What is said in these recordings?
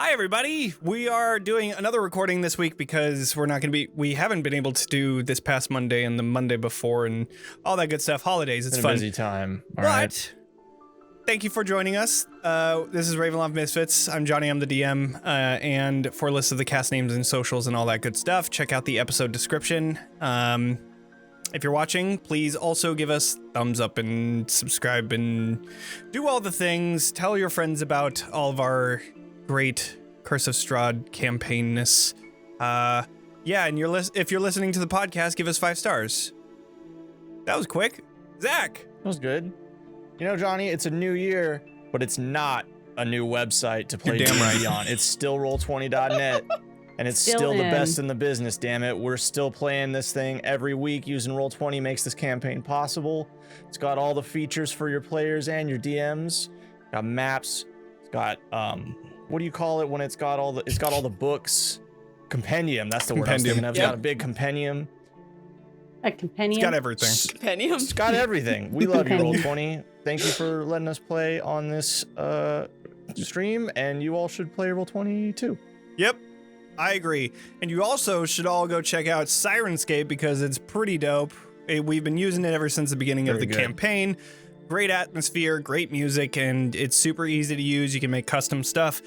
Hi, everybody. We are doing another recording this week because we haven't been able to do this past Monday and the Monday before and all that good stuff. Holidays, it's fun. A busy time. All but right. Thank you for joining us. This is Ravenloft Misfits. I'm Jonny, I'm the DM. And for a list of the cast names and socials and all that good stuff, check out the episode description. If you're watching, please also give us thumbs up and subscribe and do all the things. Tell your friends about all of our great Curse of Strahd campaigness. And if you're listening to the podcast, give us 5 stars. That was quick. Zack. That was good. You know, Jonny, it's a new year, but it's not a new website to play D&D on. It's still Roll20.net, and it's still the best in the business, damn it. We're still playing this thing every week. Using Roll20 makes this campaign possible. It's got all the features for your players and your DMs. It's got maps. It's got, what do you call it when it's got all the books? Compendium, that's the word I was thinking of. It's got a big compendium. A compendium? It's got everything. Compendium? It's got everything. We love you, Roll20. Thank you for letting us play on this stream, and you all should play Roll20 too. Yep, I agree. And you also should all go check out Sirenscape because it's pretty dope. We've been using it ever since the beginning of the campaign. Great atmosphere, great music, and it's super easy to use. You can make custom stuff,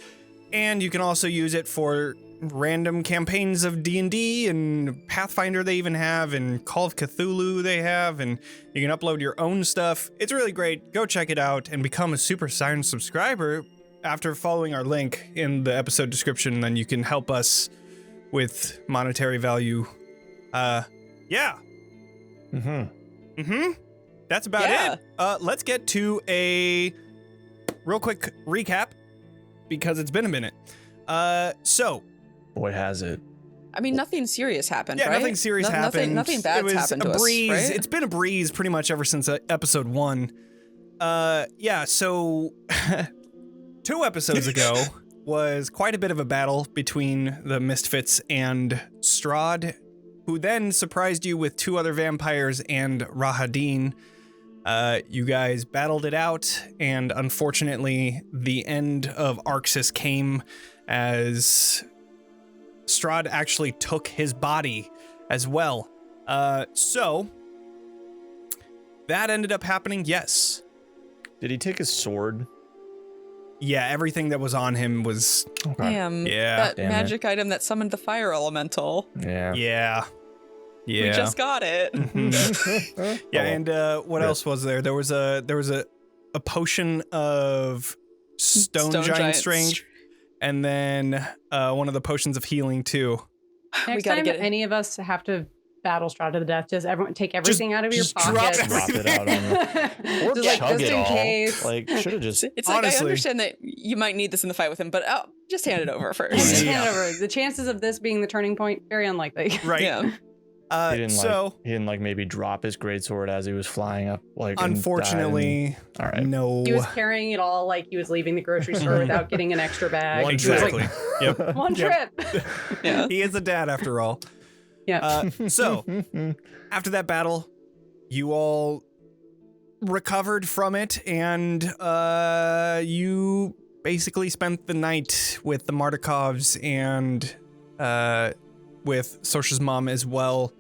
and you can also use it for random campaigns of D&D and Pathfinder they even have, and Call of Cthulhu they have, and you can upload your own stuff. It's really great. Go check it out and become a Super Siren subscriber after following our link in the episode description. Then you can help us with monetary value. That's about it. Let's get to a real quick recap because it's been a minute. Boy, has it. I mean, nothing serious happened, right? Yeah, nothing serious happened. Nothing bad's happened to us, right? It's been a breeze pretty much ever since episode 1. So 2 episodes ago was quite a bit of a battle between the Misfits and Strahd, who then surprised you with 2 other vampires and Rahadin. You guys battled it out, and unfortunately, the end of Arxis came as Strahd actually took his body as well. So that ended up happening, yes. Did he take his sword? Yeah, everything that was on him was... Okay. Damn. Yeah. That magic item that summoned the fire elemental. Yeah. We just got it. Yeah, and what else was there? There was a potion of stone giant strength, and then one of the potions of healing too. Next time any of us have to battle Strahd to the death, just everyone take everything out of your pocket. Drop it out on you. Or just chug just it in all. case. Like, should have just... It's like, I understand that you might need this in the fight with him, but just hand it over first. Just hand it over. The chances of this being the turning point, very unlikely. Right. Yeah. He didn't maybe drop his greatsword as he was flying up. Unfortunately, all right. No. He was carrying it all like he was leaving the grocery store without getting an extra bag. Exactly. Yep. One trip. Yeah. He is a dad after all. Yeah. So after that battle, you all recovered from it, and you basically spent the night with the Mardikovs and with Sorsha's mom as well.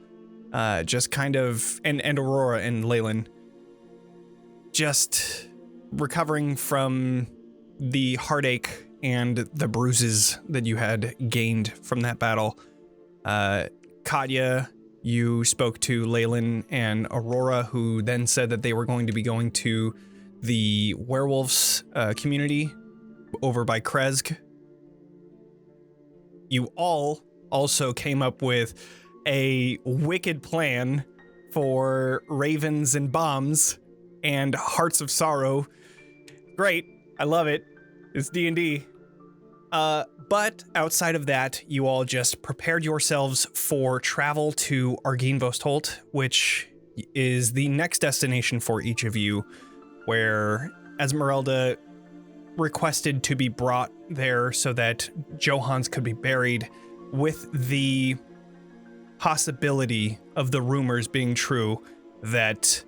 Just kind of, and Aurora and Leyland, just recovering from the heartache and the bruises that you had gained from that battle. Katya, you spoke to Leyland and Aurora, who then said that they were going to be going to the werewolves community over by Kresk. You all also came up with a wicked plan for ravens and bombs and hearts of sorrow. Great. I love it. It's D&D. But outside of that, you all just prepared yourselves for travel to Argynvostholt, which is the next destination for each of you, where Esmeralda requested to be brought there so that Johans could be buried, with the possibility of the rumors being true that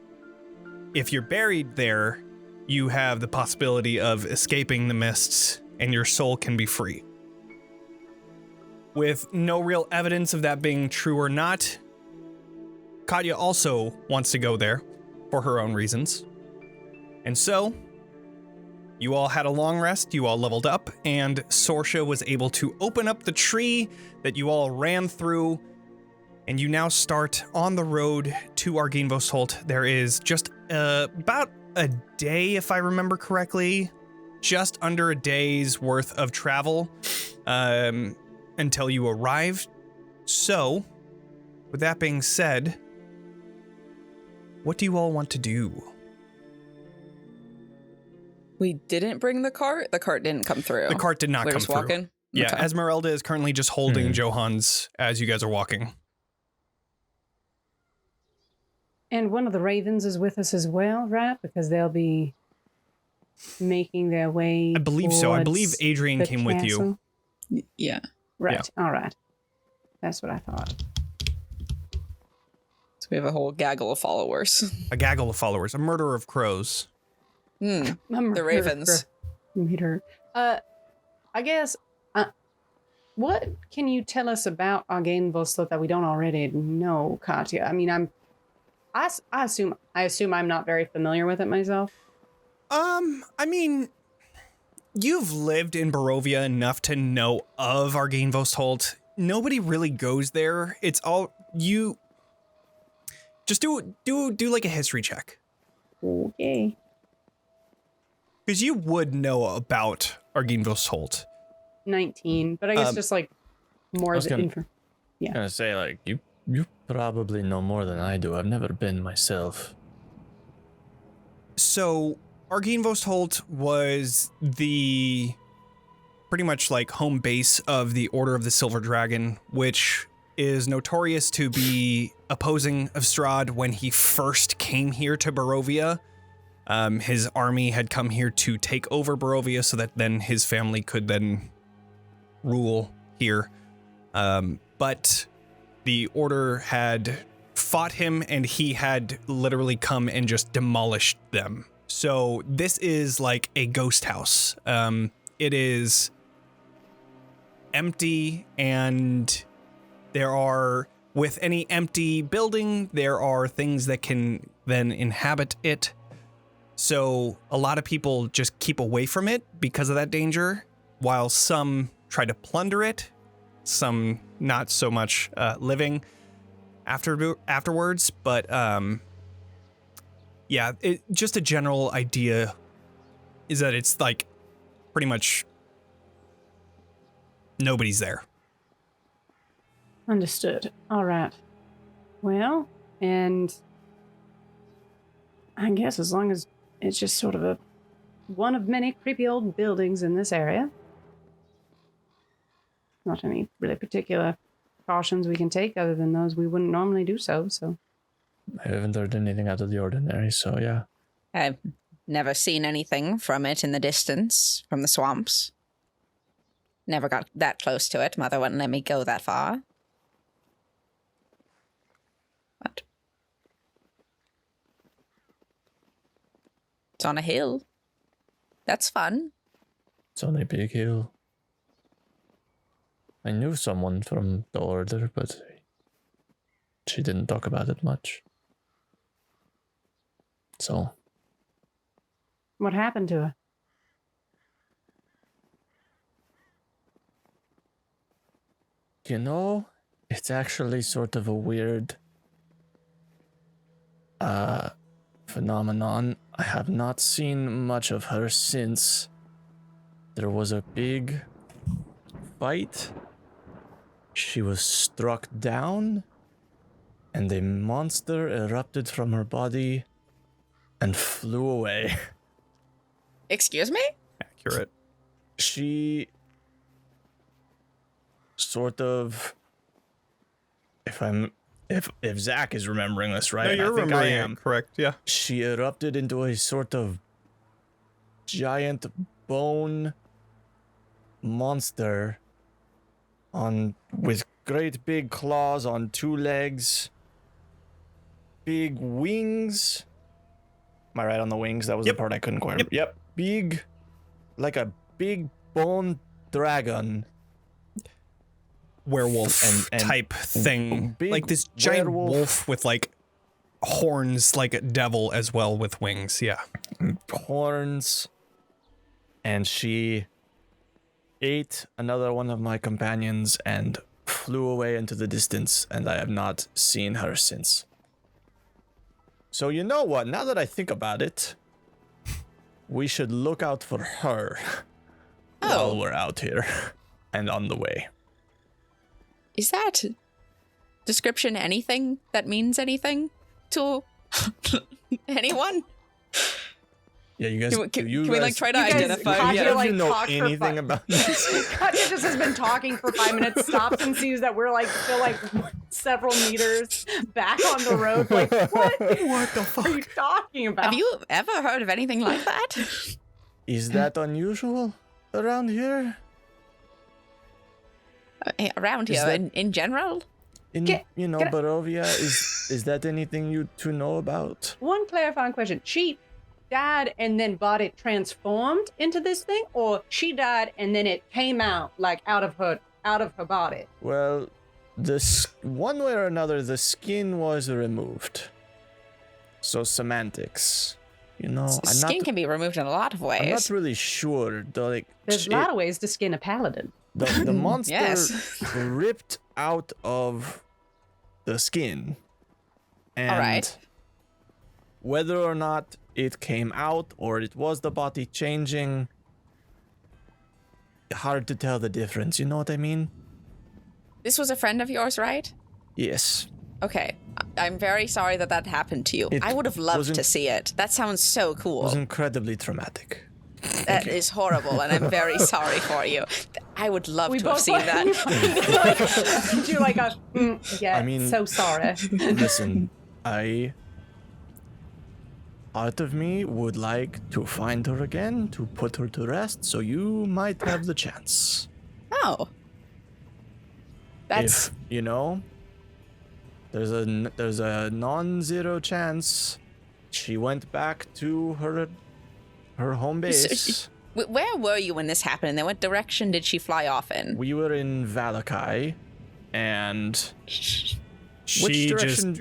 if you're buried there, you have the possibility of escaping the mists and your soul can be free. with no real evidence of that being true or not, Katya also wants to go there for her own reasons. And so, you all had a long rest, you all leveled up, and Sorsha was able to open up the tree that you all ran through, and you now start on the road to Argynvostholt. There is just about a day, if I remember correctly, just under a day's worth of travel until you arrived. So, with that being said, what do you all want to do? We didn't bring the cart? The cart didn't come through. The cart did not We're come just through. Walking? Yeah, Okay. Esmeralda is currently just holding Johan's as you guys are walking. And one of the ravens is with us as well, right? Because they'll be making their way. I believe so. I believe towards Adrian the came with you. castle. Yeah. Right. All right. That's what I thought. So we have a whole gaggle of followers. A gaggle of followers. A murder of crows. The ravens. Meter. I guess. What can you tell us about Argynvostholt that we don't already know, Katya? I mean, I assume I'm not very familiar with it myself. I mean, you've lived in Barovia enough to know of Argynvostholt. Nobody really goes there. It's all you. Just do like a history check. Okay. Because you would know about Argynvostholt. 19, but I guess just like more was of the info. I'm gonna say, like, you probably know more than I do. I've never been myself. So, Argynvostholt was the pretty much like home base of the Order of the Silver Dragon, which is notorious to be opposing of Strahd when he first came here to Barovia. His army had come here to take over Barovia so that then his family could then rule here. But the Order had fought him and he had literally come and just demolished them. So this is like a ghost house. It is empty, and there are, with any empty building, there are things that can then inhabit it. So a lot of people just keep away from it because of that danger, while some try to plunder it, some not so much living afterwards. But yeah, just a general idea is that it's like pretty much nobody's there. Understood. All right. Well, and I guess as long as it's just sort of one of many creepy old buildings in this area, not any really particular precautions we can take other than those we wouldn't normally do so. I haven't heard anything out of the ordinary, so yeah. I've never seen anything from it in the distance, from the swamps. Never got that close to it. Mother wouldn't let me go that far. But it's on a hill. That's fun. It's on a big hill. I knew someone from the Order, but she didn't talk about it much. So, What happened to her? you know, it's actually sort of a weird phenomenon. I have not seen much of her since there was a big fight. She was struck down, and a monster erupted from her body and flew away. Excuse me? Accurate. She sort of, if Zack is remembering this right, No, you're I think I remembering it am. correct. Yeah. She erupted into a sort of giant bone monster with great big claws on two legs, big wings. Am I right on the wings? That was Yep. the part I couldn't quite. Yep. Big, like a big bone dragon. werewolf And type thing, big like this giant werewolf. wolf with like horns, like a devil as well with wings. Yeah. Horns, and she ate another one of my companions and flew away into the distance, and I have not seen her since. So you know what? Now that I think about it, we should look out for her while we're out here and on the way. Is that description anything that means anything to anyone? Yeah, you guys. Can you we guys, like try to You guys- identify? Katya, Yeah. like, you know talk for anything fun. about this? Katya just has been talking for 5 minutes, stops and sees that we're like still like several meters back on the road. Like, what? What the fuck? Are you talking about? Have you ever heard of anything like that? Is that unusual around here? Around Is here, that- in general? In Can- can I- Barovia, is that anything you two know about? One clarifying question. She died and then body transformed into this thing, or she died and then it came out like out of her body? Well, one way or another, the skin was removed. So semantics, you know. Skin can be removed in a lot of I'm not ways. really sure. There's a lot of ways to skin a paladin. The monster Yes. ripped out of the skin, and All right. whether or not it came out or it was the body changing, hard to tell the difference. You know what I mean? This was a friend of yours, right? Yes. Okay. I'm very sorry that that happened to you. It I would have loved wasn't- to see it. That sounds so It cool. was incredibly traumatic. That is horrible, and I'm very sorry for you. I would love to have seen that. that. You're like, yeah, I mean- so sorry. Listen, part of me would like to find her again, to put her to rest, so you might have the chance. Oh. That's If, you know, there's a non-zero chance she went back to her home base. Where were you when this happened? And then what direction did she fly off in? We were in Valakai, and She direction-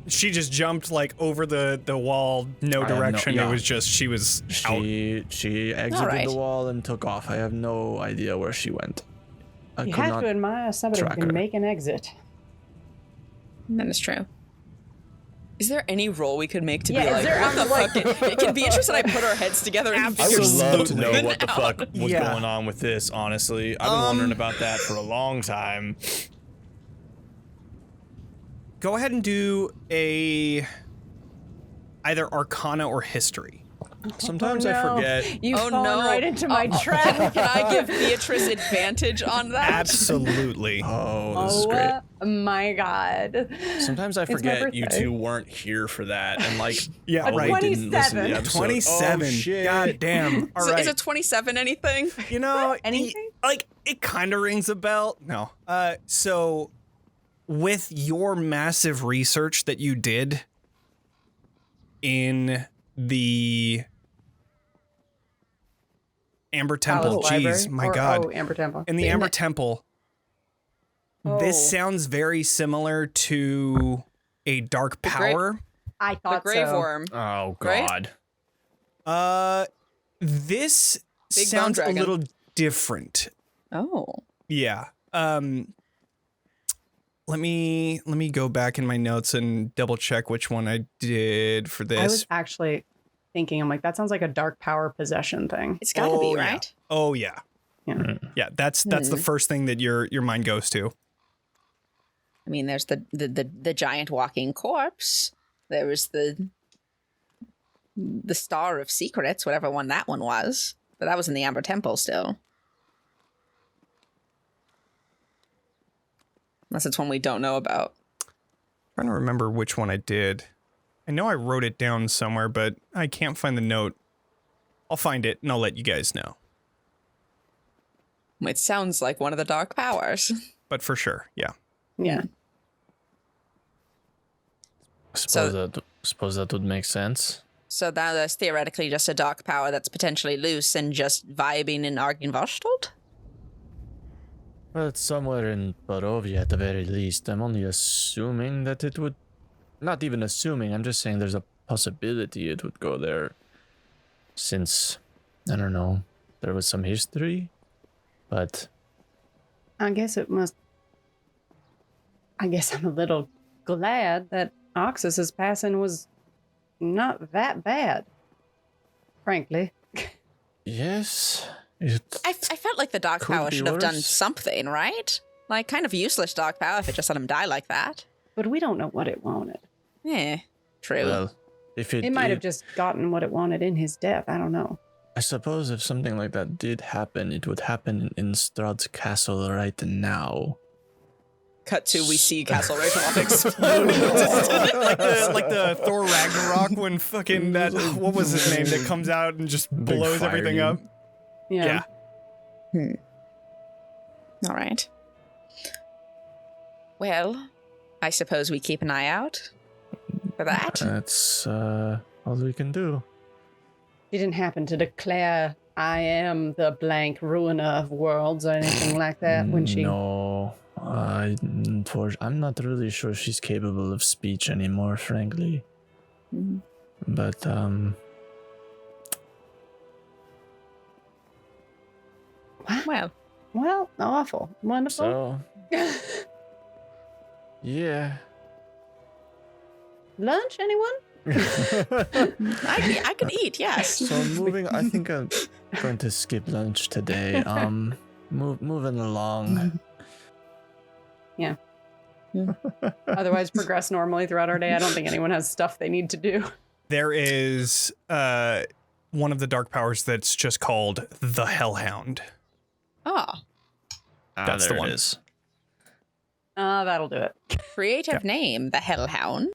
just jumped like over the wall, no I have no- direction. yeah. It was just she was out. she exited Alright. the wall and took off. I have no idea where she went. I You could have not. to admire somebody who track can her. make an exit. That is true. Is there any role we could make to Yeah, be is like, there- what the I'm like- fuck? It can Beatrice and I put our heads together and I would figure love to know something what the out. fuck was Yeah. going on with this, honestly. I've been wondering about that for a long time. Go ahead and do either Arcana or History. Sometimes Oh, I no. forget. You've Oh, fallen no. right into my trap. Can I give Beatrice advantage on that? Absolutely. Oh, this is great. My God. Sometimes I It's my forget you birthday. two weren't here for that, and like Yeah, probably right. didn't listen to the 27. episode. 27. Oh, shit. God damn. All So right. is a 27 anything? You know, Anything? like it kind of rings a bell. No. So with your massive research that you did in the Amber Temple, Library? my Or- God, Oh, Amber Temple. in the Amber Temple, this Oh. sounds very similar to a dark gra- power. I The thought grave so. worm. Oh Right? God. This Big sounds a bone dragon. little different. Oh. Yeah. Let me go back in my notes and double check which one I did for this. I was actually thinking, I'm like, that sounds like a dark power possession thing. It's gotta be, yeah. right? Oh yeah. Yeah. Yeah, that's the first thing that your mind goes to. I mean, there's the giant walking corpse. There was the Star of Secrets, whatever one that one was. But that was in the Amber Temple still. Unless it's one we don't know about. Trying to remember which one I did. I know I wrote it down somewhere, but I can't find the note. I'll find it and I'll let you guys know. It sounds like one of the dark powers. But for sure, yeah. Yeah. Suppose that would make sense. So now there's theoretically just a dark power that's potentially loose and just vibing in Argynvostholt? Well, it's somewhere in Barovia at the very least. I'm only assuming that it would... Not even assuming, I'm just saying there's a possibility it would go there. Since, I don't know, there was some history. But... I guess it must... I guess I'm a little glad that Oxus's passing was not that bad. Frankly. Yes... I felt like the Dark Could Power be should have done worse. something, right? Like, kind of useless Dark Power if it just let him die like that. But we don't know what it wanted. Yeah, true. Well, if it... It might have just gotten what it wanted in his death. I don't know. I suppose if something like that did happen, it would happen in Strahd's castle right now. Cut to, we see Castle Ravenloft explode. like the Thor Ragnarok when fucking that, what was his name, that comes out and just Big blows fire everything dude. up. Yeah. All right. Well, I suppose we keep an eye out for that. That's all we can do. She didn't happen to declare, I am the blank ruiner of worlds or anything like that when she... No, I'm not really sure she's capable of speech anymore, frankly. Mhm. But Well, Well, awful. Wonderful. so yeah. Lunch, anyone? I can eat, yes. So moving, I think I'm going to skip lunch today. Moving along. Otherwise, progress normally throughout our day. I don't think anyone has stuff they need to do. There is one of the dark powers that's just called the Hellhound. Oh, That's there the one. it is. That'll do it. creative name, the Hellhound.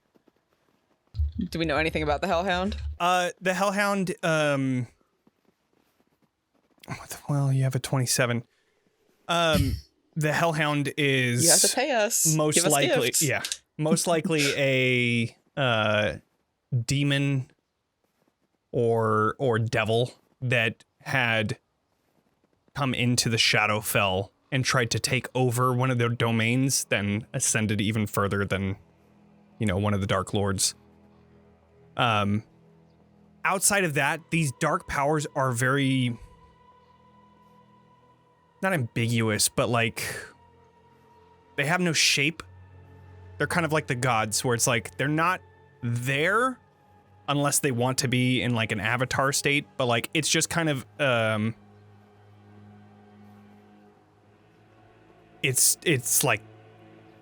Do we know anything about the Hellhound? The Hellhound, well, you have a 27. The Hellhound is You have to pay us. most Give us likely, gifts. yeah, most likely a demon or devil that had come into the Shadowfell and tried to take over one of their domains, then ascended even further than, one of the Dark Lords. Outside of that, these dark powers are very, not ambiguous, but like, they have no shape. They're kind of like the gods, where it's like, they're not there unless they want to be in like an avatar state, but like, it's just kind of, it's like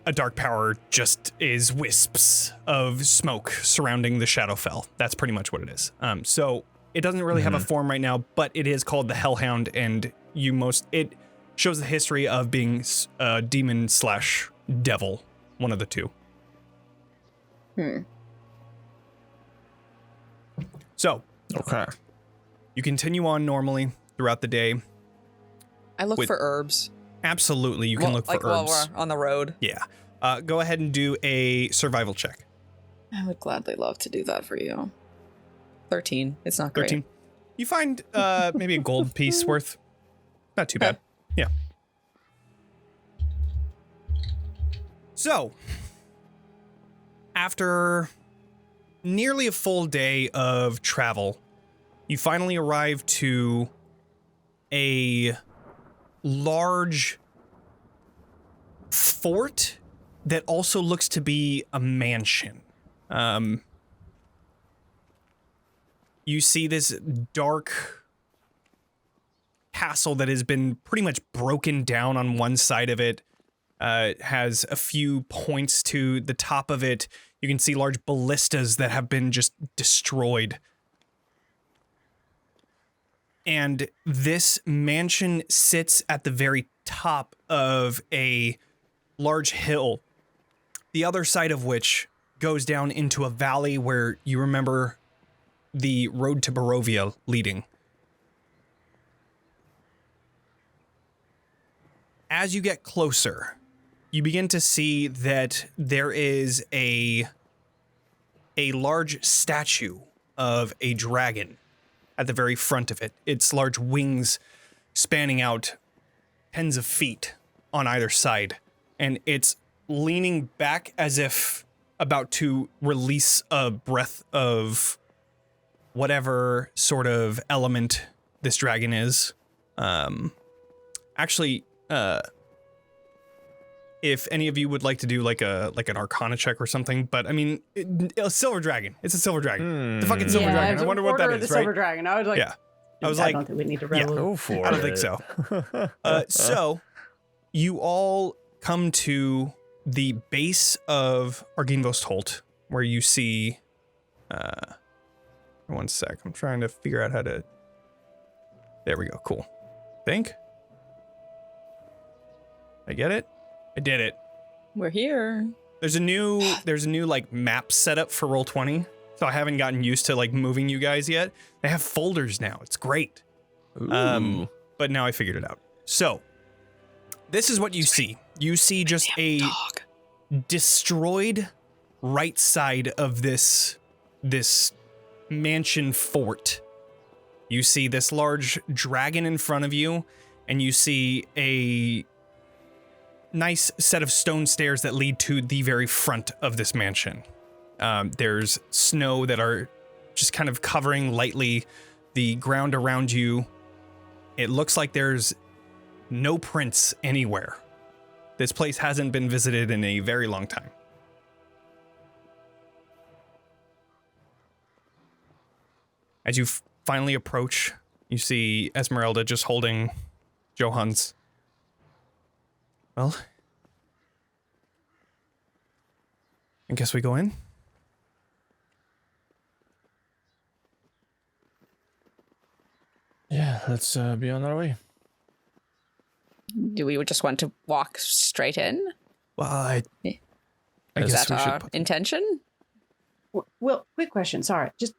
a dark power just is wisps of smoke surrounding the Shadowfell. That's pretty much what it is. So it doesn't really have a form right now, but it is called the Hellhound, and it shows the history of being a demon / devil, one of the two. So Okay. you continue on normally throughout the day. I look With- for herbs. Absolutely, you can look for like while herbs. we're on the road. Yeah. Go ahead and do a survival check. I would gladly love to do that for you. 13. It's not great. 13. You find maybe a gold piece worth. Not too bad. Yeah. So, after nearly a full day of travel, you finally arrive to a large fort that also looks to be a mansion. You see this dark castle that has been pretty much broken down on one side of it. It has a few points to the top of it. You can see large ballistas that have been just destroyed. And this mansion sits at the very top of a large hill, the other side of which goes down into a valley where you remember the road to Barovia leading. As you get closer, you begin to see that there is a large statue of a dragon at the very front of it. Its large wings spanning out tens of feet on either side, and it's leaning back as if about to release a breath of whatever sort of element this dragon is. Actually, if any of you would like to do like an Arcana check or something, but I mean, a silver dragon. It's a silver dragon. The fucking silver dragon. I wonder what that is, the right? silver dragon. I was like, Yeah. I was I like, don't think we need to roll. Go for it. I don't think so. So, you all come to the base of Argynvostholt, where you see. One sec. I'm trying to figure out how to. There we go. Cool. Think. I get it. I did it. We're here. There's a new like map setup for Roll20, so I haven't gotten used to like moving you guys yet. They have folders now. It's great. But now I figured it out. So, this is what you see. You see just a destroyed right side of this mansion fort. You see this large dragon in front of you, and you see a nice set of stone stairs that lead to the very front of this mansion. There's snow that are just kind of covering lightly the ground around you. It looks like there's no prints anywhere. This place hasn't been visited in a very long time. As you finally approach, you see Esmeralda just holding Johann's. Well, I guess we go in. Yeah, let's be on our way. Do we just want to walk straight in? Well, I Is guess that we our should. intention? Well, quick question. Sorry, just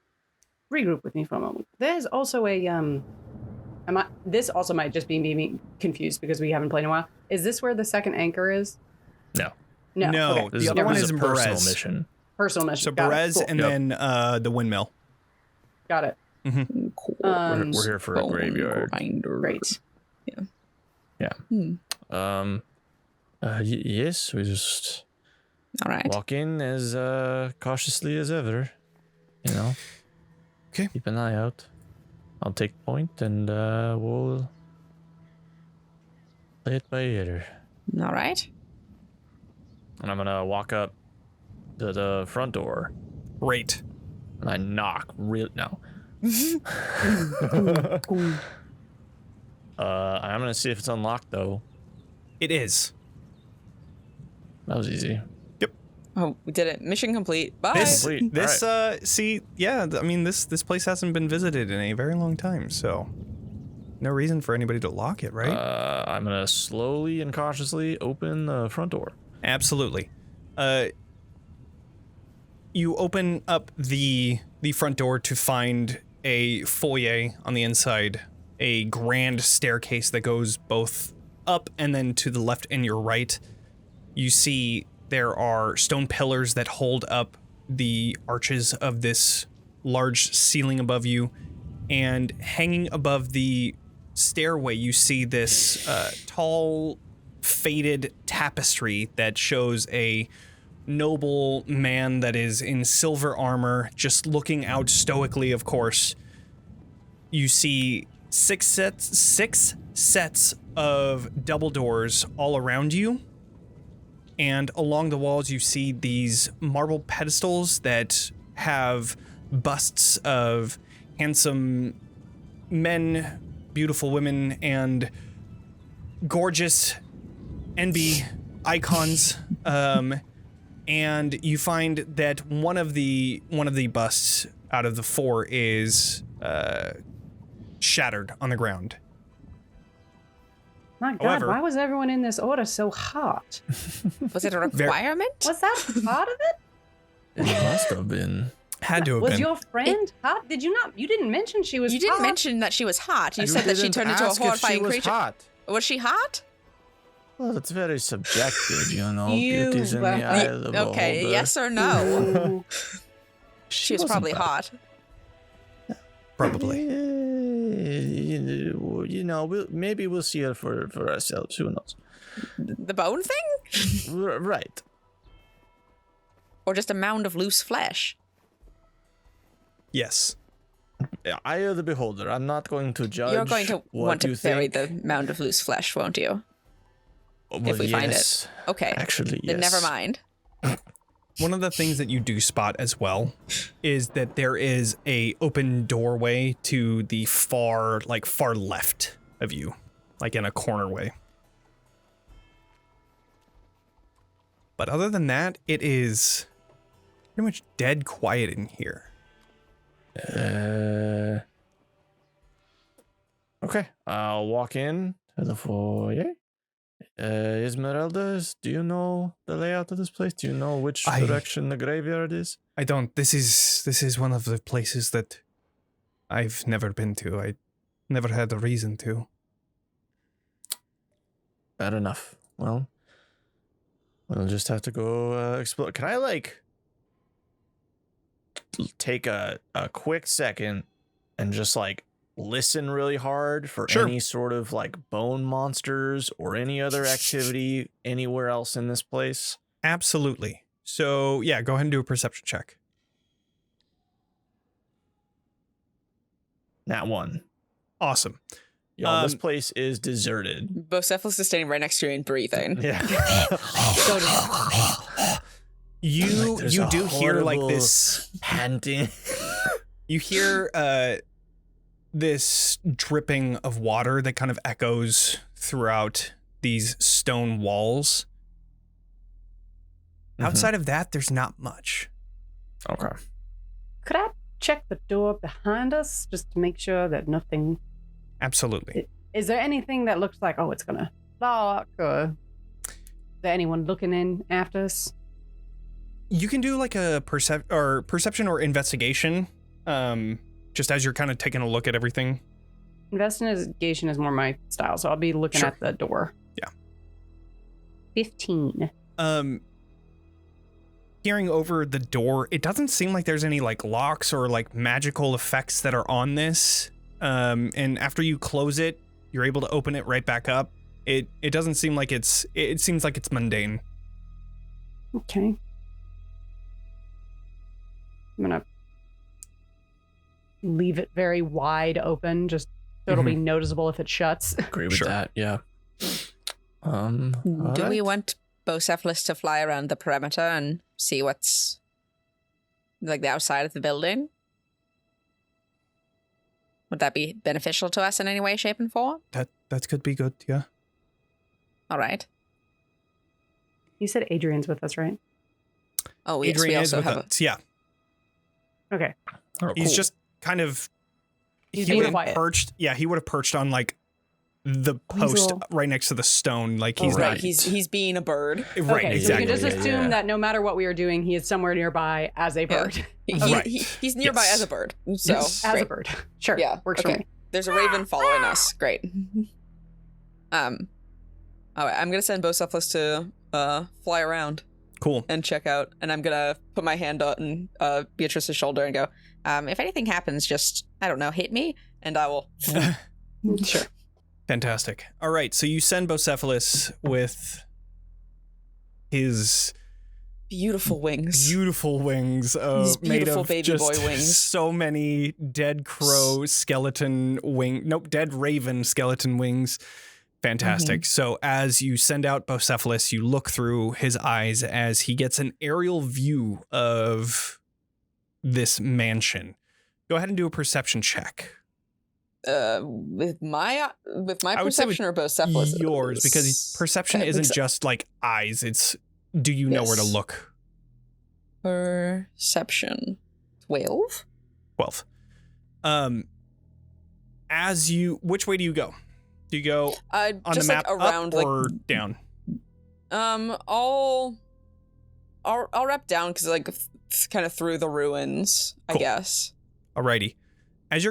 regroup with me for a moment. There's also a this also might just be me confused because we haven't played in a while. Is this where the second anchor is? No. No, Okay. This the is, other one this is is a in personal Berez. mission. Personal mission. So Got it. Berez Cool. and then the windmill. Got it. Cool. We're here for a graveyard. Great. Yeah. Yes, we just All right. walk in as cautiously as ever. You know. Okay. Keep an eye out. I'll take point and we'll play it by ear. All right. And I'm gonna walk up to the front door. Great. And I knock no. I'm gonna see if it's unlocked though. It is. That was easy. Oh, we did it. Mission complete. Bye. This, Complete. this, All see, yeah, I mean, this place hasn't been visited in a very long time, so no reason for anybody to lock it, right? I'm gonna slowly and cautiously open the front door. Absolutely. You open up the front door to find a foyer on the inside, a grand staircase that goes both up and then to the left and your right. You see there are stone pillars that hold up the arches of this large ceiling above you, and hanging above the stairway you see this tall faded tapestry that shows a noble man that is in silver armor, just looking out stoically, of course. You see six sets of double doors all around you, and along the walls you see these marble pedestals that have busts of handsome men, beautiful women, and gorgeous NB icons. And you find that one of the busts out of the four is shattered on the ground. My God, However- why was everyone in this order so hot? Was it a requirement? Was that part of it? It must have been. Had to have Was been. your friend hot? Did you not? You didn't mention she was You didn't hot. mention that she was hot. You said that she turned into a horrifying creature. Hot. Was she hot? Well, it's very subjective, you know. You Beauty's in were- the eye of the Okay, beholder. yes or no? Ooh. She was wasn't probably bad. hot. Probably. maybe we'll see her for ourselves. Who knows? The bone thing? Right. Or just a mound of loose flesh? Yes. Eye of the beholder. I'm not going to judge. You're going to want to bury think. the mound of loose flesh, won't you? Well, if we find yes. it. Okay. Actually, Then yes. never mind. One of the things that you do spot as well is that there is a open doorway to the far left of you, like in a corner way. But other than that, it is pretty much dead quiet in here. Okay, I'll walk in to the foyer. Esmeralda, do you know the layout of this place? Do you know which direction the graveyard is? I don't. This is one of the places that I've never been to. I never had a reason to. Fair enough. Well, we'll just have to go explore. Can I take a quick second and just listen really hard for any sort of bone monsters or any other activity anywhere else in this place? Absolutely. So yeah, go ahead and do a perception check. Nat 1. Awesome. Y'all, this place is deserted. Bocephalus is standing right next to you and breathing. Yeah. You do hear this panting. You hear this dripping of water that kind of echoes throughout these stone walls. Outside of that, there's not much. Okay. Could I check the door behind us just to make sure that nothing... Absolutely. Is there anything that looks like, it's going to lock, or is there anyone looking in after us? You can do a perception or investigation, just as you're kind of taking a look at everything. Investigation is more my style, so I'll be looking at the door. Yeah. 15. Peering over the door, it doesn't seem like there's any locks or magical effects that are on this. And after you close it, you're able to open it right back up. It doesn't seem like it seems like it's mundane. Okay. I'm gonna leave it very wide open, just so it'll be noticeable if it shuts. Agree with that, yeah. Do we want Bocephalus to fly around the perimeter and see what's the outside of the building? Would that be beneficial to us in any way, shape, and form? That could be good, yeah. All right. You said Adrian's with us, right? Oh, yes, Adrian we is also with have us. Yeah. Okay. Oh, He's cool. just kind of... He's he being would have quiet. perched... Yeah, he would have perched on, the post right next to the stone. He's right. not... He's being a bird. Right, Okay, exactly. so we can just Yeah, assume yeah. that no matter what we are doing, he is somewhere nearby as a bird. He's nearby Yes. as a bird. So Yes. As great. a bird. Sure. Yeah. Works for okay. me. There's a raven following us. Great. All right, I'm gonna send Bocephalus to fly around Cool. and check out, and I'm gonna put my hand on Beatrice's shoulder and go, if anything happens, just hit me, and I will. Sure. Fantastic. All right, so you send Bocephalus with his Beautiful wings. beautiful wings His made beautiful of baby just boy wings. so many dead crow skeleton dead raven skeleton wings. Fantastic. So as you send out Bocephalus, you look through his eyes as he gets an aerial view of this mansion. Go ahead and do a perception check. With my I would say perception or Bocephalus? Yours, because perception isn't just eyes. It's do you know where to Yes. look? Perception. 12? 12. Which way do you go? Do you go on Just the map around up or down? I'll wrap down because kind of through the ruins, I Cool. guess. Alrighty. As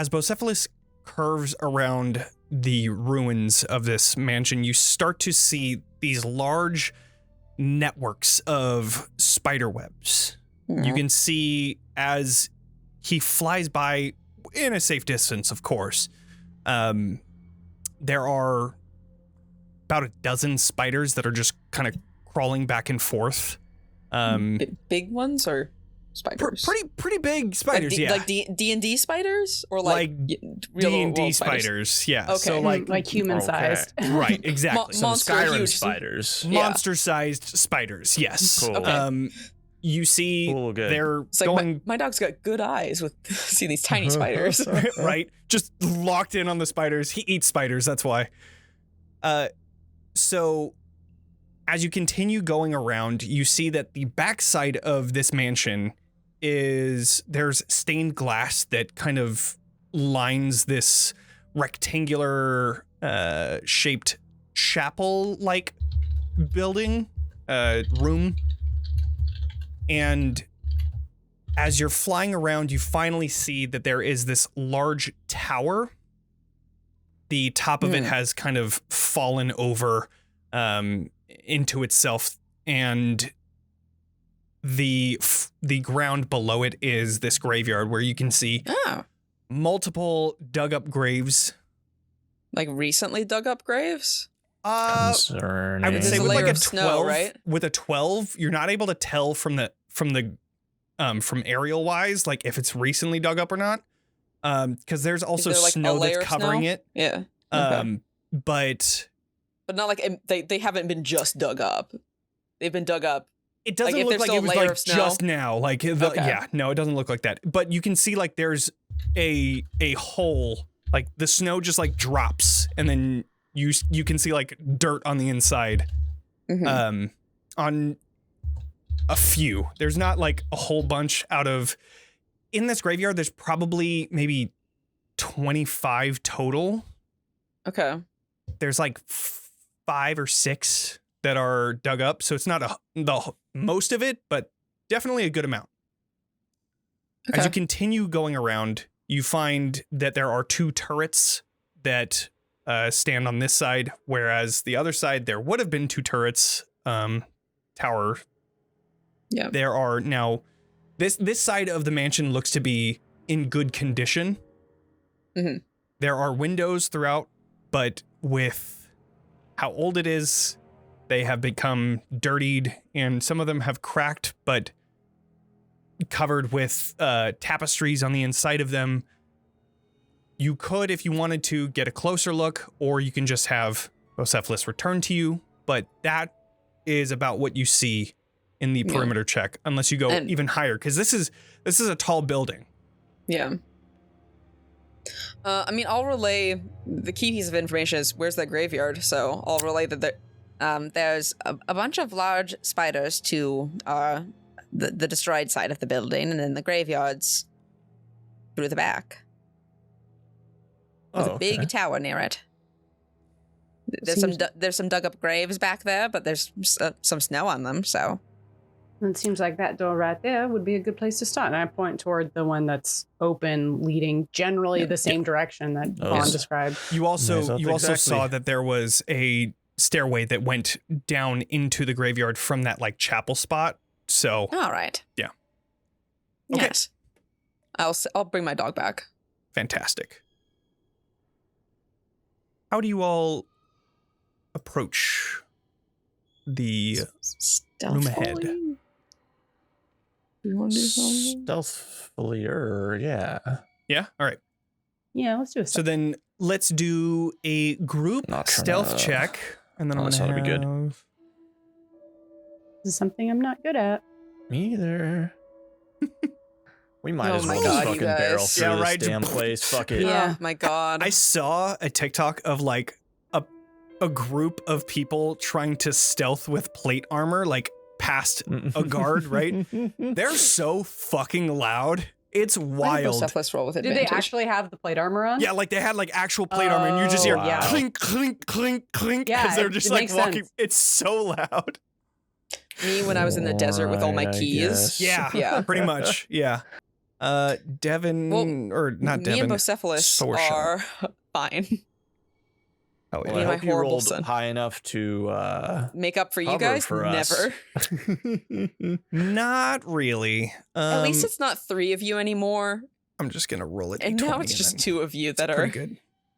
Bocephalus curves around the ruins of this mansion, you start to see these large networks of spider webs. You can see as he flies by in a safe distance, of course. There are about a dozen spiders that are just kind of crawling back and forth. Big ones or spiders? Pretty big spiders, yeah. Like D&D spiders? Or like real D&D world spiders, yeah. Okay. So like human-sized. right, exactly. Some Monster Skyrim huge. spiders. Monster-sized spiders, yes. Cool. Okay. You see Cool, good. they're It's like going my dog's got good eyes with see these tiny spiders. right, just locked in on the spiders. He eats spiders, that's why. So as you continue going around, you see that the backside of this mansion there's stained glass that kind of lines this rectangular shaped chapel-like building, room. And as you're flying around, you finally see that there is this large tower. The top of it has kind of fallen over into itself, and the ground below it is this graveyard where you can see multiple dug up graves. Like recently dug up graves? I would say There's a with like layer a of 12, snow, right? With a 12, you're not able to tell from aerial wise, like if it's recently dug up or not. Because there's also like snow a layer that's of covering snow? it. Yeah. But not like they haven't been just dug up. They've been dug up. it doesn't if look there's like still it a was layer like of snow? just now. Like Okay. yeah, no, it doesn't look like that. But you can see like there's a hole, like the snow just like drops, and then you can see like dirt on the inside. On a few. There's not like a whole bunch in this graveyard. There's probably maybe 25 total. Okay. There's like 5 or 6 that are dug up, so it's not the most of it, but definitely a good amount. Okay. As you continue going around, you find that there are 2 turrets that stand on this side, whereas the other side there would have been 2 turrets. Tower. Yeah. There are now this side of the mansion looks to be in good condition. There are windows throughout, but with how old it is, they have become dirtied, and some of them have cracked, but covered with tapestries on the inside of them. You could, if you wanted to, get a closer look, or you can just have Bocephalus return to you, but that is about what you see in the perimeter check, unless you go even higher, because this is a tall building. Yeah. I mean, I'll relay the key piece of information is where's that graveyard. So I'll relay that There's a bunch of large spiders to the destroyed side of the building, and then the graveyards through the back. There's a big tower near it. There's some dug up graves back there, but there's some snow on them, so. It seems like that door right there would be a good place to start. And I point toward the one that's open, leading generally the same direction that Vaughn described. You also saw that there was a stairway that went down into the graveyard from that like chapel spot. So. All right. Yeah. Okay. Yes. I'll bring my dog back. Fantastic. How do you all approach the room ahead? Do you want to do something? Stealthily, yeah. Yeah? All right. Yeah, let's do it. So then let's do a group stealth check. And then I'm going to be good. This is something I'm not good at. Me either. We might as my well God, just you fucking barrel guys. through Yeah, this right. damn place. Fuck it. Yeah. My God. I saw a TikTok of like a group of people trying to stealth with plate armor, like past a guard, right? They're so fucking loud. It's wild. Selfless roll with Did advantage. they actually have the plate armor on? Yeah, like they had like actual plate armor, and you just hear yeah. clink, clink, clink, clink, Yeah, because they're it just like makes walking. sense. It's so loud. Me when I was in the desert with all my I keys. guess. Yeah, Yeah. pretty much. Yeah. Devan, or not Me Devan. and Bocephalus Sorsha. are fine. Oh, Well, Me I and my hope you horrible rolled son. high enough to Make up for you cover guys? for us. Never. Not really. At least it's not 3 of you anymore. I'm just gonna roll it. And now it's just two of you that are pretty good.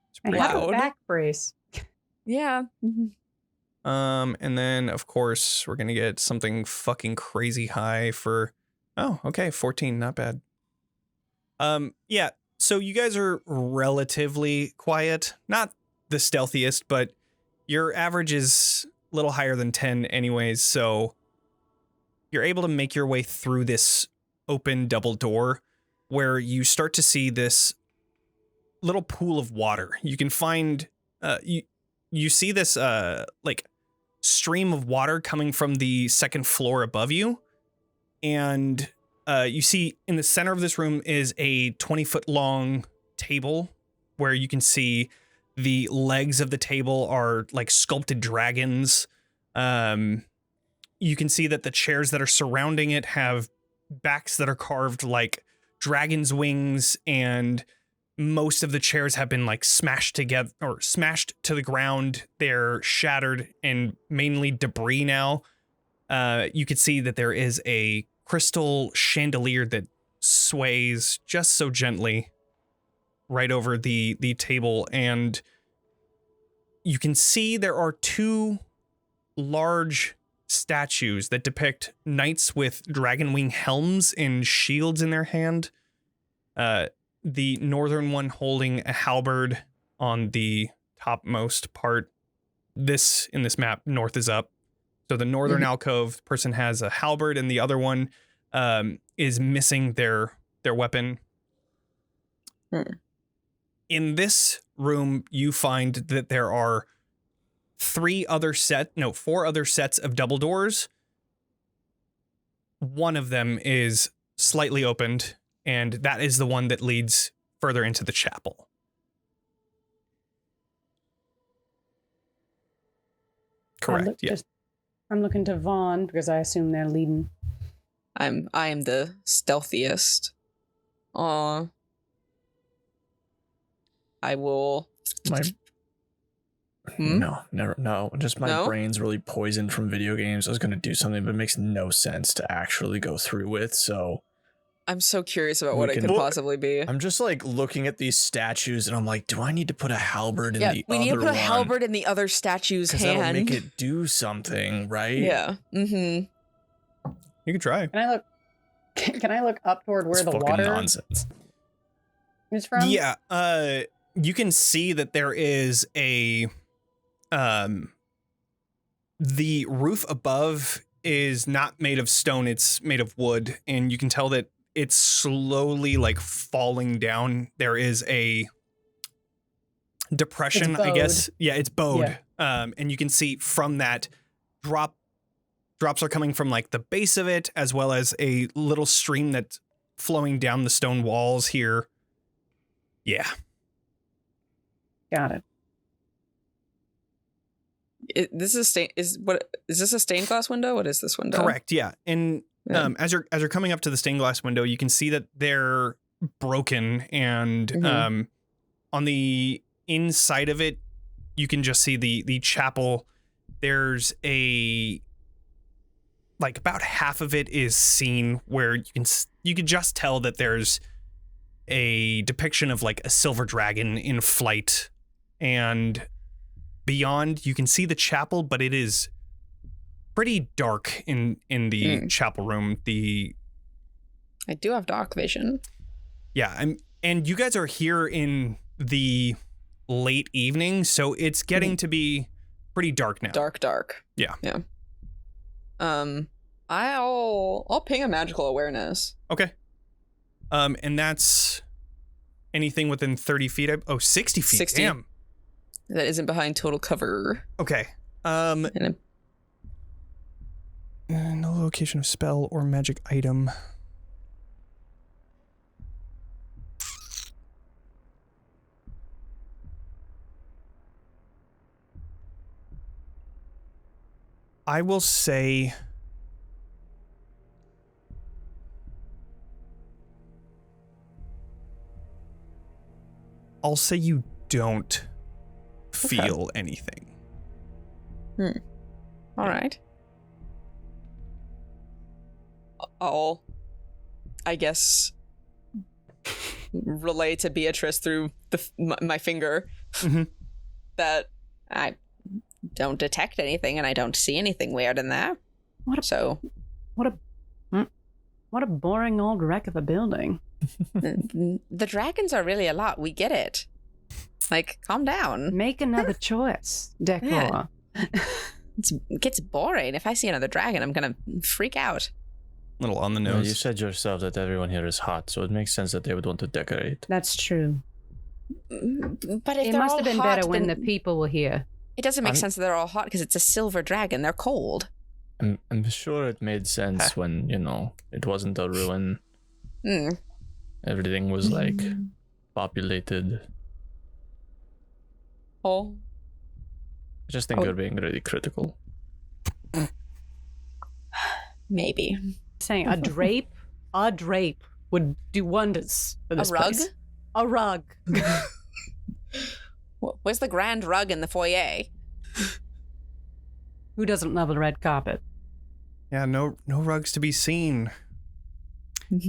It's I pretty have a loud. back brace. Yeah. And then of course we're gonna get something fucking crazy high for. Oh, okay, 14, not bad. Yeah. So you guys are relatively quiet, not the stealthiest, but your average is a little higher than 10 anyways, so you're able to make your way through this open double door where you start to see this little pool of water. You can find, you see this, like, stream of water coming from the second floor above you, and you see in the center of this room is a 20-foot long table where you can see the legs of the table are like sculpted dragons. You can see that the chairs that are surrounding it have backs that are carved like dragon's wings, and most of the chairs have been like smashed together or smashed to the ground. They're shattered and mainly debris now. You can see that there is a crystal chandelier that sways just so gently right over the table, and you can see there are two large statues that depict knights with dragon wing helms and shields in their hand. The northern one holding a halberd on the topmost part. This in this map, north is up. So the northern alcove person has a halberd, and the other one is missing their weapon. In this room, you find that there are four other sets of double doors. One of them is slightly opened, and that is the one that leads further into the chapel. Correct. Yeah. I'm looking to Vaughn because I assume they're leading. I am the stealthiest. I will. No. Just my brain's really poisoned from video games. I was gonna do something, but it makes no sense to actually go through with. So I'm so curious about what it could possibly be. I'm just like looking at these statues, and I'm like, do I need to put a halberd in the other one? We need to put a halberd in the other statue's hand. Because that'll make it do something, right? Yeah. You can try. Can I look up toward where it's the water nonsense is from? Yeah. You can see that there is a the roof above is not made of stone, it's made of wood, and you can tell that it's slowly like falling down. There is a depression, I guess. Yeah, it's bowed. Yeah. And you can see from that drops are coming from like the base of it, as well as a little stream that's flowing down the stone walls here. Yeah. Got it. This is this a stained glass window? What is this window? Correct. Yeah. And as you're coming up to the stained glass window, you can see that they're broken, and on the inside of it, you can just see the chapel. There's like about half of it is seen where you can just tell that there's a depiction of like a silver dragon in flight, and beyond you can see the chapel, but it is pretty dark in the chapel room. I do have dark vision. Yeah, and you guys are here in the late evening, so it's getting to be pretty dark now. Dark. Yeah. I'll ping a magical awareness. Okay. And that's anything within 30 feet. 60 feet. 60. Damn. That isn't behind total cover. Okay. No location of spell or magic item. I will say you don't feel anything. All right. I guess relay to Beatrice through my finger that I don't detect anything and I don't see anything weird in there. What a boring old wreck of a building. The dragons are really a lot. We get it. Like, calm down. Make another choice, Decor. Yeah. It gets boring. If I see another dragon, I'm gonna freak out. A little on the Well, nose. you said yourself that everyone here is hot, so it makes sense that they would want to decorate. That's true. But if It they're must all have been hot, better when the then people were here. it doesn't make sense that they're all hot because it's a silver dragon. They're cold. I'm sure it made sense when, it wasn't a ruin. Everything was, populated. Oh. I just think you're being really critical. Maybe. Saying a drape would do wonders for this A rug? place. A rug. Where's the grand rug in the foyer? Who doesn't love a red carpet? Yeah, no rugs to be seen.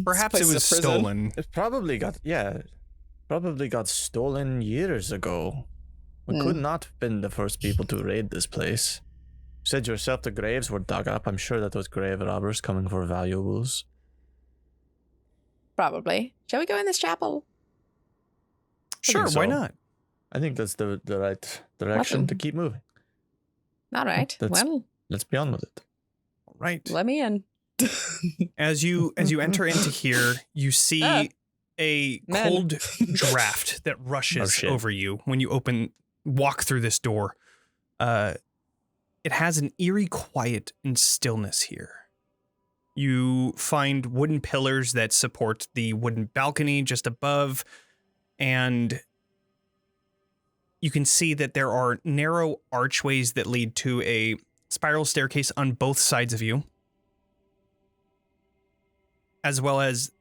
Perhaps it was stolen. It probably got stolen years ago. We could not have been the first people to raid this place. You said yourself the graves were dug up. I'm sure that was grave robbers coming for valuables. Probably. Shall we go in this chapel? Sure, why not? I think that's the right direction to keep moving. All right. Let's be on with it. Right. Let me in. As you enter into here, you see a cold draft that rushes over you when you walk through this door. It has an eerie quiet and stillness here. You find wooden pillars that support the wooden balcony just above, and you can see that there are narrow archways that lead to a spiral staircase on both sides of you, as well as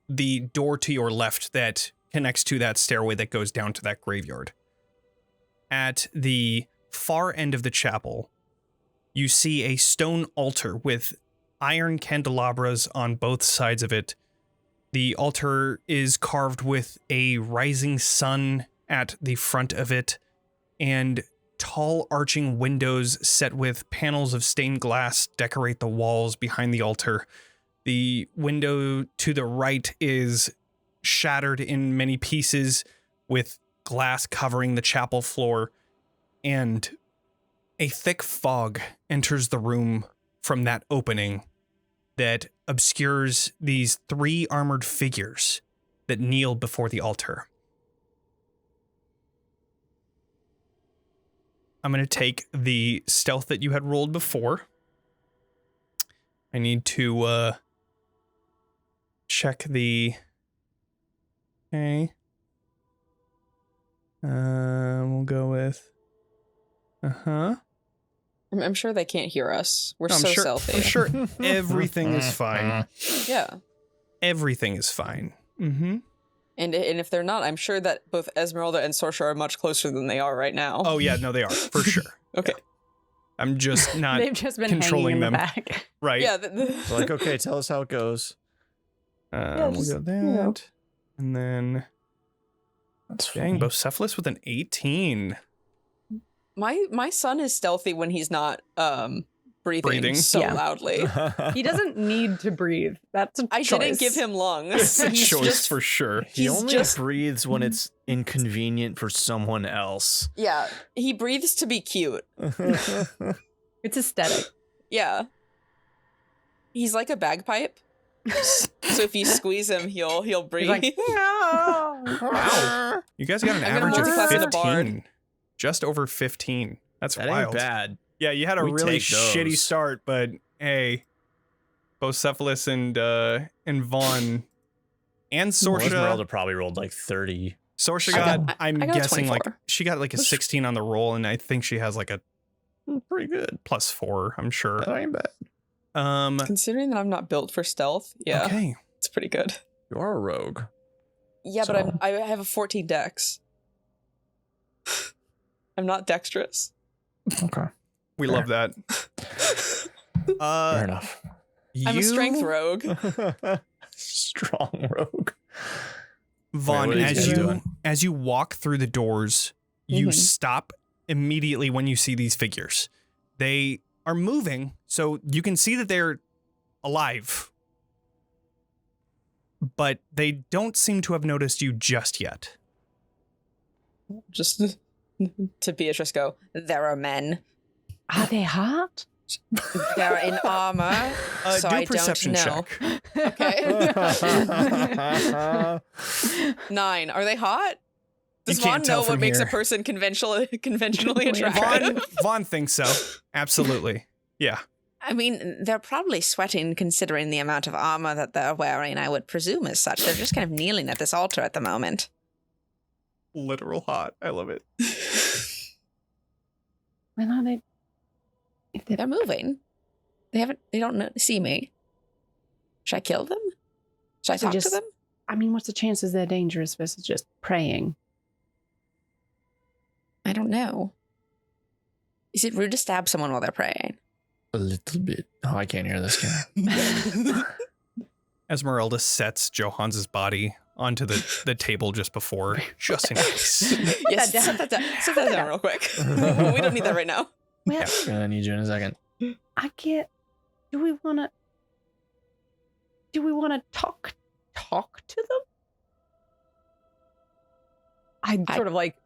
the door to your left that connects to that stairway that goes down to that graveyard. At the far end of the chapel, you see a stone altar with iron candelabras on both sides of it. The altar is carved with a rising sun at the front of it, and tall arching windows set with panels of stained glass decorate the walls behind the altar. The window to the right is shattered in many pieces with glass covering the chapel floor, and a thick fog enters the room from that opening that obscures these 3 armored figures that kneel before the altar. I'm going to take the stealth that you had rolled before. I need to check the... Okay. We'll go with... I'm sure they can't hear us. We're so sure, stealthy. I'm sure everything is fine. Yeah. Everything is fine. Mm-hmm. And if they're not, I'm sure that both Esmeralda and Sorsha are much closer than they are right now. Oh yeah, no, they are for sure. Okay. I'm just not. They've just been controlling hanging in them. the back. Right. Yeah. Like, okay, tell us how it goes. We'll go that, and then That's dang, Bocephalus with an 18. My son is stealthy when he's not breathing so loudly. He doesn't need to breathe. That's a I choice. didn't give him lungs. It's a He's choice just- for sure. He He's only just- breathes when it's inconvenient for someone else. Yeah, he breathes to be cute. It's aesthetic. Yeah. He's like a bagpipe. So if you squeeze him, he'll breathe. He's like, Wow. You guys got an I'm gonna average of multi-class in a bard. 15. Just over 15. That's That wild. ain't bad. Yeah, you had a We really take those. shitty start, but hey, Bocephalus and Vaughn and Sorsha. Esmeralda probably rolled like 30. Sorsha I got, got- I'm I got a guessing like 24. she got like a 16 on the roll, and I think she has like a Pretty good. +4, I'm sure. That ain't bad. Considering that I'm not built for stealth, yeah, Okay. it's pretty good. You are a rogue. Yeah, So- but I have a 14 dex. I'm not dexterous. Okay. We Fair. love that. Fair enough. I'm a strength you- rogue. Strong rogue. Vaughn, what are these guys doing? as you walk through the doors, you stop immediately when you see these figures. They are moving, so you can see that they're alive. But they don't seem to have noticed you just yet. Just to Beatrice go, there are men. Are they hot? They're in armor, so do I perception don't know. check. Okay. 9. Are they hot? Does You can't Vaughn tell know what from makes a here. person conventionally attractive? Vaughn thinks so. Absolutely. Yeah. I mean, they're probably sweating considering the amount of armor that they're wearing, I would presume as such. They're just kind of kneeling at this altar at the moment. Literal hot. I love it. When are they? If They're moving. They don't see me. Should I kill them? Should I talk to them? I mean, what's the chances they're dangerous versus just praying? I don't know. Is it rude to stab someone while they're praying? A little bit. Oh, I can't hear this guy. Esmeralda sets Johannes' body onto the table just before, just in case. Yes, that down. set that down real quick. We don't need that right now. Well, I need you in a second. I get. Do we want to talk to them? I sort of like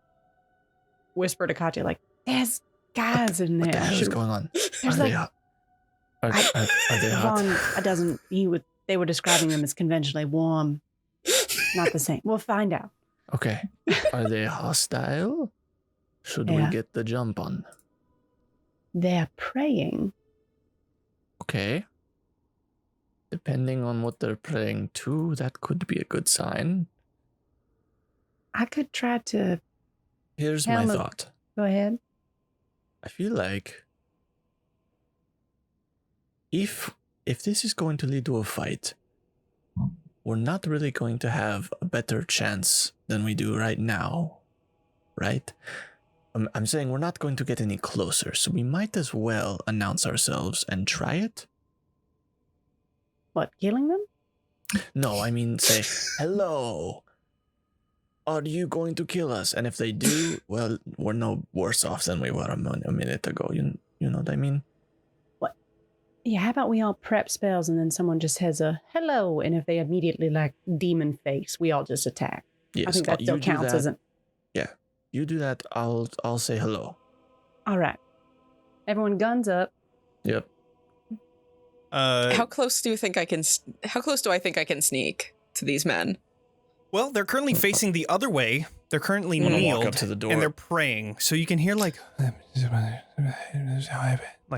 whisper to Katya, like, "There's guys in there." What the hell is going on? There's Are they like- hot? Are they hot? Vaughn doesn't. They were describing them as conventionally warm. Not the same. We'll find out. Okay. Are they hostile? Should we Yeah. get the jump on? They're praying. Okay. Depending on what they're praying to, that could be a good sign. I could try to Here's my Hamlet. thought. go ahead. I feel like if this is going to lead to a fight, we're not really going to have a better chance than we do right now, right? I'm saying we're not going to get any closer, so we might as well announce ourselves and try it. What, killing them? No, I mean say, hello. Are you going to kill us? And if they do, well, we're no worse off than we were a minute ago. You know what I mean? Yeah, how about we all prep spells and then someone just has a hello, and if they immediately like demon face, we all just attack. Yes. I think that still you do counts that. as an. Yeah, you do that. I'll say hello. All right. Everyone guns up. Yep. How close do I think I can sneak to these men? Well, they're currently facing the other way. They're currently I'm gonna kneeled walk up to the door. and they're praying. So you can hear like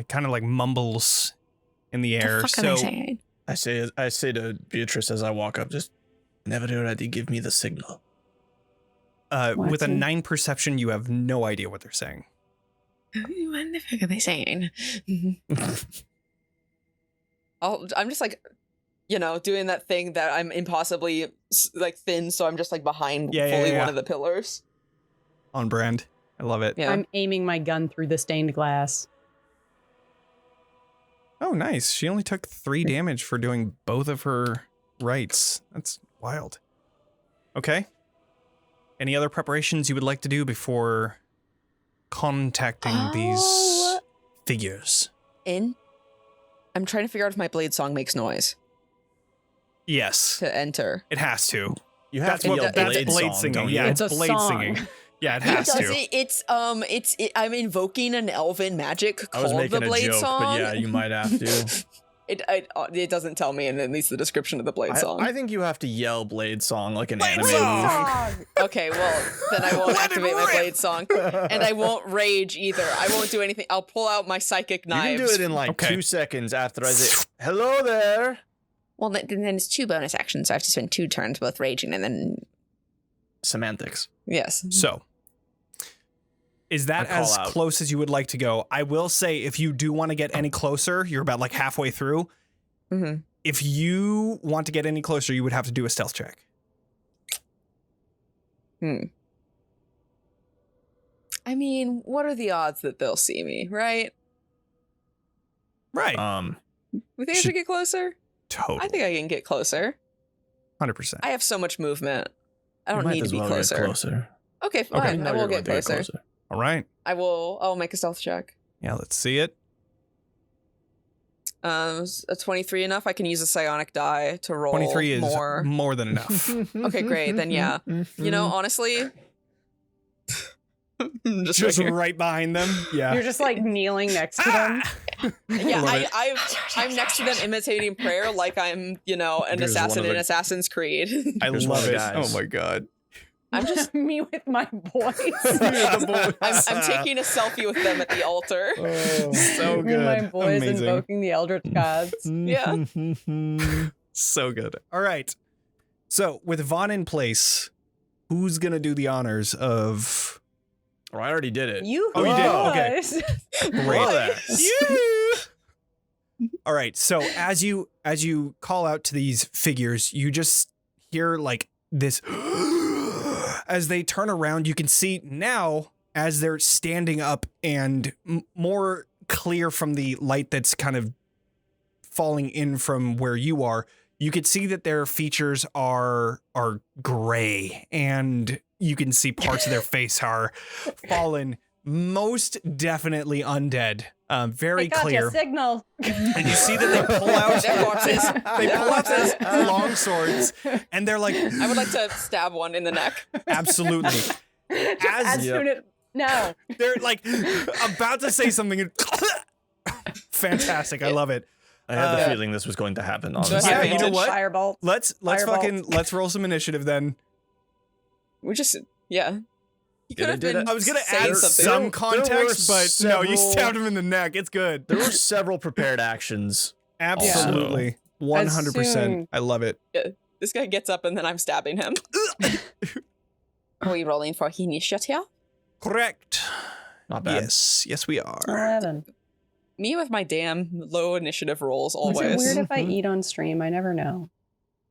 kind of like mumbles in the air. What the fuck So am I saying? I say to Beatrice as I walk up, just whenever you're ready, give me the signal. with a What's it? 9 perception, you have no idea what they're saying. What the fuck are they saying? I'm just like, doing that thing that I'm impossibly like thin, so I'm just like behind fully one of the pillars. On brand. I love it. Yeah. I'm aiming my gun through the stained glass. Oh, nice. She only took 3 damage for doing both of her rites. That's wild. Okay. Any other preparations you would like to do before contacting these figures? I'm trying to figure out if my blade song makes noise Yes. to enter. It has to. You have That's to what yell that's blade blade song, singing. don't you? Yeah, It's it's a blade song. singing. Yeah, it has to. I'm invoking an elven magic I was called making the a blade joke, song. but yeah, you might have to. It doesn't tell me in at least the description of the blade song. I think you have to yell blade song like an Blade anime song! move. Okay, well, then I won't Let it activate my rip! blade song. And I won't rage either. I won't do anything. I'll pull out my psychic You knives. can do it in like Okay. 2 seconds after I say, hello there. Well, then it's 2 bonus actions, so I have to spend 2 turns both raging and then... Semantics. Yes. So, is that I call as out. close as you would like to go? I will say, if you do want to get any closer, you're about like halfway through. Mm-hmm. If you want to get any closer, you would have to do a stealth check. I mean, what are the odds that they'll see me, right? Right. We think I should get closer? Totally. I think I can get closer. 100%. I have so much movement. I don't Might need to as be well get closer. Okay, fine. Okay. I No, will you're get going to closer. All right. I'll make a stealth check. Yeah, let's see it. Is a 23 enough? I can use a psionic die to roll 23 is more. more than enough. Okay, great. Then yeah. You know, honestly, Just right behind them. Yeah. You're just like kneeling next to them. Yeah, Love it. I'm next to them imitating prayer like I'm, an Here's assassin one of in the- Assassin's Creed. I Here's one love of the it. guys. Oh my god. I'm just me with my voice. I'm taking a selfie with them at the altar. So Me and my good. boys Amazing. invoking the Eldritch gods. Yeah. So good. All right. So with Vaughn in place, who's gonna do the honors of? Oh, I already did it. You Oh, you did? Okay. guys. Great. All right. So as you call out to these figures, you just hear like this. As they turn around, you can see now as they're standing up and more clear from the light that's kind of falling in from where you are. You could see that their features are gray, and you can see parts of their face are fallen. Most definitely undead. Very Hey, Katya, clear. signal. And you see that they pull out Their corpses. they pull out these long swords, and they're like, I would like to stab one in the neck. absolutely. As soon as no. They're like about to say something. And fantastic. I love it. I had the feeling this was going to happen, honestly. Yeah, you know what? Firebolt. Let's Firebolt. let's roll some initiative then. We're just, yeah. You could Yeah, have they did been it. I was gonna saying add something. some There context, were but no, you several- stabbed him in the neck. It's good. There were several prepared actions. Absolutely. 100%. soon- I love it. This guy gets up and then I'm stabbing him. Are we rolling for initiative? Correct. Not bad. Yes, we are. 11. Me with my damn low initiative rolls Is always. it weird if I Mhm. eat on stream? I never know.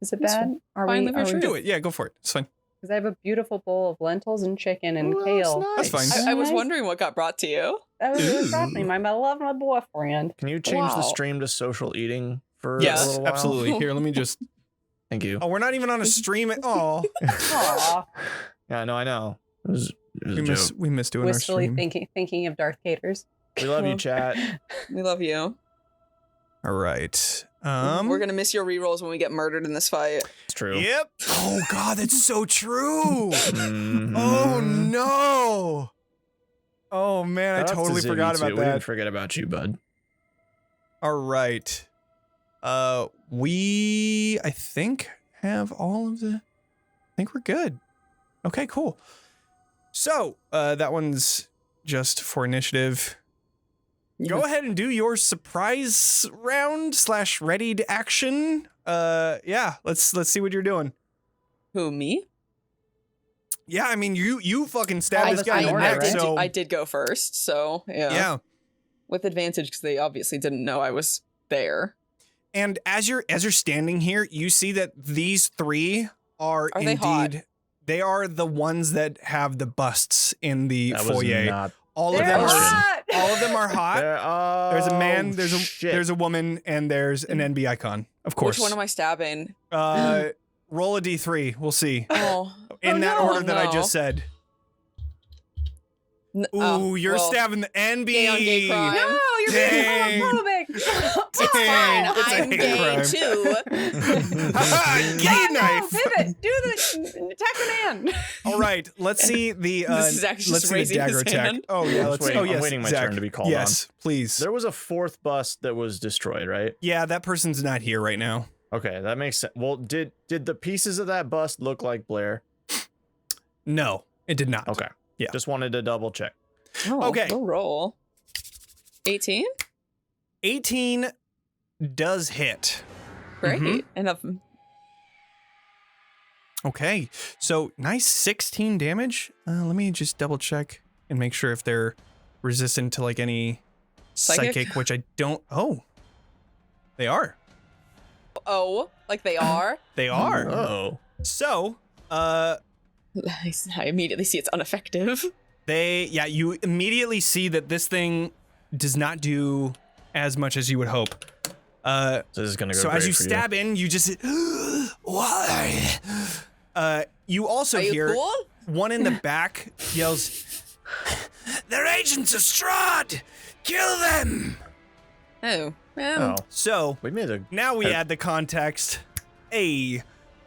Is it It's bad? Are fine, we? live your truth. Do it. Yeah, go for it. It's fine. Because I have a beautiful bowl of lentils and chicken and Ooh, kale. that's That's nice. fine. I was Nice. wondering what got brought to you. That was really Ooh. happening. My beloved boyfriend. Can you change the Wow. stream to social eating for a Yes, little while? absolutely. Here, let me just. Thank you. Oh, we're not even on a stream at all. Aw, Yeah, I know. It was a joke. We miss doing our wistfully stream. thinking of Darth Caters. We love you, chat. We love you. All right. We're gonna miss your rerolls when we get murdered in this fight. It's true. Yep. Oh God, that's so true. Mhm. Oh no. Oh man, Shout I out to totally Ziggy, forgot too. about We didn't that. forget about you, bud. All right. We I think have all of the. I think we're good. Okay, cool. So that one's just for initiative. Go ahead and do your surprise round / readied action. Yeah, let's see what you're doing. Who, me? Yeah, I mean you fucking stabbed I this was guy in the fine, neck, right? so I did go first, so yeah. yeah. With advantage because they obviously didn't know I was there. And as you're standing here, you see that these three are Are they hot? indeed they are the ones that have the busts in the That was foyer. not. All of They're them are hot! all of them are hot. There's a man, shit. there's a woman, and there's an NB icon. Of course. Which one am I stabbing? Roll a D3. We'll see. Oh, In that no. order that I No. just said. Ooh, you're well, stabbing the NB. gay on gay crime. No, you're Dang. being homophobic. Dang, it's a I'm hate gay crime. too. Haha, gay Yeah, no, knife. pivot. Do the attack the man. All right, let's see the This is actually let's just see the raising dagger his attack. hand. Oh yeah, I'm let's waiting- oh I'm yes, waiting my Zack. turn to be called Yes, please. There was a fourth bust that was destroyed, right? Yeah, that person's not here right now. Okay, that makes sense. Well, did the pieces of that bust look like Blair? No, it did not. Okay. Yeah. Just wanted to double check. Oh, Okay. Go roll. 18? 18 does hit. Great. Mhm. Enough. Okay, so nice 16 damage. Let me just double check and make sure if they're resistant to like any psychic, which I don't. Oh, they are. Oh, like they are? They are. Oh. So, I immediately see it's ineffective. you immediately see that this thing does not do as much as you would hope. So this is gonna go So great as you for stab in, you just why? you also Are you hear cool? one in the back yells, "They're agents of Strahd! Kill them!" Oh, well. Oh, So we made a. now we add the context. Hey,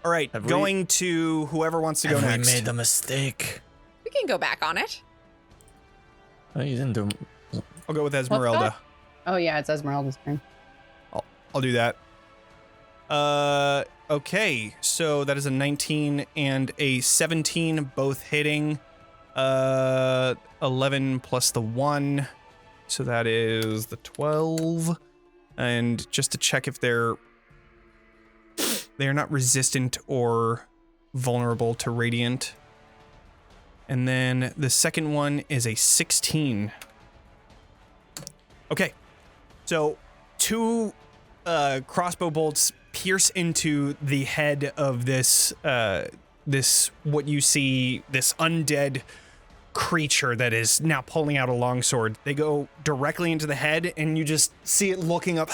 all right, going to whoever wants to go next. We made a mistake. We can go back on it. Oh, you didn't do. I'll go with Esmeralda. Oh yeah, it's Esmeralda's turn. I'll do that. Okay, so that is a 19 and a 17, both hitting. 11 plus the 1, so that is the 12. And just to check if they're not resistant or vulnerable to radiant. And then the second one is a 16. Okay, so 2 crossbow bolts pierce into the head of this what you see, this undead creature that is now pulling out a longsword. They go directly into the head, and you just see it looking up,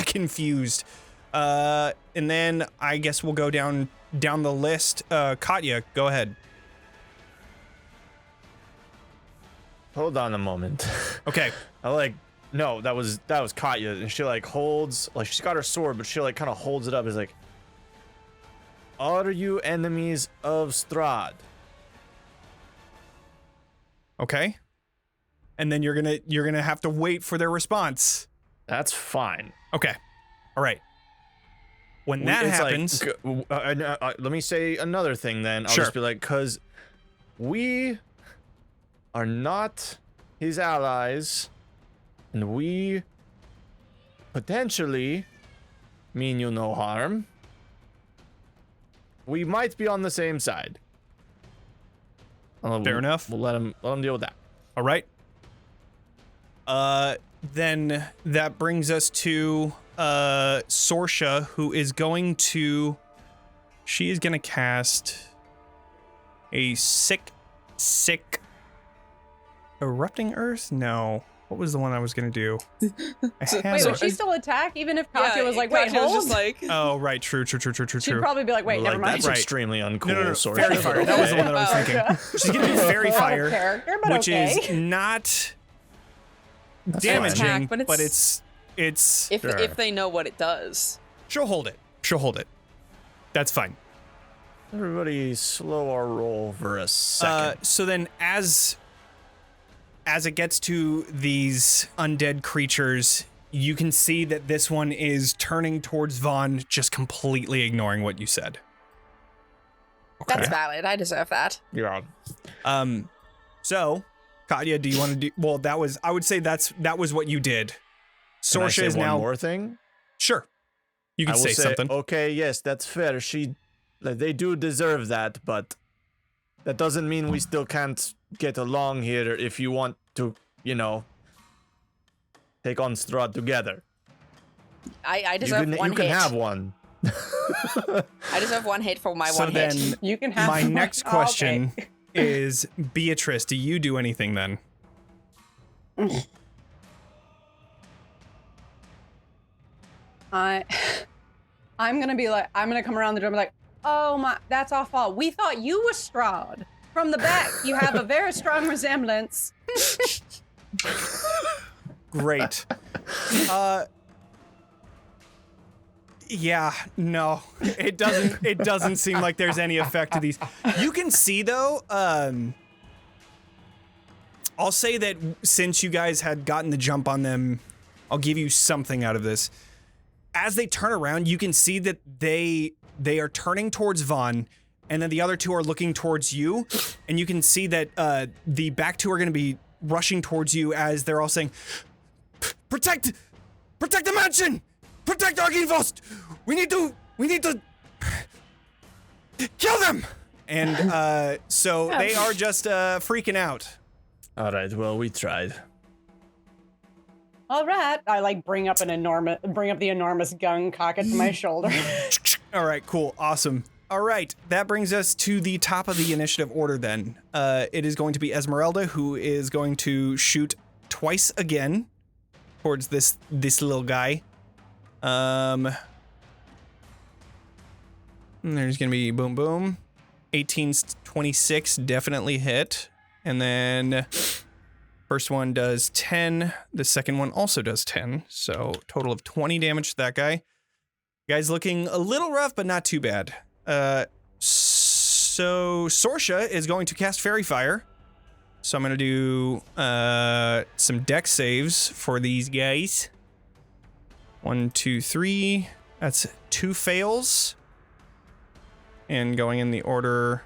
confused. And then I guess we'll go down the list. Katya, go ahead. Hold on a moment. Okay. No, that was Katya, and she holds, she's got her sword, but she kind of holds it up. Is like, are you enemies of Strahd? Okay. And then you're gonna have to wait for their response. That's fine. Okay. All right. When that happens, let me say another thing. Then I'll Sure. just be like, because we are not his allies, and we potentially mean you no harm. We might be on the same side. Fair enough. We'll let him deal with that. all right. Then that brings us to Sorsha, who is going to cast a sick erupting earth? No. What was the one I was gonna do? Wait, would she still attack even if Katya was like, wait, Katya hold? was just like, Oh, right. True. She'd probably be like, wait, never mind. That's Right. extremely uncool. No. Sorsha. Fairy fire. That was the one that I was Oh, thinking. okay. She's gonna do fairy Out of fire, character, but which okay. is not That's damaging, fine. Attack, but it's if they know what it does. she'll hold it. That's fine. Everybody slow our roll for a second. So then as it gets to these undead creatures, you can see that this one is turning towards Vaughn, just completely ignoring what you said. That's valid. I deserve that. Yeah. So Katya, do you want to do, well, I would say that was what you did. Can I Sorsha say is one now, more thing? sure. You can I will say something. Okay, yes, that's fair. They do deserve that, but that doesn't mean we still can't get along here if you want to, take on Strahd together. I deserve one you can hit. have one. I deserve one hit for my So one then hit. You can have my one. next Oh, question okay. is, Beatrice, do you do anything then? I'm gonna come around the door and be like, oh my, that's our fault. We thought you were Strahd. From the back, you have a very strong resemblance. Great. Yeah, no. It doesn't seem like there's any effect to these. You can see though, I'll say that since you guys had gotten the jump on them, I'll give you something out of this. As they turn around, you can see that they are turning towards Vaughn, and then the other two are looking towards you, and you can see that the back two are going to be rushing towards you as they're all saying, Protect the mansion! Protect Argynvostholt! We need to kill them! And so they are just freaking out. All right, well, we tried. All right. I bring up the enormous gun, cock it to my shoulder. All right, cool, awesome. All right, that brings us to the top of the initiative order then. It is going to be Esmeralda, who is going to shoot twice again towards this little guy. There's gonna be boom, boom. 18's 26, definitely hit. And then first one does 10. The second one also does 10. So total of 20 damage to that guy. Guy's looking a little rough, but not too bad. So Sorsha is going to cast Fairy Fire. So I'm going to do some dex saves for these guys. 1, 2, 3. That's 2 fails. And going in the order,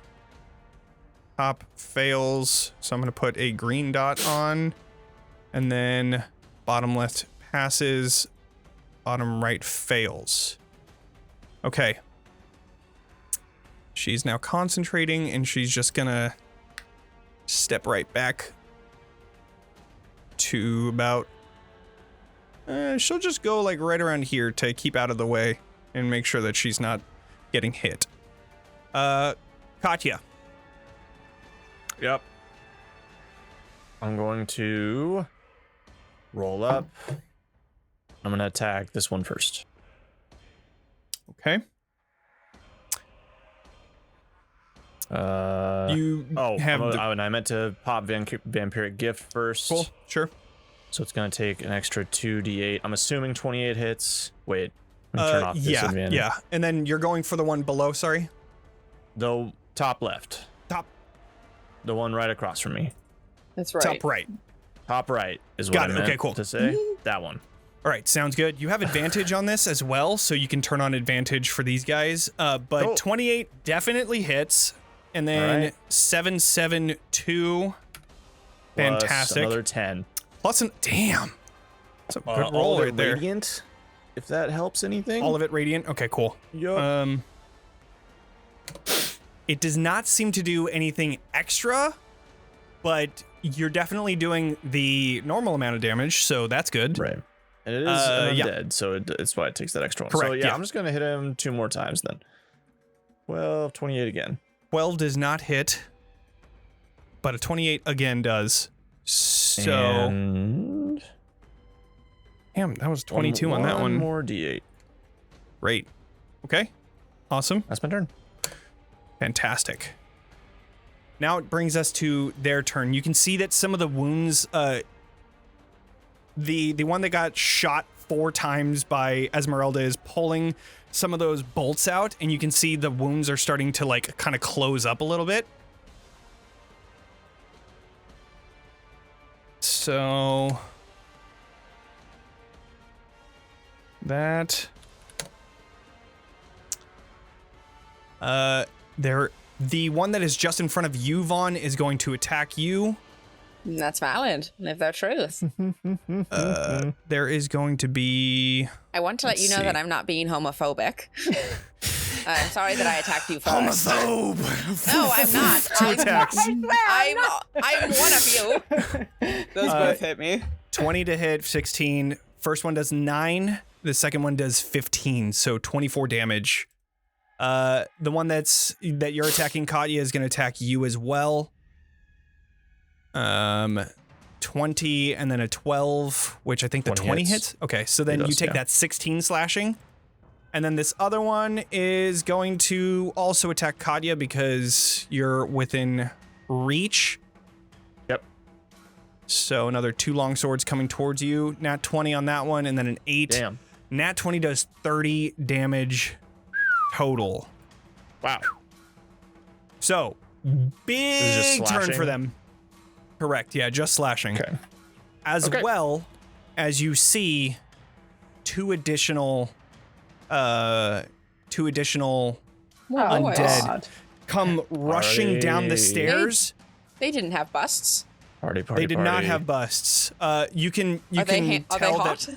top fails. So I'm going to put a green dot on. And then bottom left passes. Bottom right fails. Okay. She's now concentrating, and she's just going to step right back to about she'll just go like right around here to keep out of the way and make sure that she's not getting hit. Katya. Yep. I'm going to roll up. I'm going to attack this one first. Okay. You have I meant to pop Vampiric Gift first. Cool, sure. So it's going to take an extra 2d8. I'm assuming 28 hits. Wait, let me turn off this advantage. Yeah. And then you're going for the one below, sorry? The top left. Top. The one right across from me. That's right. Top right. Top right is what I meant to say. That one. All right, sounds good. You have advantage on this as well, so you can turn on advantage for these guys. But 28 definitely hits. And then 7, 7, 2. Fantastic. Another 10. Plus damn. That's a good roll all right there. Radiant, if that helps anything. All of it radiant? Okay, cool. Yep. It does not seem to do anything extra, but you're definitely doing the normal amount of damage, so that's good. Right. And it is undead, so it's why it takes that extra one. Correct, So yeah, I'm just going to hit him 2 more times then. 12, 28 again. 12 does not hit, but a 28 again does. So, and damn, that was 22 on that one. One more d8. Great. Okay. Awesome. That's my turn. Fantastic. Now it brings us to their turn. You can see that some of the wounds, the one that got shot 4 times by Esmeralda is pulling some of those bolts out, and you can see the wounds are starting to like kind of close up a little bit. So that the one that is just in front of you, Vaughn, is going to attack you. That's valid. Live their truth. There is going to be... I want to let you know that I'm not being homophobic. I'm sorry that I attacked you first. Homophobe! No, I'm not. 2 attacks. I'm one of you. Those both hit me. 20 to hit, 16. First one does 9. The second one does 15, so 24 damage. The one that you're attacking, Katya, is going to attack you as well. 20 and then a 12, which I think the 20 hits. Okay, so then you take that 16 slashing. And then this other one is going to also attack Katya because you're within reach. Yep. So another 2 long swords coming towards you. Nat 20 on that one, and then an 8. Damn. Nat 20 does 30 damage total. Wow. So, big turn for them. Correct, yeah, just slashing. Okay. As well as you see 2 additional undead come rushing down the stairs. They didn't have busts. They did not have busts. You can tell that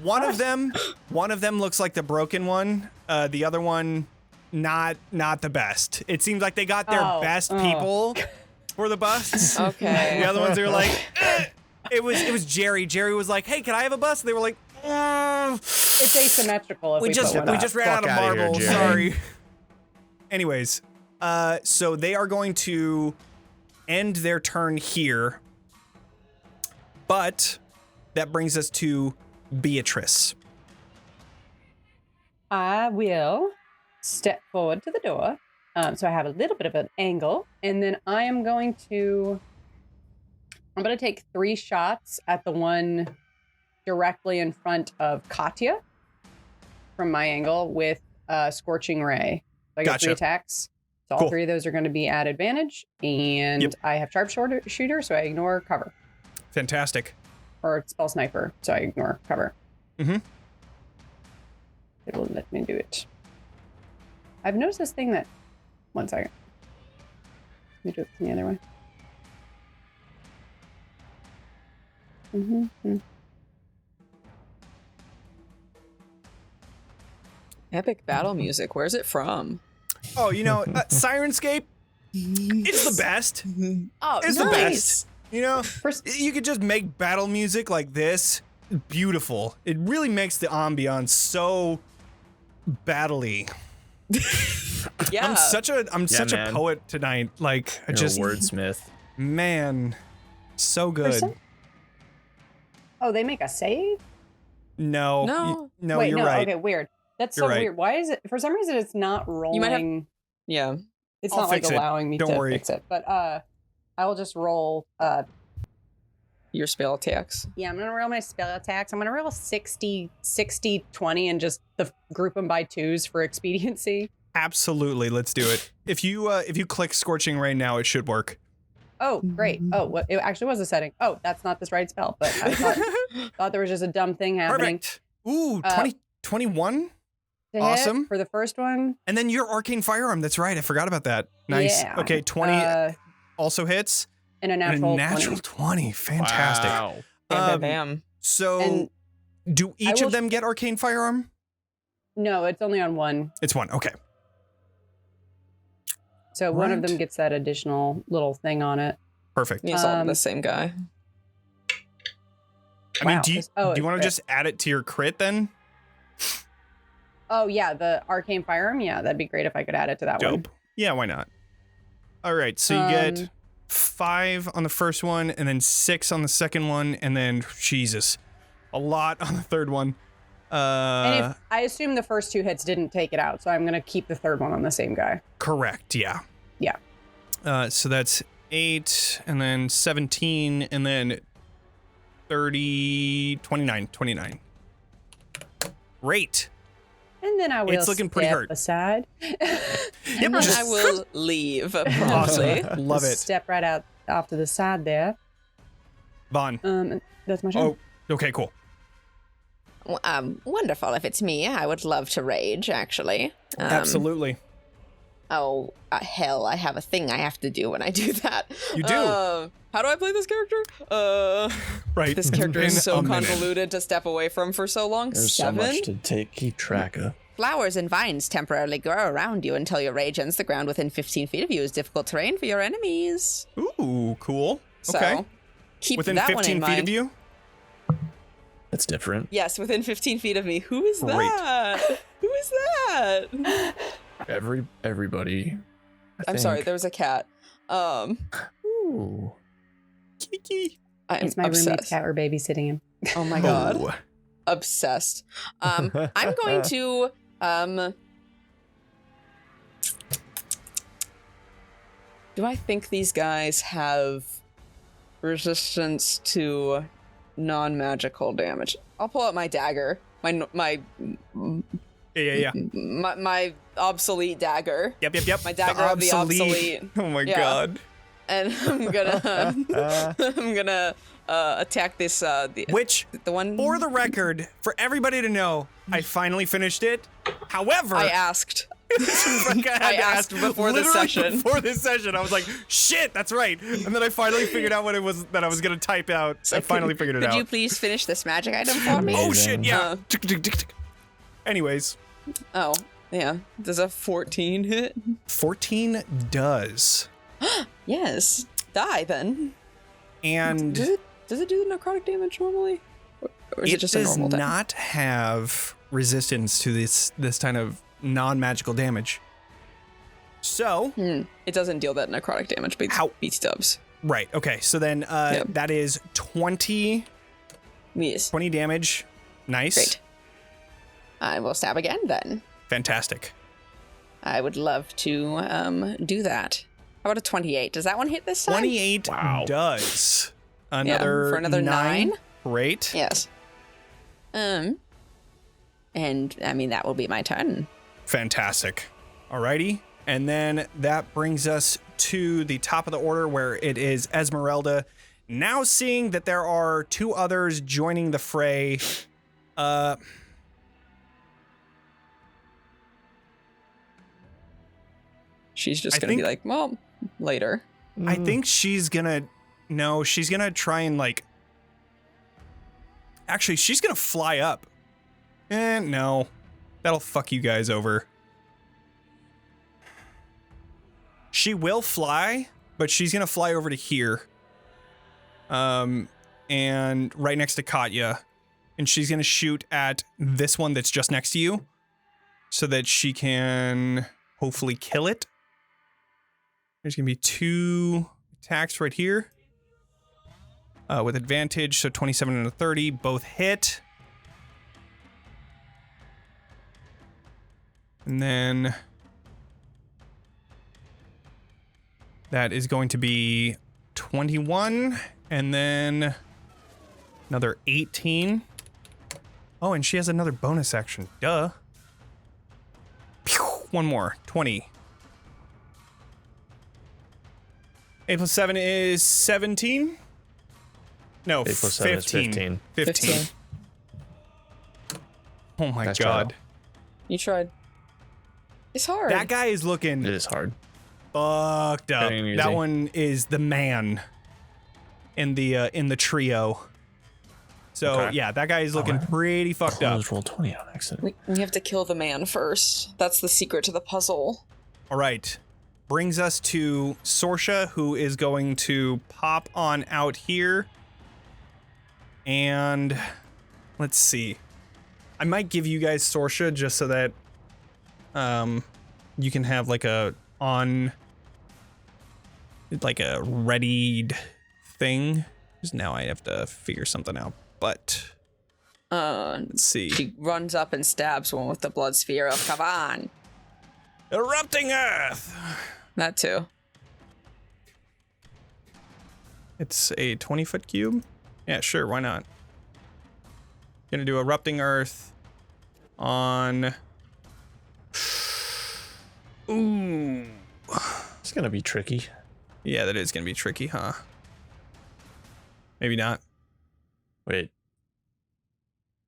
one of them looks like the broken one. The other one not the best. It seems like they got their best people for the busts. Okay. The other ones are like it was Jerry. Jerry was like, "Hey, can I have a bust?" And they were like, It's asymmetrical. we just ran out of marble. Sorry. Anyways, so they are going to end their turn here, but that brings us to Beatrice. I will step forward to the door So I have a little bit of an angle, and then I'm going to take 3 shots at the one directly in front of Katya from my angle with Scorching Ray. So I get 3 attacks. So all 3 of those are going to be at advantage, and I have sharpshooter, so I ignore cover. Fantastic. Or spell sniper, so I ignore cover. Mm-hmm. It will let me do it. I've noticed this thing that... One second. Let me do it from the other way. Mm-hmm. Epic battle music. Where's it from? Oh, Sirenscape. It's the best. Oh, it's the best. First, You could just make battle music like this. Beautiful. It really makes the ambiance so battle-y. Yeah. I'm such a poet tonight. Like, You're just a wordsmith. Man, so good. Oh, they make a save? No. No, Wait, you're no. right. Okay, weird. That's You're so right. weird. Why is it? For some reason, it's not rolling. You might have- Yeah. It's I'll not like fix it. allowing me Don't to worry. fix it. But I will just roll. Your spell attacks. Yeah, I'm gonna roll my spell attacks. I'm gonna roll 60, 20, and just group them by 2s for expediency. Absolutely, let's do it. If you click Scorching Ray now, it should work. Oh, great. Oh, well, it actually was a setting. Oh, that's not this right spell, but I thought there was just a dumb thing happening. Perfect. Ooh, 21? To hit Awesome. for the first one. And then your arcane firearm. That's right. I forgot about that. Nice. Yeah. Okay, 20 also hits. And a natural, And a natural 20. Fantastic. Wow. Bam, bam, bam. So, And do each of them get arcane firearm? No, it's only on one. It's one. Okay. So one of Right. them gets that additional little thing on it. Perfect. It's all the same guy. I mean, Wow. do you It's- oh, want to it's just add it to your crit then? Oh, yeah, the arcane firearm. Yeah, that'd be great if I could add it to that one. Dope. Yeah, why not? All right, so you get 5 on the first one, and then 6 on the second one, and then, Jesus, a lot on the third one. And if I assume the first 2 hits didn't take it out, so I'm going to keep the third one on the same guy. Correct, yeah. Yeah. So that's 8, and then 17, and then 30, 29. Great. And then I will It's looking pretty step hurt. aside. And just- I will leave promptly. Awesome. Love it. Step right out off to the side there. Vaughn. That's my turn. Oh, okay, cool. Wonderful. If it's me, I would love to rage, actually. Absolutely. Oh, hell, I have a thing I have to do when I do that. You do. How do I play this character? Right. This character In is so a minute. convoluted to step away from for so long. There's 7? so much to keep track of. Flowers and vines temporarily grow around you until your rage ends. The ground within 15 feet of you is difficult terrain for your enemies. Ooh, cool. So, Okay. keep Within that 15 one in feet mind. of you? That's different. Yes, within 15 feet of me. Who is Great. that? Who is that? Everybody. I'm sorry, there was a cat. Ooh. Kiki. I'm It's my roommate's obsessed. cat. We're babysitting him. Oh my god. Oh. Obsessed. I'm going to do I think these guys have resistance to non-magical damage? I'll pull out my dagger. My Yeah. my obsolete dagger. Yep. My dagger of the obsolete. Oh my Yeah. god. And I'm gonna attack this the one For the record, for everybody to know, I finally finished it. However, I asked. I asked before the session. Before this session, I was like, "Shit, that's right." And then I finally figured out what it was that I was gonna type out. I finally figured it out. Could you please finish this magic item for me? Oh shit, yeah. Uh, Anyways, Oh, yeah. Does a 14 hit? 14 does, Yes. Die then. and Does it do necrotic damage normally? Or is it just a does normal damage? not have resistance to this kind of non-magical damage. So, It doesn't deal that necrotic damage, but How- it beats dubs. right, okay, so then that is 20 Yes. damage. Nice. Great. I will stab again then. Fantastic. I would love to do that. How about a 28? Does that one hit this time? 28 does. For another 9. Great. Yes. And I mean, that will be my turn. Fantastic. Alrighty. And then that brings us to the top of the order where it is Esmeralda. Now seeing that there are 2 others joining the fray, she's just going to be like, well, later. I think she's gonna try and like, actually she's gonna fly up. No, that'll fuck you guys over. She will fly, but she's gonna fly over to here. And right next to Katya. And she's gonna shoot at this one that's just next to you. So that she can hopefully kill it. There's gonna be 2 attacks right here. With advantage, so 27 and a 30, both hit. And then that is going to be 21, and then another 18. Oh, and she has another bonus action. Duh. Pew, one more. 20. 8 plus 7 is 17? No, 8 plus 7 is 15. 15. Oh my Nice god. try. You tried. It's hard. That guy is looking It is hard. fucked up. Very easy. That one is the man in the trio. So Okay. yeah, that guy is looking pretty fucked up. Close roll 20 on accident. We have to kill the man first. That's the secret to the puzzle. All right. Brings us to Sorsha, who is going to pop on out here. And let's see. I might give you guys Sorsha just so that you can have like a readied thing. Because now I have to figure something out. But let's see. She runs up and stabs one with the blood sphere of Kavan. Erupting Earth. That too. It's a 20-foot cube. Yeah, sure. Why not? Gonna do Erupting Earth on. Ooh. It's gonna be tricky. Yeah, that is gonna be tricky, huh? Maybe not. Wait.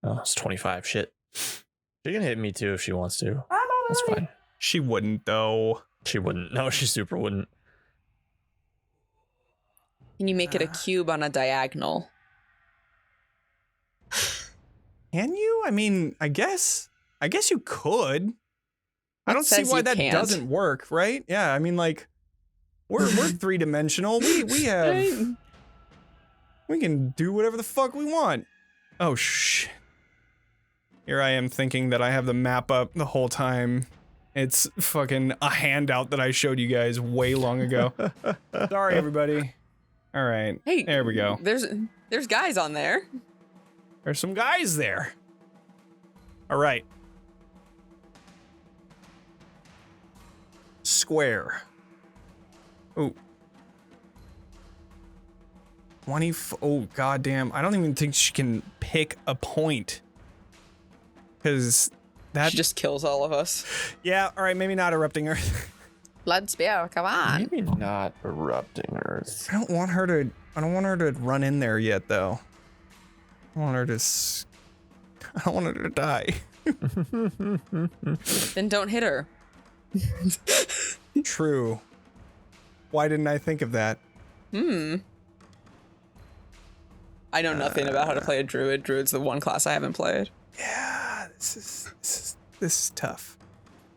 Oh, it's 25. Shit. She can hit me too if she wants to. That's fine. She wouldn't, though. She wouldn't. No, she super wouldn't. Can you make it a cube on a diagonal? Can you? I mean, I guess you could. I don't see says why you that can't? doesn't work, right? Yeah, I mean, like, we're three-dimensional. We have. We can do whatever the fuck we want. Oh, shit. Here I am thinking that I have the map up the whole time. It's fucking a handout that I showed you guys way long ago. Sorry, everybody. All right. Hey, there we go. There's guys on there. There's some guys there. All right. Square. Ooh. 20. Oh, goddamn. I don't even think she can pick a point. Because that. She just kills all of us. Yeah, all right. Maybe not Erupting Earth. Blood spear, come on. Maybe not Erupting Earth. I don't want her to run in there yet, though. I don't want her to die. Then don't hit her. True. Why didn't I think of that? I know nothing about how to play a druid. Druid's the one class I haven't played. Yeah, this is tough.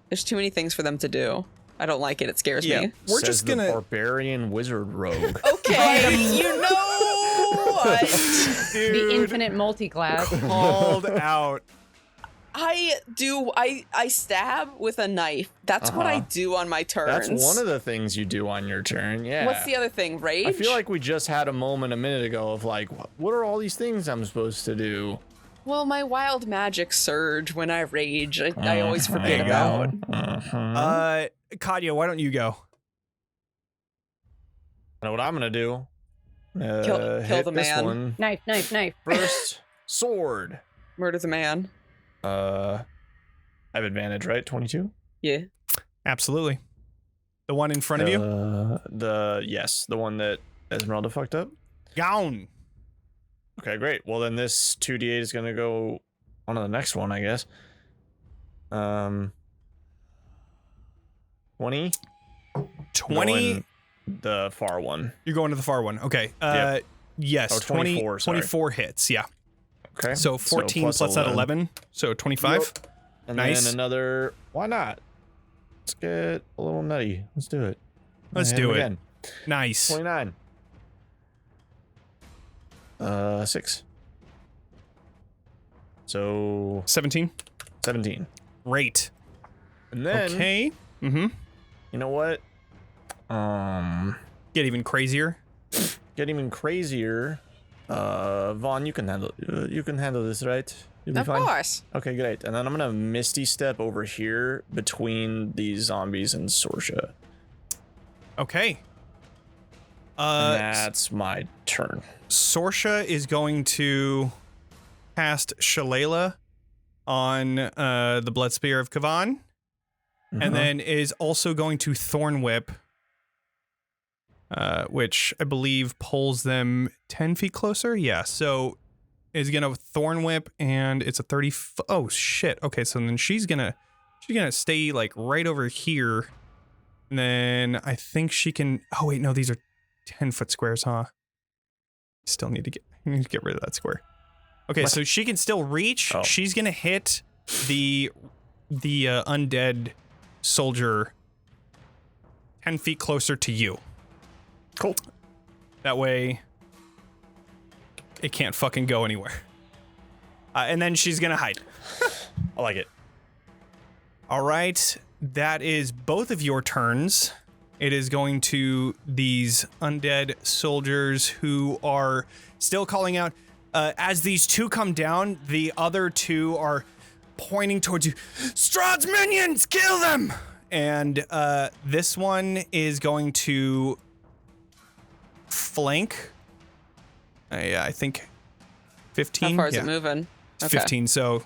There's too many things for them to do. I don't like it. It scares me. We're Says just the gonna. barbarian wizard rogue. Okay, you know what? Dude, The infinite multi-class. called out. I stab with a knife. That's what I do on my turns. That's one of the things you do on your turn. Yeah. What's the other thing? Rage? I feel like we just had a moment a minute ago of like, what are all these things I'm supposed to do? Well, my wild magic surge when I rage, I always forget about. Katya, why don't you go? Know what I'm gonna do? Kill hit the this man. one Knife. first. Sword. Murder the man. I have advantage, right? 22. Yeah. Absolutely. The one in front of you? The one that Esmeralda fucked up. Gone. Okay, great. Well, then this 2d8 is gonna go on to the next one, I guess. 20. 20. The far one. You're going to the far one. Okay. Yep. Yes. Oh, 24, 24 hits. Yeah. Okay. So 14 plus that 11. So 25. Yep. And Nice. then another. Why not? Let's get a little nutty. Let's do it. Let's Hit do him it. again. Nice. 29. 6. So 17. 17. Great. And then Okay. Mm-hmm. you know what? Get even crazier. Get even crazier. Vaughn, you can handle this, right? You'll be Of fine. course. Okay, great. And then I'm gonna Misty Step over here between these zombies and Sorsha. Okay. And that's my turn. Sorsha is going to cast Shalala on the Blood Spear of Kavan, and then is also going to Thorn Whip, which I believe pulls them 10 feet closer. Yeah, so is gonna Thorn Whip, and it's a 30. Oh shit. Okay, so then she's gonna stay like right over here, and then I think she can. Oh wait, no, these are 10-foot squares, huh? Still need to get rid of that square. Okay, so she can still reach. Oh. She's gonna hit the undead soldier 10 feet closer to you. Cool. That way, it can't fucking go anywhere. And then she's gonna hide. I like it. All right, that is both of your turns. It is going to these undead soldiers who are still calling out. As these two come down, the other two are pointing towards you. Strahd's minions, kill them! And this one is going to flank. Yeah, I think 15. How far is yeah. it moving? It's 15, so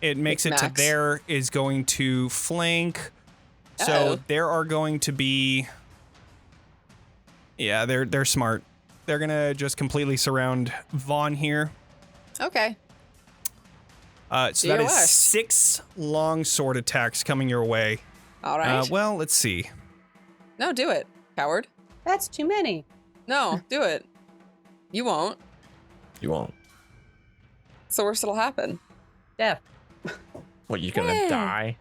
it makes it Max. to there, is going to flank. So there are going to be, yeah, they're smart. They're gonna just completely surround Vaughn here. Okay. So that is 6 long sword attacks coming your way. All right. Well, let's see. No, do it, coward. That's too many. No, do it. You won't. You won't. It's the worst that'll happen. Death. What, you gonna die?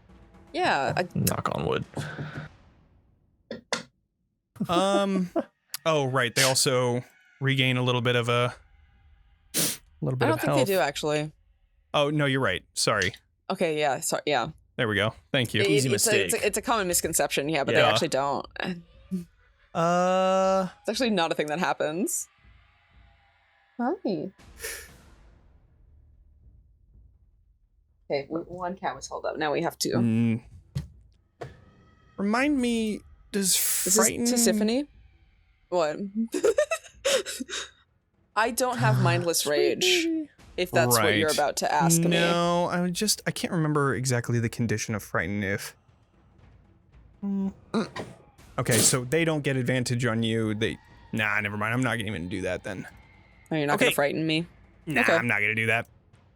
Yeah. Knock on wood. Oh right, they also regain a little bit of I don't health. think they do, actually. Oh no, you're right. Sorry. Okay, yeah. Sorry, yeah. There we go. Thank you. Easy It's mistake. it's a common misconception, yeah, but Yeah. they actually don't. It's actually not a thing that happens. Hi. Okay, one cat was held up. Now we have two. Remind me, does This frighten? is Tisiphone? What? I don't have mindless rage, if that's what you're Right. about to ask me. No, I can't remember exactly the condition of frighten if. Okay, so they don't get advantage on you. Nah, never mind. I'm not gonna even do that then. Oh, you're not Okay. going to frighten me? Nah, Okay. I'm not gonna do that.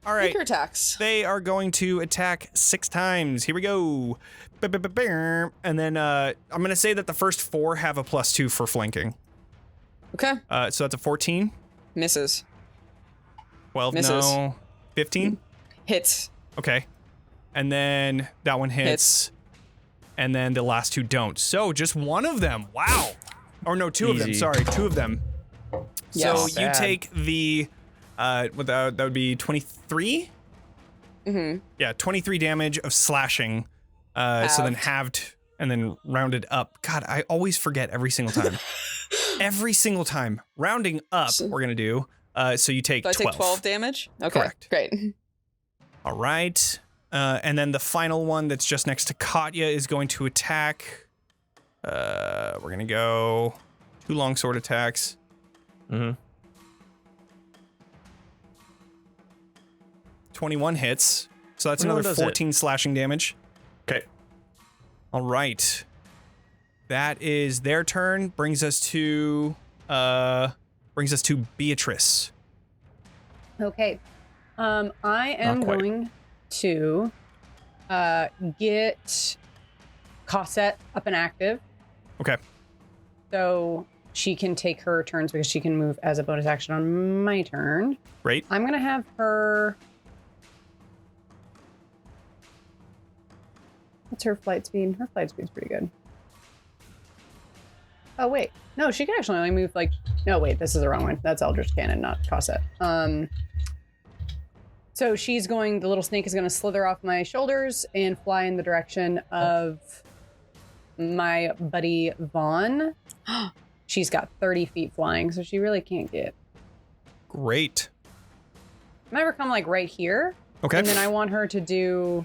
All Make right. your attacks. They are going to attack 6 times. Here we go. And then I'm gonna say that the first 4 have a +2 for flanking. Okay. So that's a 14. Misses. 12, Misses. no. 15? Hits. Okay. And then that one hits. And then the last 2 don't. So just one of them. Wow. Or no, 2 of them. Easy. Sorry, 2 of them. Yes. So Not you bad. take the, that would be 23? Mm-hmm. Yeah, 23 damage of slashing. So then halved and then rounded up. God, I always forget every single time. Every single time. Rounding up, we're going to do. So you take So I 12. take 12 damage? Okay, Correct. great. All right. And then the final one that's just next to Katya is going to attack. We're going to go 2 longsword attacks. Mm-hmm. 21 hits. So that's another 14 slashing damage. Okay. All right. That is their turn. Brings us to Beatrice. Okay. I am Not quite. going to get Cosette up and active. Okay. So she can take her turns because she can move as a bonus action on my turn. Great. I'm going to have her... What's her flight speed? Her flight speed's pretty good. Oh, wait. No, she can actually only move like... No, wait, this is the wrong one. That's Eldritch Cannon, not Cosette. So she's going... The little snake is going to slither off my shoulders and fly in the direction of my buddy Vaughn. She's got 30 feet flying, so she really can't get... Great. I'm going to come like right here. Okay. And then I want her to do...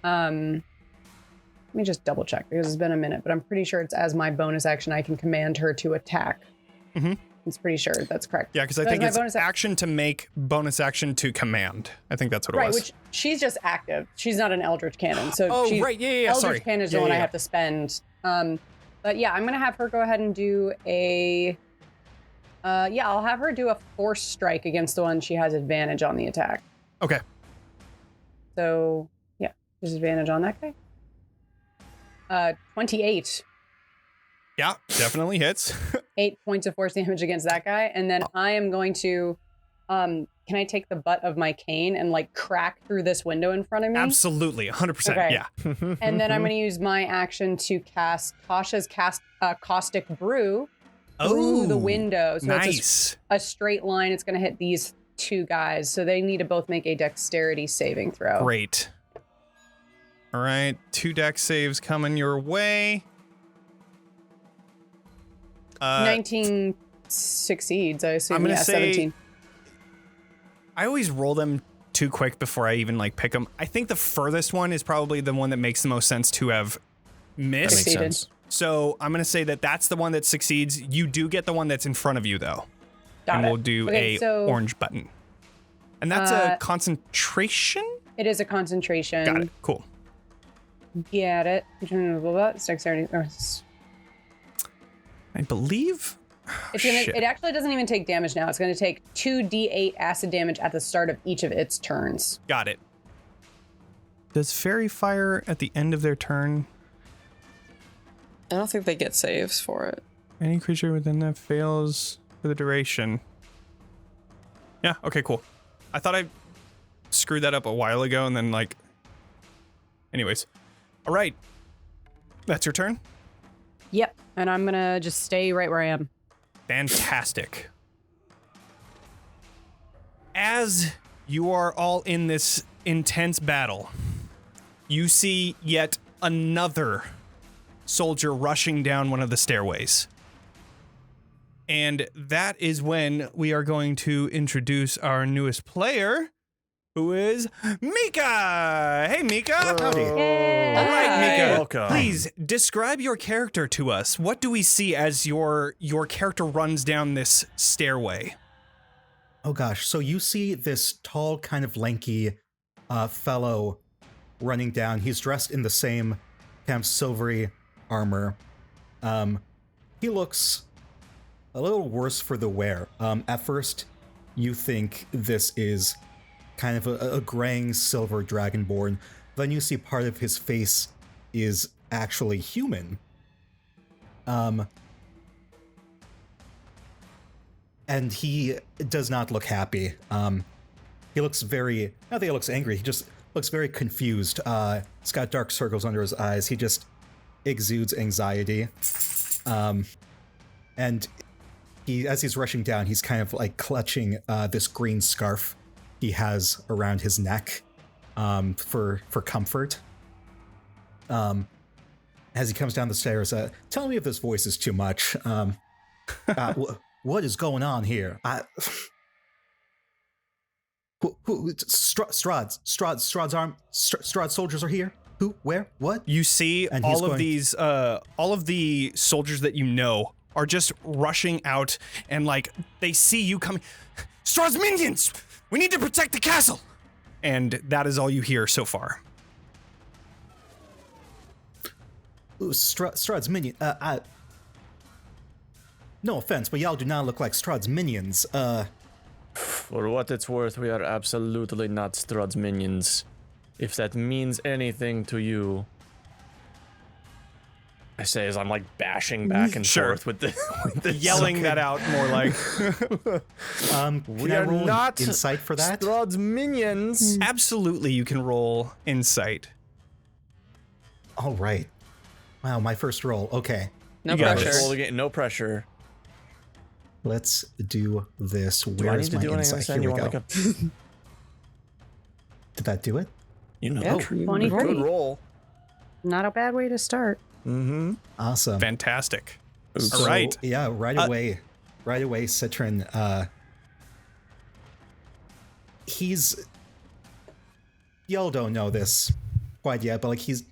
Let me just double check because it's been a minute, but I'm pretty sure it's as my bonus action I can command her to attack. Mm-hmm. I'm pretty sure that's correct. Yeah, because I So think as my it's bonus action to make, bonus action to command. I think that's what it Right, was. which she's just active. She's not an Eldritch Cannon. So Oh, she's, right. Yeah, Eldritch sorry. Cannon is Yeah, the one yeah, I yeah. have to spend. But yeah, I'm going to have her go ahead and do a... I'll have her do a force strike against the one she has advantage on the attack. Okay. So, yeah, disadvantage on that guy. 28. Yeah, definitely hits. 8 points of force damage against that guy. And then I am going to, can I take the butt of my cane and like crack through this window in front of me? Absolutely. 100%. Okay. Yeah. And then I'm going to use my action to cast Kasha's Caustic Brew through the window. So nice. it's a straight line. It's going to hit these 2 guys. So they need to both make a dexterity saving throw. Great. All right. 2 dex saves coming your way. 19 succeeds, I assume. I'm gonna say 17. I always roll them too quick before I even like pick them. I think the furthest one is probably the one that makes the most sense to have missed. That makes sense. So I'm going to say that that's the one that succeeds. You do get the one that's in front of you, though. Got and it. we'll do Okay, so orange button. And that's a concentration? it is a concentration. Got it. Cool. Get it. It's dexterity. I believe... It's gonna. Shit. It actually doesn't even take damage now. It's going to take 2d8 acid damage at the start of each of its turns. Got it. Does fairy fire at the end of their turn? I don't think they get saves for it. Any creature within that fails for the duration. Yeah, okay, cool. I thought I screwed that up a while ago and then like... Anyways. All right. That's your turn? Yep. And I'm going to just stay right where I am. Fantastic. As you are all in this intense battle, you see yet another soldier rushing down one of the stairways. And that is when we are going to introduce our newest player, who is Mika. Hey, Mika. Howdy. Yay! All right, Mika. Welcome. Please describe your character to us. What do we see as your character runs down this stairway? Oh gosh, so you see this tall, kind of lanky fellow running down. He's dressed in the same kind of silvery armor. He looks a little worse for the wear. At first, you think this is kind of a graying silver dragonborn. Then you see part of his face is actually human. And he does not look happy. He looks very, not that he looks angry, he just looks very confused. He's got dark circles under his eyes. He just exudes anxiety. And he, as he's rushing down, he's kind of like clutching this green scarf he has around his neck for comfort. As he comes down the stairs, tell me if this voice is too much. What is going on here? Strahd's arm. Strahd soldiers are here. Who? Where? What? You see And all of the soldiers that you know are just rushing out, and like they see you coming. Strahd's minions! We need to protect the castle! And that is all you hear so far. Ooh, Strahd's minion. No offense, but y'all do not look like Strahd's minions. For what it's worth, we are absolutely not Strahd's minions. If that means anything to you, I say as I'm like bashing back and Sure. forth with the Yelling that out more like. Can We I are roll not insight for that? Strahd's minions. Absolutely, you can roll insight. All right. Wow, my first roll. Okay, No You got pressure. this. Roll again, no pressure. let's do this. Do I Where need is to my do anything? insight? Send Here you we want go. like a Did that do it? you know Yeah, the truth. 23. Good roll. Not a bad way to start. Mm-hmm. Awesome. Fantastic. So, All right. Yeah, right away, Citron. He's. Y'all don't know this quite yet, but like he's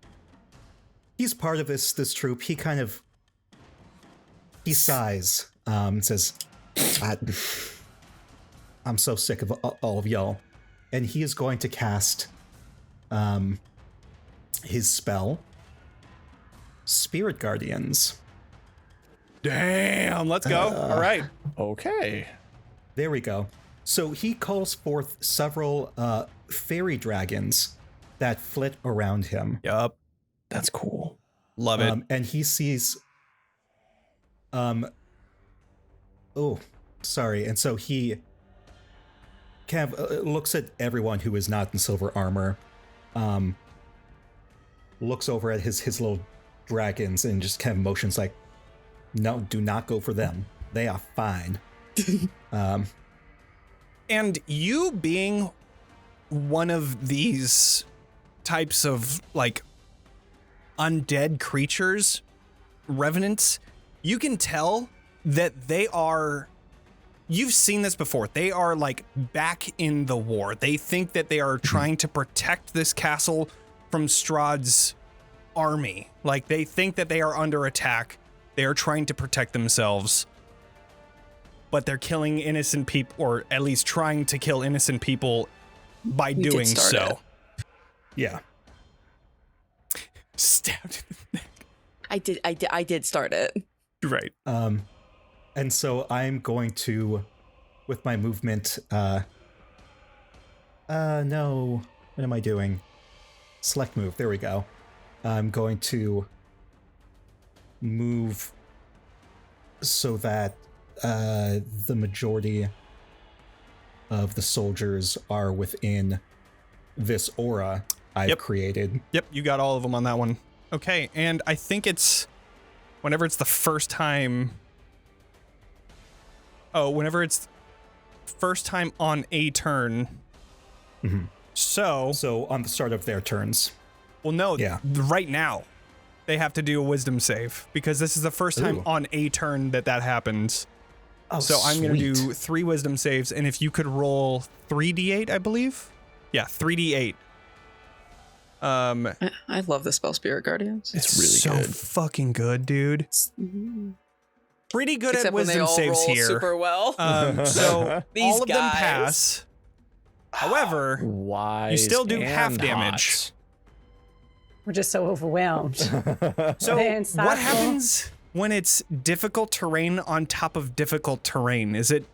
part of this troop. He kind of he sighs, says, "I'm so sick of all of y'all," and he is going to cast his spell, Spirit Guardians. Damn, let's go. All right. Okay. There we go. So he calls forth several fairy dragons that flit around him. Yup. That's cool. Love it. And he sees oh, sorry. And so he kind of looks at everyone who is not in silver armor, looks over at his little dragons and just kind of motions like, no, do not go for them. They are fine. And you being one of these types of like undead creatures, revenants, you can tell that they are, you've seen this before. They are like back in the war. They think that they are trying to protect this castle from Strahd's army. Like they think that they are under attack. They are trying to protect themselves. But they're killing innocent people, or at least trying to kill innocent people by We did doing start so. it. Yeah. Stabbed in the neck. I did start it. Right. And so I'm going to, with my movement, no, what am I doing? Select move, there we go. I'm going to move so that the majority of the soldiers are within this aura I've Yep. created. Yep, you got all of them on that one. Okay, and I think it's whenever it's the first time. Oh, whenever it's first time on a turn. Mhm. So, So on the start of their turns. well, no, Yeah. right now they have to do a wisdom save because this is the first time Ooh. on a turn that happens. Oh, So I'm going to sweet. do 3 wisdom saves, and if you could roll 3d8, I believe. Yeah, 3d8. I love the spell Spirit Guardians. It's really so good. fucking good, dude. Pretty good Except at when they wisdom all saves roll here. super well. So These all of them guys. pass. However, Wise you still do half and damage. We're just so overwhelmed. So Insightful. what happens when it's difficult terrain on top of difficult terrain? Is it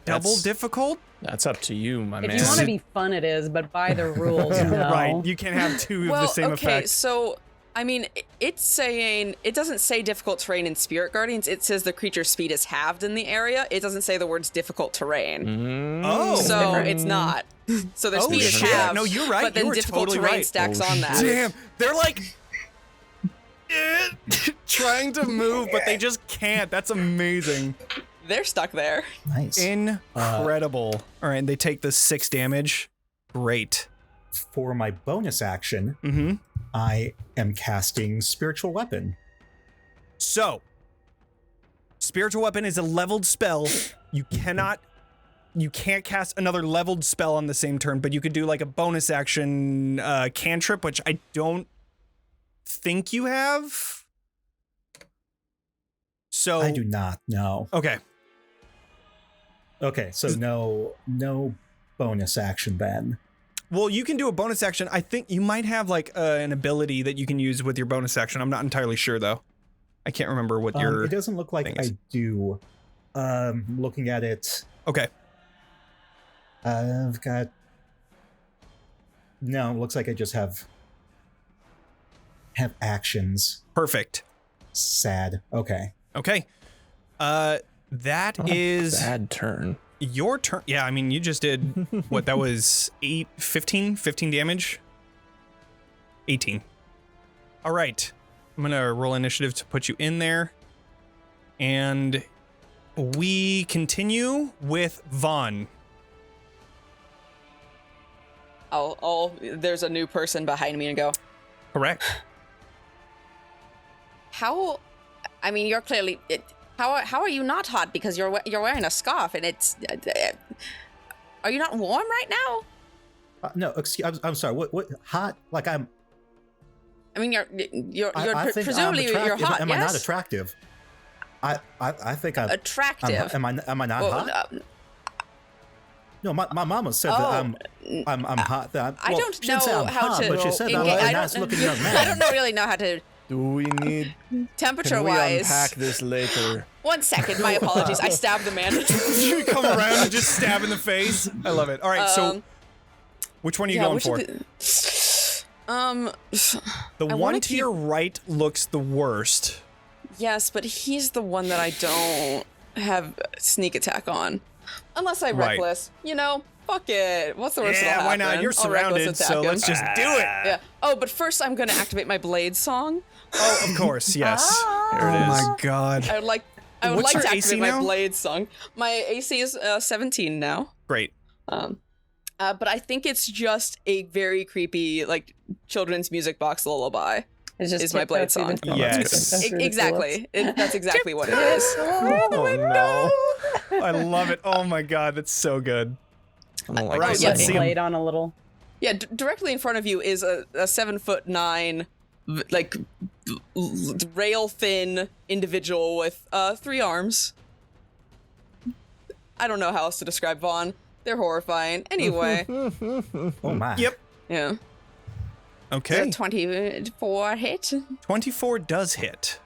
double That's- difficult? That's up to you, my If man. you want to be fun, it is, but by the rules, no. Right. You can't have 2 of well, the same okay, effect. so I mean, it's saying it doesn't say difficult terrain in Spirit Guardians. It says the creature's speed is halved in the area. It doesn't say the words difficult terrain. Oh. So Different. it's not. So their Oh, speed is shit. halved. No, you're right. But then You were difficult totally terrain right. stacks Oh, on that. Damn, they're like trying to move, but they just can't. That's amazing. They're stuck there. Nice. Incredible. All right, they take the 6 damage. Great. For my bonus action, Mm-hmm. I am casting Spiritual Weapon. So, Spiritual Weapon is a leveled spell. You cannot you can't cast another leveled spell on the same turn, but you could do like a bonus action cantrip, which I don't think you have. So I do not know. Okay. Okay, so no bonus action then. Well, you can do a bonus action. I think you might have like an ability that you can use with your bonus action. I'm not entirely sure though. I can't remember what your. It doesn't look like I do. Looking at it. Okay. I've got. No, it looks like I just have actions. Perfect. Sad. Okay. Okay. That is bad turn. Your turn. Yeah, I mean, you just did what? That was 15 damage. 18. All right. I'm gonna roll initiative to put you in there, and we continue with Vaughn. There's a new person behind me and go, Correct. how? I mean, you're clearly. How are you not hot? Because you're wearing a scarf and it's. Are you not warm right now? No, excuse. I'm sorry. What? Hot? Like I'm. I mean, I think presumably I'm you're hot. Am yes? I not attractive? I think I'm attractive. Am I not hot? No, my mama said that I'm hot. I don't know how hot, to. But she said that I'm a nice looking young man. I don't really know how to. Do we need? Temperature Can we wise. unpack this later? 1 second. My apologies. I stabbed the man. You come around and just stab in the face. I love it. All right, so which one are you going for? The one to your right looks the worst. Yes, but he's the one that I don't have sneak attack on. Unless I Right. reckless. You know, fuck it. What's the worst that'll Yeah, why not? happen? You're I'll reckless surrounded, attack so him. let's just do it. Yeah. Oh, but first I'm gonna activate my blade song. Oh, of course, yes. There it Oh is. my god. I would like What's to your activate AC my now? blade song. My AC is 17 now. Great. But I think it's just a very creepy, like, children's music box lullaby. It's just Is my blade song. Yes. Exactly. That's exactly what it is. Oh no! I love it. Oh my god, that's so good. I don't like Right, this let's game. see 'em. Blade on a little. Yeah, directly in front of you is a 7'9", like rail thin individual with 3 arms. I don't know how else to describe Vaughn. They're horrifying. Anyway, Oh my. Yep. yeah. Okay. 24 hit. 24 does hit.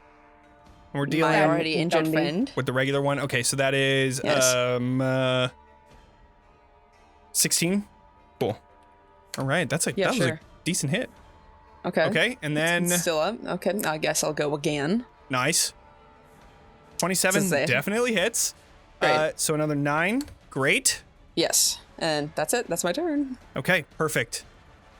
We're My dealing already injured Dundee. friend. with the regular one. Okay, so that is Yes. 16. Cool. All right, that was sure. a decent hit. Okay. Okay, and then It's still up. Okay, I guess I'll go again. nice. 27 This is it. definitely hits. Great. So another 9. Great. Yes, and that's it. That's my turn. Okay, perfect.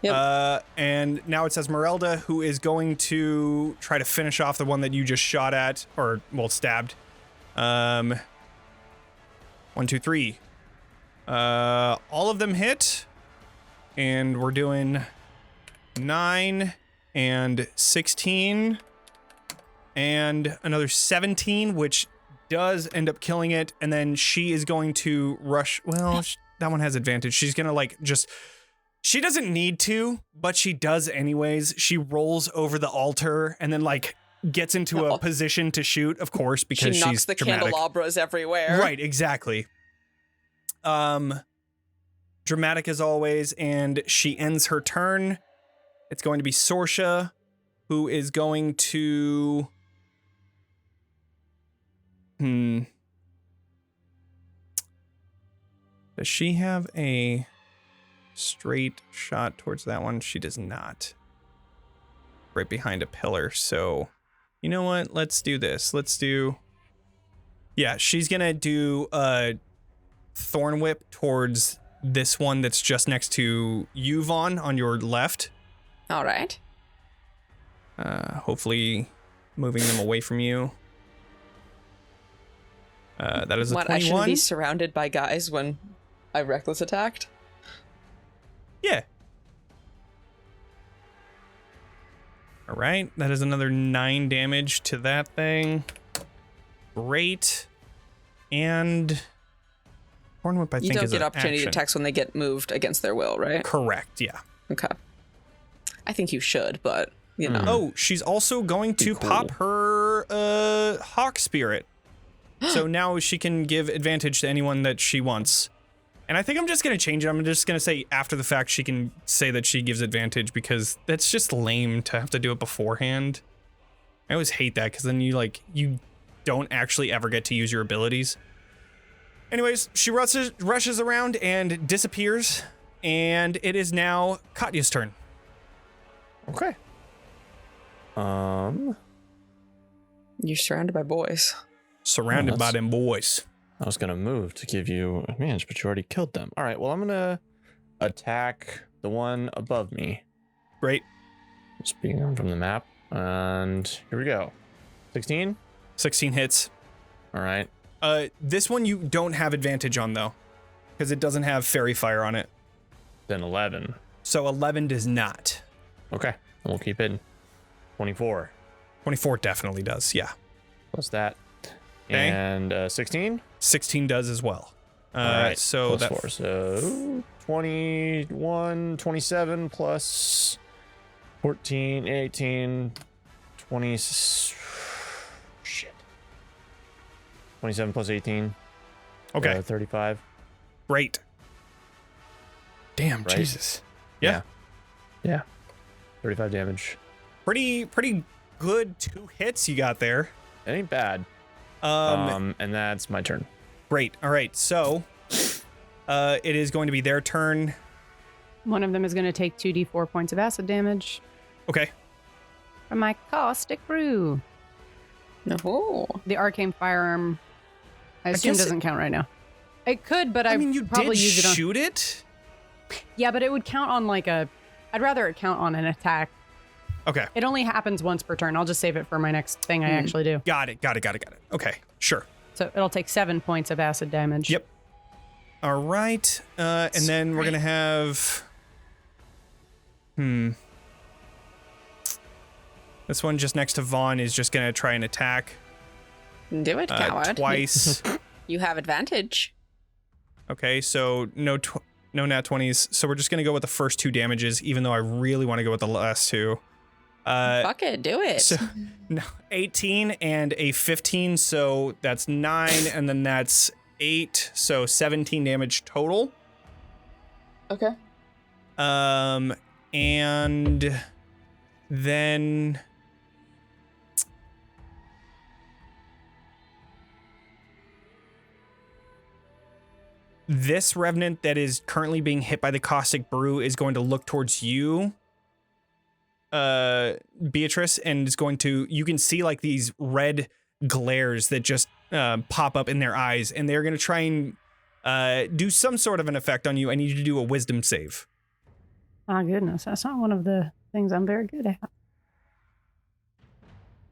Yep. And now it's Esmeralda, who is going to try to finish off the one that you just shot at, or, well, stabbed. 1, 2, 3. All of them hit. And we're doing 9 and 16. And another 17, which does end up killing it. And then she is going to rush. Well, that one has advantage. She's going to, like, just... She doesn't need to, but she does anyways. She rolls over the altar and then, like, gets into a position to shoot, of course, because She knocks she's the dramatic. candelabras everywhere. Right, exactly. Dramatic as always, and she ends her turn. It's going to be Sorsha, who is going to... Does she have a straight shot towards that one? She does not. Right behind a pillar, so... You know what? Let's do this. Let's do... Yeah, she's gonna do a thorn whip towards this one that's just next to you, Vaughn, on your left. All right. Hopefully moving them away from you. That is a What, I 21. shouldn't be surrounded by guys when I reckless attacked? Yeah. All right, that is another 9 damage to that thing. Great. And Torn Whip, I You think, don't is get an opportunity action. attacks when they get moved against their will, right? Correct, yeah. Okay. I think you should, but, you know. Oh, she's also going to pop her Hawk Spirit. So now she can give advantage to anyone that she wants. And I think I'm just going to change it. I'm just going to say after the fact she can say that she gives advantage because that's just lame to have to do it beforehand. I always hate that because then you don't actually ever get to use your abilities. Anyways, she rushes around and disappears. And it is now Katya's turn. Okay. You're surrounded by boys. Surrounded by them boys. I was gonna move to give you advantage, but you already killed them. All right, well, I'm gonna attack the one above me. Great. Speaking them from the map, and here we go. 16? 16 hits. All right. This one you don't have advantage on, though, because it doesn't have fairy fire on it. Then 11. So 11 does not. Okay, we'll keep it. 24. 24 definitely does, yeah. Plus that. Okay. And 16? 16 does as well. All right, so plus that 4. So 21, 27 plus 14, 18, 20. Shit. 27 plus 18. Okay. 35. Great. Damn, Right? Jesus. Yeah. 35 damage. Pretty good 2 hits you got there. It ain't bad. And that's my turn. Great. All right. So it is going to be their turn. One of them is going to take 2d4 points of acid damage Okay. from my caustic brew. No. The arcane firearm, I assume, guess doesn't count right now. It could, but I mean, you probably did use it on. shoot it? Yeah, but it would count on I'd rather it count on an attack. Okay. It only happens once per turn. I'll just save it for my next thing I actually do. Got it. Okay. Sure. So it'll take 7 points of acid damage. Yep. All right. And then we're going to have... This one just next to Vaughn is just going to try and attack. Do it, coward. Twice. You have advantage. Okay, so no nat 20s. So we're just going to go with the first 2 damages, even though I really want to go with the last 2. Fuck it, do it. So, no, 18 and a 15, so that's 9, and then that's 8, so 17 damage total. Okay. And then this revenant that is currently being hit by the caustic brew is going to look towards you, Beatrice, and is going to, you can see like these red glares that just pop up in their eyes, and they're going to try and do some sort of an effect on you. I need you to do a wisdom save. Oh, goodness. That's not one of the things I'm very good at.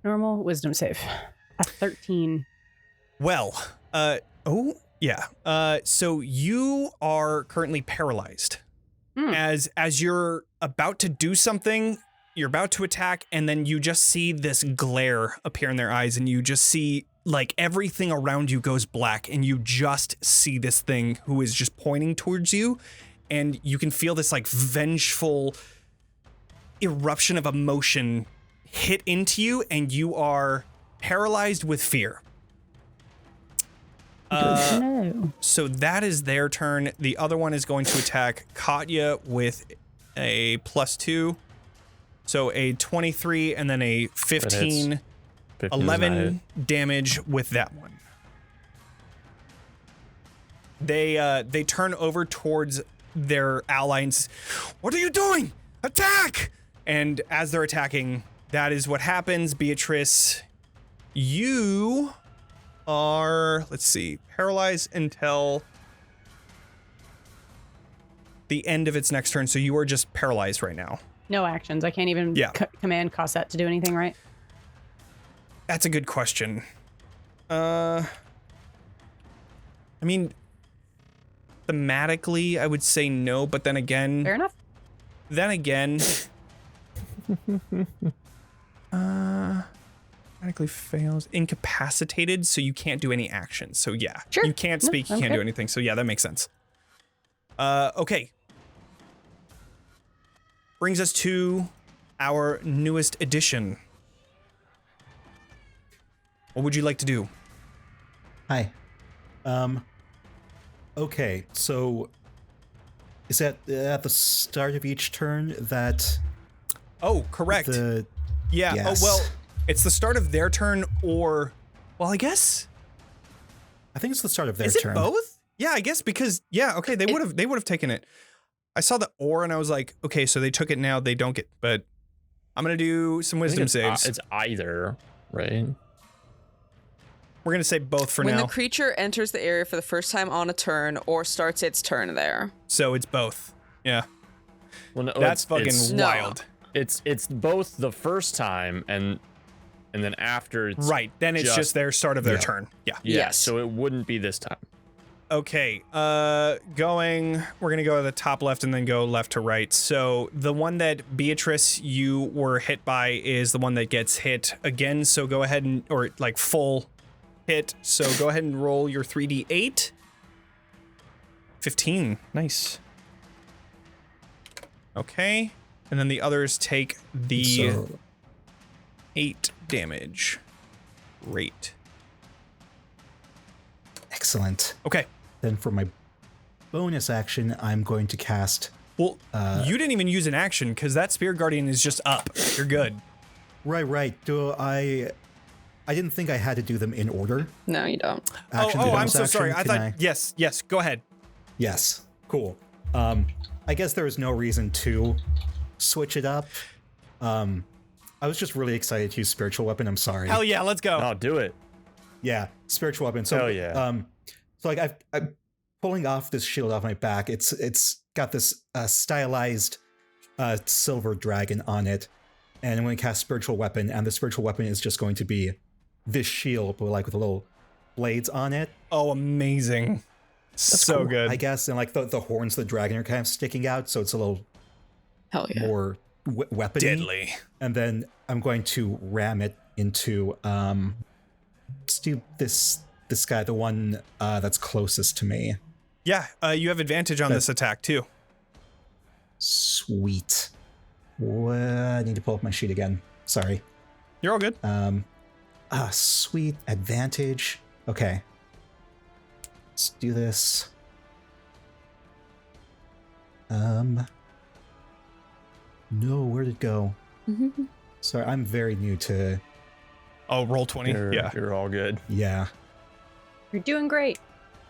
Normal wisdom save. A 13. Well, so you are currently paralyzed. As you're about to do something, you're about to attack, and then you just see this glare appear in their eyes, and you just see like everything around you goes black, and you just see this thing who is just pointing towards you, and you can feel this like vengeful eruption of emotion hit into you, and you are paralyzed with fear. No. So that is their turn. The other one is going to attack Katya with a +2. So a 23 and then a 15. 11 damage with that one. They turn over towards their allies. What are you doing? Attack! And as they're attacking, that is what happens. Beatrice, you are, let's see, paralyzed until the end of its next turn. So you are just paralyzed right now. No actions. I can't even command Cosette to do anything, right? That's a good question. I mean, thematically, I would say no, but then again... Fair enough. Then again... Automatically fails. Incapacitated, so you can't do any actions. So yeah, Sure. you can't speak, you I'm can't do good. anything. So yeah, that makes sense. Okay. Brings us to our newest addition. What would you like to do? Hi. Okay, so is that at the start of each turn that Oh, correct. the Yeah. Yes. Oh, well, it's the start of their turn, or, well, I guess. I think it's the start of their Is it turn. both? Yeah, I guess because okay, they would have taken it. I saw the or and I was like, okay, so they took it now, they don't get, but I'm gonna do some I think wisdom it's, saves. it's either, right? We're gonna say both for when now. the creature enters the area for the first time on a turn or starts its turn there. So it's both. Yeah. Well, no, That's fucking No. wild. It's both the first time and then after it's Right. Then it's just their start of their Yeah. turn. Yeah. Yeah, Yes. so it wouldn't be this time. Okay. We're gonna go to the top left and then go left to right. So the one that Beatrice you were hit by is the one that gets hit again. So go ahead and or like full hit. So go ahead and roll your 3d8. 15. Nice. Okay. And then the others take the So 8 damage. Great. excellent. Okay. Then for my bonus action, I'm going to cast. Well, you didn't even use an action because that Spear Guardian is just up. You're good. Right. Do I didn't think I had to do them in order. No, you don't. Action to I'm bonus so action, sorry. I can thought yes. Go ahead. Yes. Cool. I guess there was no reason to switch it up. I was just really excited to use spiritual weapon. I'm sorry. Hell yeah, let's go. Oh, do it. Yeah, spiritual weapon. So, Hell yeah. So like I'm pulling off this shield off my back. It's got this stylized silver dragon on it, and I'm going to cast spiritual weapon. And the spiritual weapon is just going to be this shield, but like with little blades on it. Oh, amazing. That's So cool, good. I guess. And like the horns of the dragon are kind of sticking out, so it's a little Hell yeah. more weapony. Deadly. And then I'm going to ram it into let's do this guy, the one that's closest to me. Yeah, you have advantage on this attack too. Sweet. I need to pull up my sheet again. Sorry. You're all good. Sweet advantage. Okay. Let's do this. No, where'd it go? Sorry, I'm very new to. Oh, roll 20. Yeah. You're all good. Yeah. You're doing great.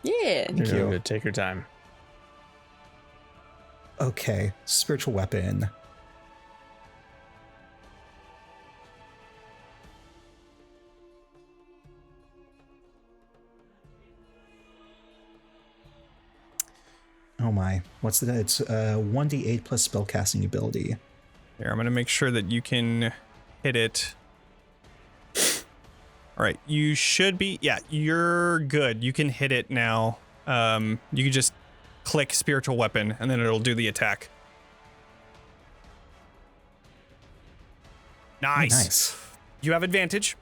Yeah. Thank You're you. all good. Take your time. Okay, spiritual weapon. Oh my, what's that? It's 1d8 plus spellcasting ability. Here, I'm gonna make sure that you can hit it. All right, you should be. Yeah, you're good. You can hit it now. You can just click spiritual weapon, and then it'll do the attack. Nice. Nice. You have advantage,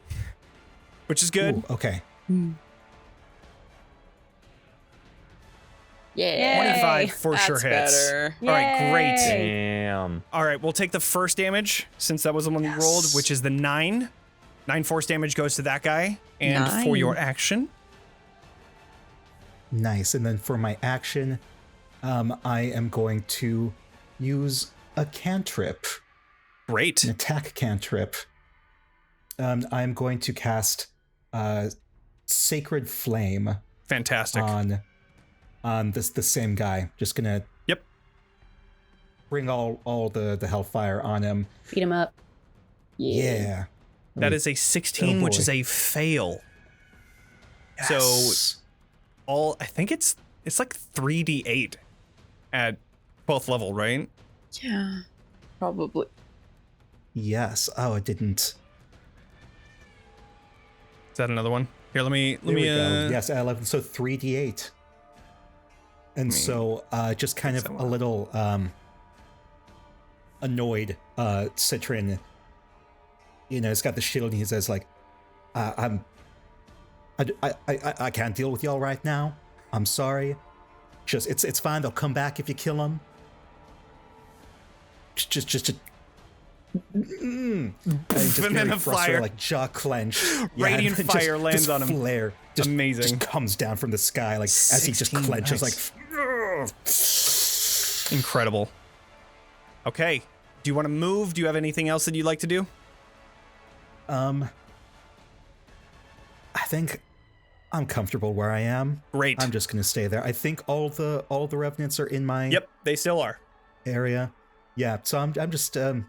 which is good. Ooh, okay. Yeah. 25 for That's sure hits. better. All right, great. Damn. All right, we'll take the first damage since that was the one you rolled, which is the 9. 9 force damage goes to that guy. And for 9. your action, Nice. And then for my action, I am going to use a cantrip, great. an attack cantrip. I'm going to cast Sacred Flame Fantastic. on the same guy. Just gonna bring all the hellfire on him. Beat him up. Yeah. That is a 16, Oh, which boy. is a fail. So Yes. I think it's like 3d8 at 12th level, right? Yeah. Probably. Yes. Oh, it didn't. Is that another one? Here, let me There we go. Yes, 11. So 3d8. And so just kind of a little annoyed, Citron, it's got the shield and he says like, I can't deal with y'all right now. I'm sorry. Just it's fine. They'll come back if you kill them. And then a fire, like jaw clenched, radiant fire lands on him. Flare, amazing, just comes down from the sky like as he just clenches, nice. Incredible. Okay, do you want to move? Do you have anything else that you'd like to do? I think I'm comfortable where I am. Great. I'm just gonna stay there. I think all the revenants are in my Yep, they still are. area. Yeah, so I'm just I'm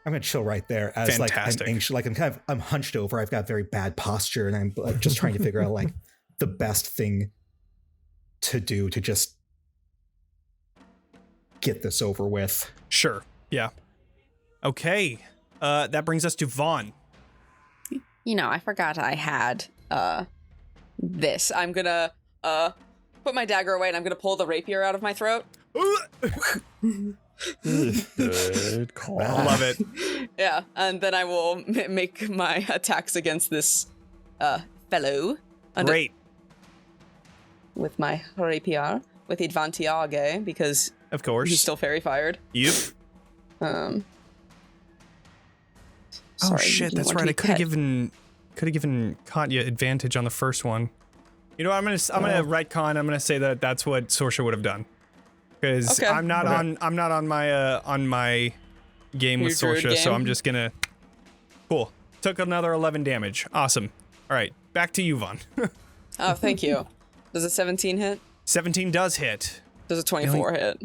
gonna chill right there as Fantastic. like I'm anxious, like I'm hunched over. I've got very bad posture, and I'm like just trying to figure out like the best thing to do to just get this over with. Sure. Yeah. Okay. That brings us to Vaughn. You know, I forgot I had this. I'm gonna put my dagger away and I'm gonna pull the rapier out of my throat. Good call. Love it. Yeah, and then I will make my attacks against this fellow. Great. With my rapier, with advantage, because Of course. he's still fairy fired. Yep. Sorry, Oh shit, that's right. I could have give. given Katya advantage on the first one. You know what, I'm gonna retcon. I'm gonna say that that's what Sorsha would have done. Because Okay. I'm not on my game with Your druid Sorsha, so game? I'm just gonna cool. Took another 11 damage. Awesome. All right, back to you, Vaughn. Oh, thank you. Does a 17 hit? 17 does hit. Does a 24 hit?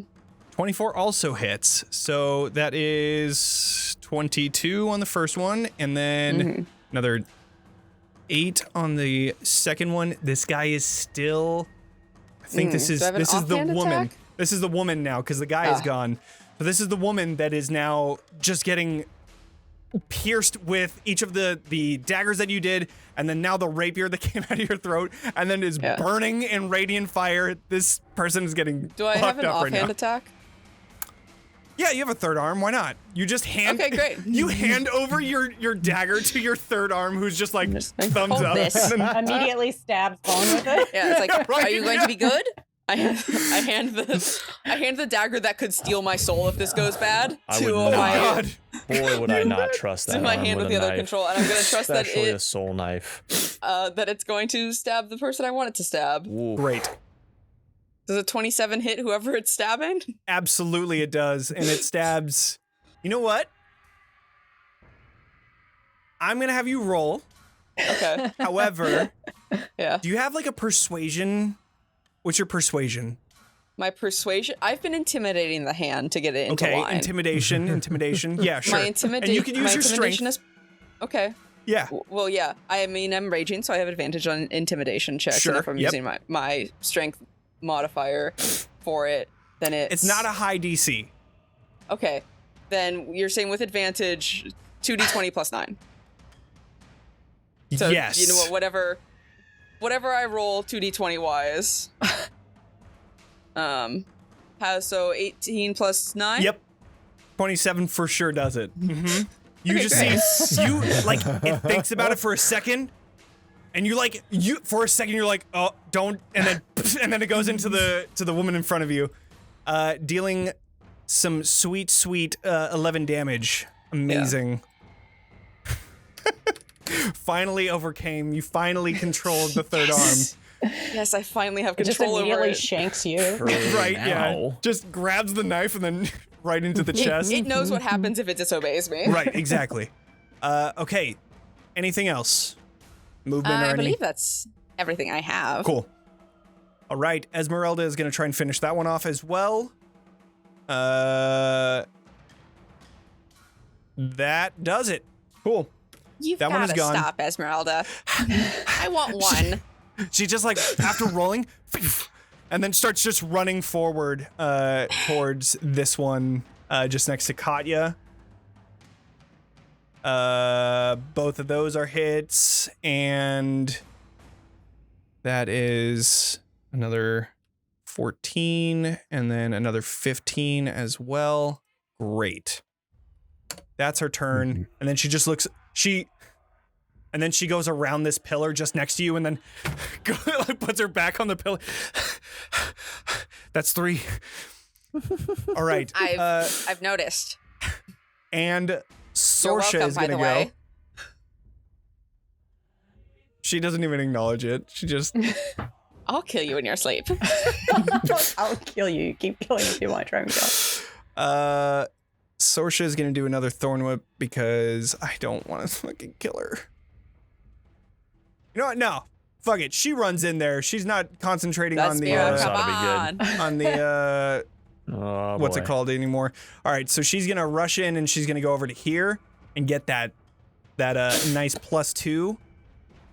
24 also hits. So that is 22 on the first one, and then another 8 on the second one. This guy is still. I think this is Do I have an the offhand woman. attack? This is the woman now because the guy is gone. So this is the woman that is now just getting pierced with each of the daggers that you did, and then now the rapier that came out of your throat, and then is burning in radiant fire. This person is getting Do I have fucked an up right now. offhand attack? Yeah, you have a third arm. Why not? You just hand. Okay, great. You hand over your dagger to your third arm, who's just like thumbs hold up. this. And then- Immediately stabs Vaughn with it. Yeah, it's like, right, are you going to be yeah. good? I hand the dagger that could steal my soul if this goes bad I to would Oh my God. Boy, would I not trust that to my arm hand with a the other knife. control, and I'm gonna trust that Especially a it soul knife. that it's going to stab the person I want it to stab. Ooh. Great. Does a 27 hit whoever it's stabbing? Absolutely, it does, and it stabs. You know what? I'm gonna have you roll. Okay. However, Yeah. do you have like a persuasion? What's your persuasion? My persuasion. I've been intimidating the hand to get it into Okay, line. intimidation. Yeah, sure. My And you can use your strength. is okay. Yeah. Well, yeah. I mean, I'm raging, so I have advantage on intimidation checks. Sure, And if I'm yep. using my strength modifier for it, then It's not a high DC. Okay. Then you're saying with advantage, 2d20 plus 9. So, yes. you know what? Whatever I roll 2d20 wise. So 18 plus 9? Yep. 27 for sure does it. Mm-hmm. You Okay, just great. see, you like, it thinks about it for a second, and for a second you're like, oh, don't, and then it goes into the woman in front of you, dealing some sweet 11 damage. Amazing. Finally overcame. You finally controlled the third arm. Yes, I finally have It just control over immediately it. shanks you. Right? Yeah. Now. Just grabs the knife and then right into the chest. It knows what happens if it disobeys me. Right, exactly. Okay. Anything else? Movement or I anything? believe that's everything I have. Cool. All right, Esmeralda is going to try and finish that one off as well. That does it. Cool. You've That one is gotta gone. stop, Esmeralda. I want one. She just like, after rolling, and then starts just running forward towards this one just next to Katya. Both of those are hits, and that is another 14, and then another 15 as well. Great. That's her turn, and then she just looks, And then she goes around this pillar just next to you and then puts her back on the pillar. That's 3. All right. I've noticed. And Sorsha is going to go. She doesn't even acknowledge it. She just... I'll kill you in your sleep. I'll kill you. Keep killing me if you want to try and kill. Sorsha is going to do another Thorn Whip because I don't want to fucking kill her. You know what? No. Fuck it. She runs in there. She's not concentrating on the... on the... what's it called anymore? All right, so she's going to rush in and she's going to go over to here and get that nice +2.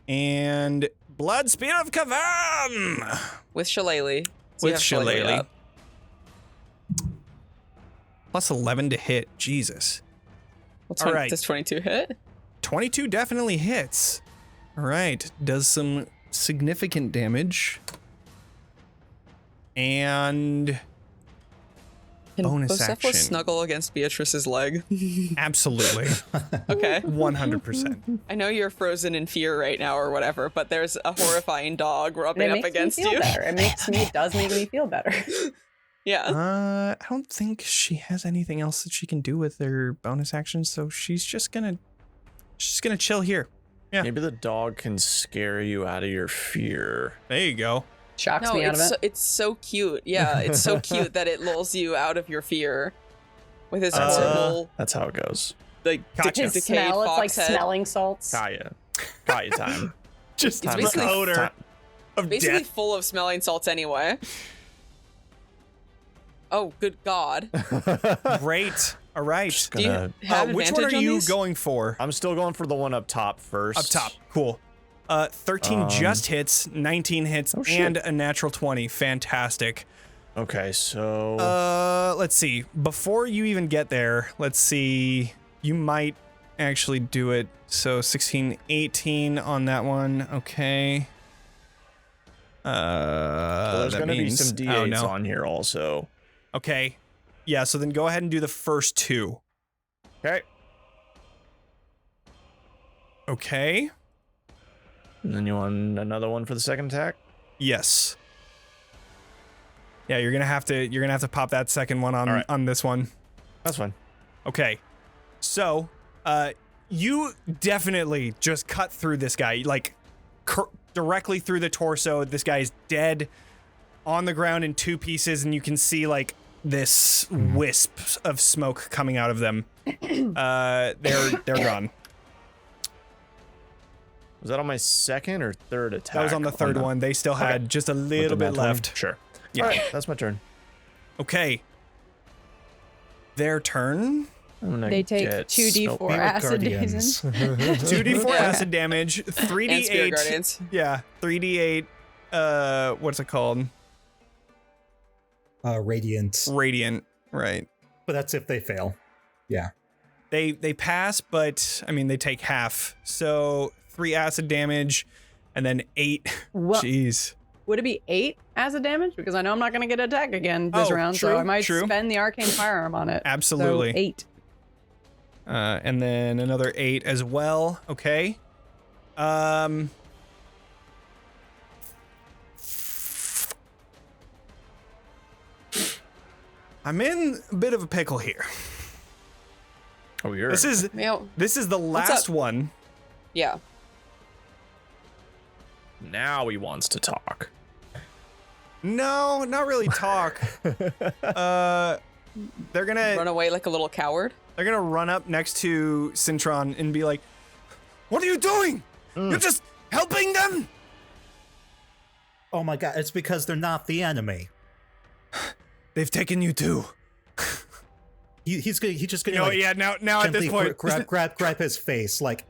And Blood Spear of Kavan! With Shillelagh. With Shillelagh. +11 to hit. Jesus. Well, All right. Does 22 hit? 22 definitely hits. All right. Does some significant damage. And bonus action. Snuggle against Beatrice's leg. Absolutely. Okay. 100%. I know you're frozen in fear right now or whatever, but there's a horrifying dog rubbing up against you. It does make me feel better. Yeah. I don't think she has anything else that she can do with her bonus action, so she's just gonna chill here. Yeah. Maybe the dog can scare you out of your fear. There you go. Shocks me out of it. It's so cute. Yeah, it's so cute that it lulls you out of your fear with his horrible. That's how it goes. Like Gotcha. His smell, it's like head. smelling salts. Katya time. Just Time the to cut. odor Time. of Basically death. full of smelling salts anyway. Oh, good God. Great. All right. Do you have Which advantage one are on you these? going for? I'm still going for the one up top first. Up top. Cool. 13 just hits, 19 hits, and a natural 20. Fantastic. Okay, so... Let's see. Before you even get there, let's see. You might actually do it. So 16, 18 on that one. Okay. well, there's going to be some D8s on here also. Okay. Yeah, so then go ahead and do the first 2. Okay. Okay. And then you want another one for the second attack? Yes. Yeah, you're gonna have to pop that second one on on this one. That's fine. Okay. So, you definitely just cut through this guy, like directly through the torso. This guy's dead on the ground in 2 pieces, and you can see like this wisp of smoke coming out of them. They're gone. Was that on my second or third attack? That was on the third one. They still had just a little bit left. Sure. Yeah. All right, that's my turn. Okay. Their turn. They take 2d4 acid damage. 2d4 acid damage. 3d8. And Spirit Guardians. Yeah, 3d8. What's it called? Radiant. Radiant. Right. But that's if they fail. Yeah. They pass, but I mean they take half. So 3 acid damage, and then 8. What? Jeez. Would it be 8 acid damage? Because I know I'm not going to get an attack again this round, so I might spend the arcane firearm on it. Absolutely. So 8. And then another 8 as well. Okay. I'm in a bit of a pickle here. Oh, you're... This is the last one. Yeah. Now he wants to talk. No, not really talk. They're gonna run away like a little coward. They're gonna run up next to Citron and be like, "What are you doing? You're just helping them." Oh my god! It's because they're not the enemy. They've taken you too. He's just gonna. Yeah. Now at this point, grab his face like.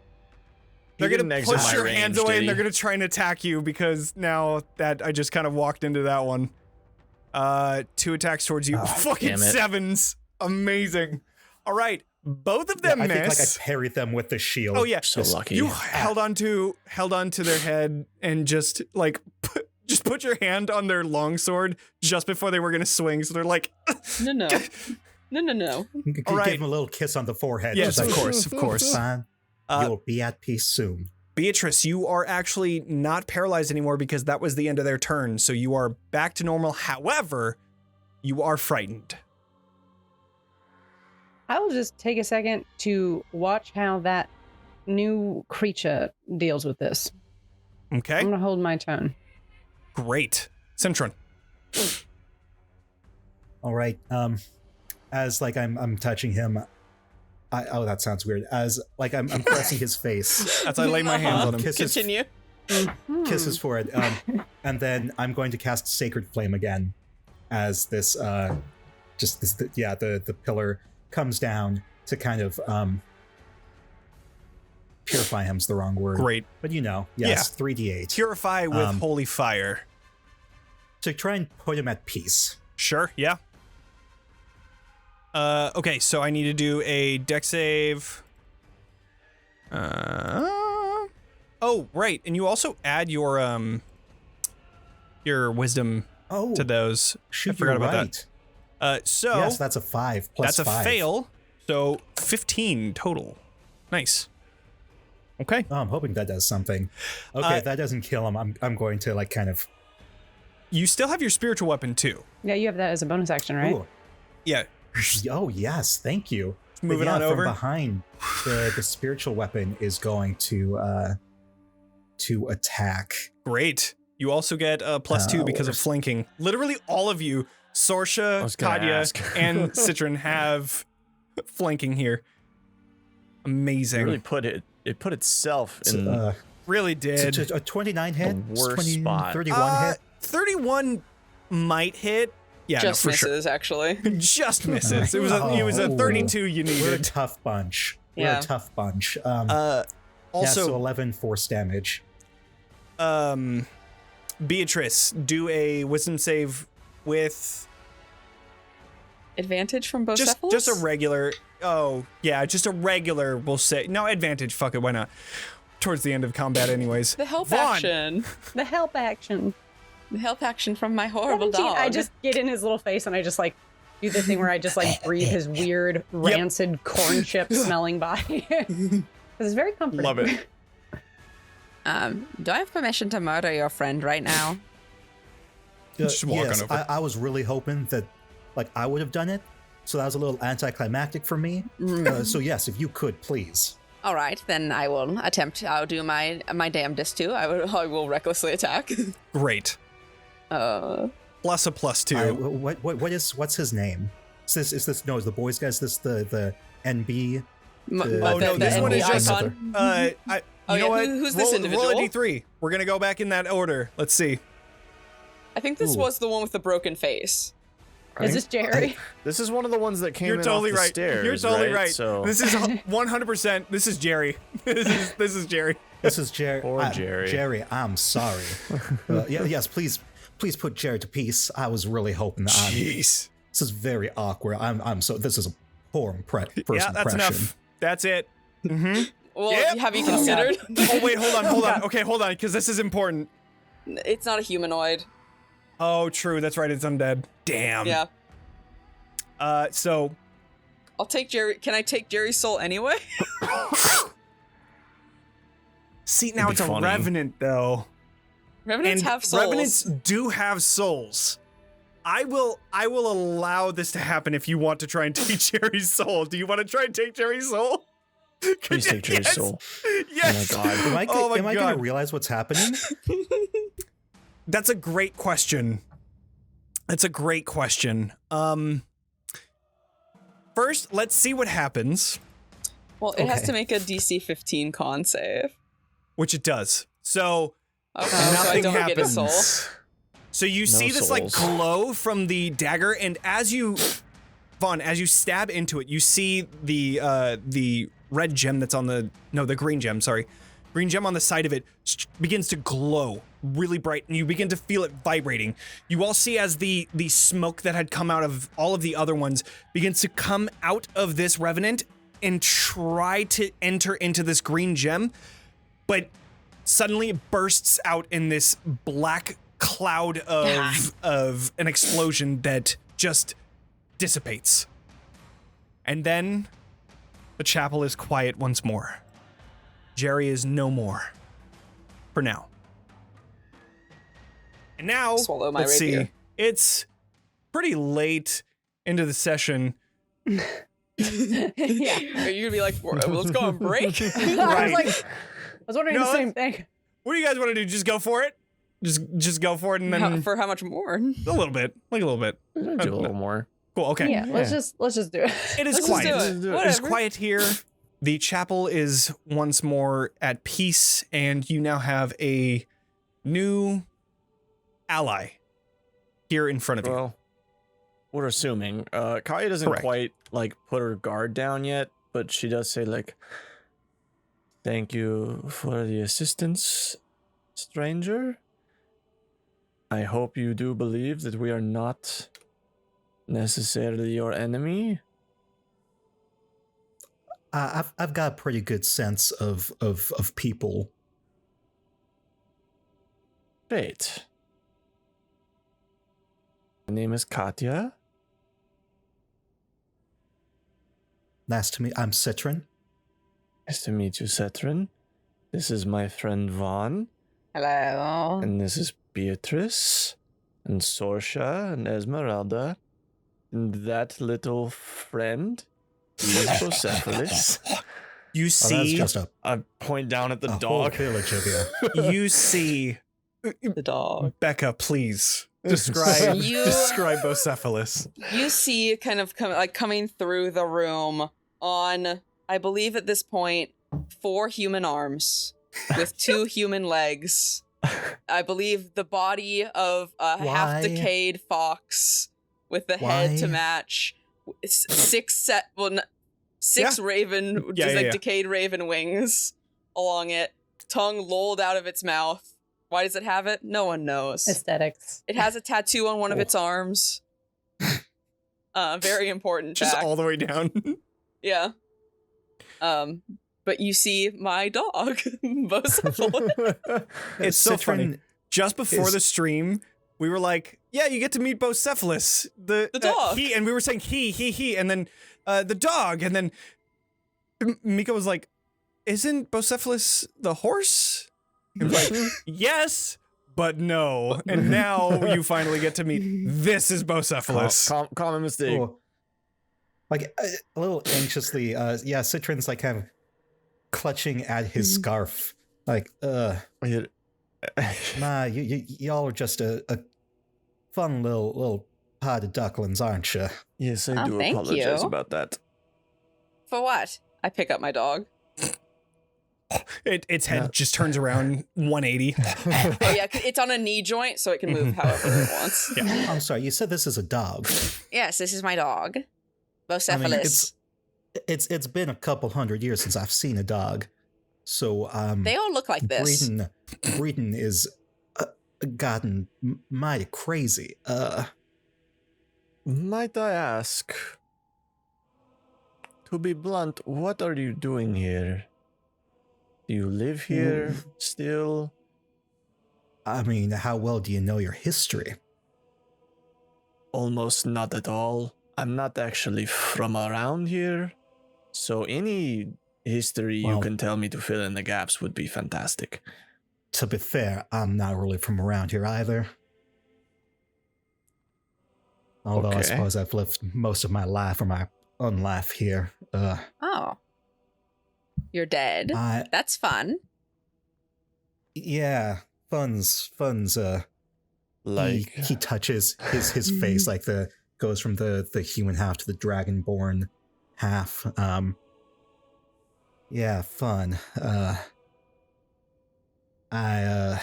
They're gonna push your hands away and they're gonna try and attack you because now that I just kind of walked into that one. 2 attacks towards you. Fucking 7s. Amazing. All right, both of them miss. I think like I parried them with the shield. Oh yeah, so lucky. You held onto their head and just like put your hand on their longsword just before they were gonna swing. So they're like, no. All right. Give him a little kiss on the forehead. Yes, of course. Fine. You'll be at peace soon. Beatrice, you are actually not paralyzed anymore because that was the end of their turn. So you are back to normal. However, you are frightened. I will just take a second to watch how that new creature deals with this. Okay. I'm gonna hold my tone. Great. Citron. All right. As like I'm touching him. Oh, that sounds weird. As like I'm pressing his face. As I lay my hands on him. Continue. Kiss his forehead. And then I'm going to cast Sacred Flame again. As this, the pillar comes down to kind of purify him's the wrong word. Great. But yes, 3d8. Purify with holy fire. To try and put him at peace. Sure, yeah. Okay, so I need to do a dex save. Oh, right, and you also add your wisdom to those. Shoot, I forgot about right. that. So yes, that's a 5 plus that's 5. a fail. So 15 total. Nice. Okay. Oh, I'm hoping that does something. Okay, if that doesn't kill him, I'm going to like kind of. You still have your spiritual weapon too. Yeah, you have that as a bonus action, right? Ooh. Yeah. Oh yes, thank you. Moving on over. From behind, the spiritual weapon is going to attack. Great. You also get +2 because of flanking. Literally all of you, Sorsha, Katya, and Citron have flanking here. Amazing. It really put itself in really did. A 29 hit? The worst spot. 31 hit? 31 might hit. Yeah, just no, for misses, sure. actually. Just misses. It was a 32 you needed. We're a tough bunch. We're a tough bunch. Also, so 11 force damage. Beatrice, do a wisdom save with Advantage from both just a regular. Oh yeah, just a regular. We'll say no advantage. Fuck it, why not? Towards the end of combat, anyways. The help Vaughn. action. The help action. The help action from my horrible 17. dog. I just get in his little face and I just like do the thing where I just like breathe his weird rancid corn chip smelling body. It's very comforting. Love it. Do I have permission to murder your friend right now? Just walk yes, on over. I was really hoping that like I would have done it. So that was a little anticlimactic for me. So yes, if you could, please. All right, then I will attempt. I'll do my damnedest too. I will recklessly attack. Great. Plus a +2. What's his name? Is the boys guy? Is this the NB? Oh no, this one is just you know what? Who's this individual? Roll a d3. We're gonna go back in that order. Let's see. I think this was the one with the broken face. Is this Jerry? This is one of the ones that came You're in totally off the right. stairs. You're totally right. So This is 100%. This is Jerry. This is Jerry. This is Jerry. Poor Jerry. Jerry, I'm sorry. Yes, please put Jerry to peace. I was really hoping that. Jeez. This is very awkward. This is a poor first Yeah, that's impression. enough. That's it. Well, Yep. have you considered? Oh wait, hold on. Okay, hold on, because this is important. It's not a humanoid. Oh, true. That's right. It's undead. Damn. Yeah. So I'll take Jerry. Can I take Jerry's soul anyway? see, now it's a funny. revenant though. Revenants And have souls. revenants do have souls. I will allow this to happen if you want to try and take Jerry's soul. Do you want to try and take Jerry's soul? please take Jerry's soul. Yes. Oh my god. Am I going to realize what's happening? That's a great question. First, let's see what happens. Well, it has to make a DC 15 con save. Which it does. So Okay, so I nothing don't get a soul. happens. So you see this like souls. glow from the dagger, and as you stab into it, you see the red gem that's on the green gem, green gem on the side of it begins to glow really bright, and you begin to feel it vibrating. You all see as the smoke that had come out of all of the other ones begins to come out of this revenant and try to enter into this green gem, but suddenly it bursts out in this black cloud of an explosion that just dissipates. And then the chapel is quiet once more. Jerry is no more. for now. And now, Swallow my let's rapier. see. It's pretty late into the session. Yeah. Are you gonna be like, let's go on break? I was wondering No, the same thing. What do you guys want to do? Just go for it? Just go for it and then For how much more? a little bit. Like a little bit. Do a little more. Cool, okay. Yeah, let's just do it. It is Let's just quiet. do it. It is Whatever. quiet here. The chapel is once more at peace, and you now have a new ally here in front of you. Well, we're assuming. Katya doesn't Correct. quite like put her guard down yet, but she does say like, "Thank you for the assistance, stranger. I hope you do believe that we are not necessarily your enemy." I've got a pretty good sense of people. Great. My name is Katya. Nice to meet. I'm Citron. Nice to meet you, Citron. This is my friend Vaughn, Hello. and this is Beatrice, and Sorsha, and Esmeralda, and that little friend is Bucephalus. You Oh, that's see, just a I point down at the whole dog. village of you. you see, The dog. Becca, please describe You- describe Bucephalus. You see kind of coming through the room on, I believe at this point, 4 human arms with 2 human legs. I believe the body of a Why? half-decayed fox with the head to Why? match. 6 raven, Yeah, just yeah. decayed raven wings along it. Tongue lolled out of its mouth. Why does it have it? No one knows. Aesthetics. It has a tattoo on one of its arms. Very important Just fact. all the way down. Yeah. But you see my dog, Bucephalus. It's so funny. Citron Just before is- the stream, we were like, "Yeah, you get to meet Bucephalus, the dog." and we were saying he, and then the dog, and then Mika was like, "Isn't Bucephalus the horse?" And we're like, "Yes, but no." And now you finally get to meet. This is Bucephalus. Common mistake. Cool. Like a little anxiously, yeah, Citron's like kind of clutching at his scarf. Like, It- nah, y'all are just a fun little pod of ducklings, aren't you? yes, I Oh, do thank apologize you. about that. For what? I pick up my dog. Its head just turns around 180. Oh, yeah, it's on a knee joint, so it can move however it wants. I'm sorry, you said this is a dog. Yes, this is my dog, I Bucephalus. mean, it's been a couple hundred years since I've seen a dog, so They all look like this. breeding is gotten mighty crazy. Might I ask, to be blunt, what are you doing here? Do you live here still? I mean, how well do you know your history? Almost not at all. I'm not actually from around here, so any history you Well- can tell me to fill in the gaps would be fantastic. To be fair, I'm not really from around here either. Although I Okay. suppose I've lived most of my life or my unlife here. Oh. You're dead. I That's fun. yeah, fun's Like, he touches his face like goes from the human half to the dragonborn half. Yeah, fun. I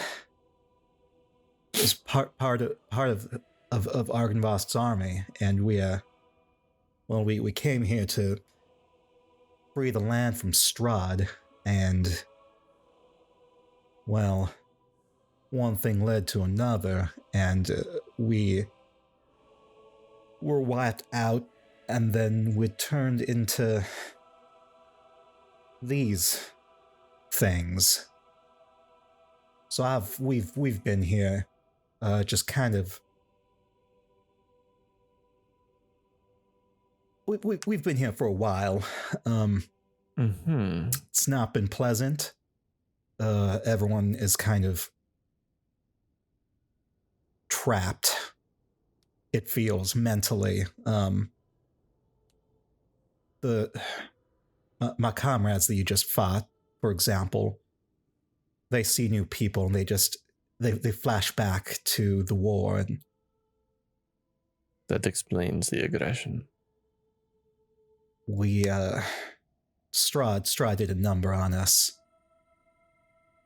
was part of Argynvost's army, and we came here to free the land from Strahd, and well, one thing led to another, and we were wiped out, and then we turned into these things. So we've been here, just kind of. We've been here for a while. mm-hmm. It's not been pleasant. everyone is kind of trapped. It feels mentally. My comrades that you just fought, for example, they see new people and they flash back to the war, and that explains the aggression. We Strahd did a number on us.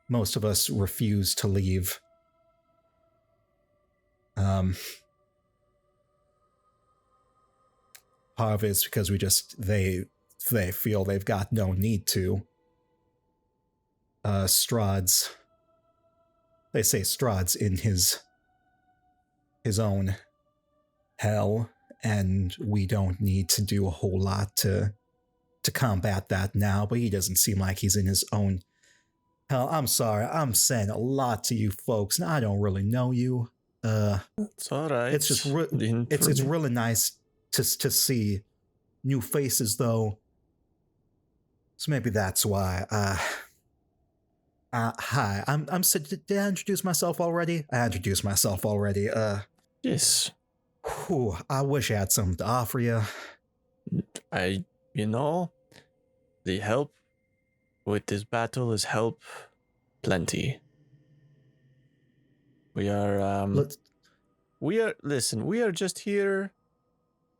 Most of us refused to leave. Part of it's because they feel they've got no need to. They say Strahd's in his own hell, and we don't need to do a whole lot to combat that now, but he doesn't seem like he's in his own hell. I'm sorry, I'm saying a lot to you folks, and I don't really know you. It's all right. It's just it's really nice to see new faces, though. So maybe that's why. Hi, I'm Sid. Did I introduce myself already? I introduced myself already. Yes. Whew, I wish I had something to offer you. The help with this battle is help plenty. We are we are just here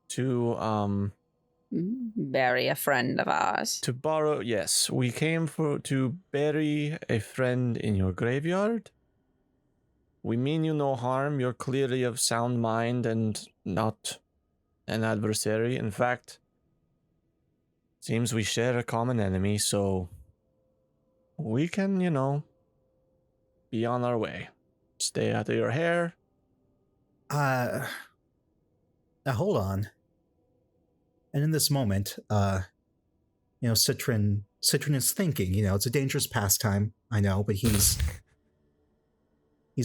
to bury a friend of ours. to borrow. Yes, we came to bury a friend in your graveyard. We mean you no harm. You're clearly of sound mind and not an adversary. In fact, seems we share a common enemy, so we can, be on our way. Stay out of your hair. Now hold on. And in this moment, Citron is thinking, it's a dangerous pastime, I know, but he's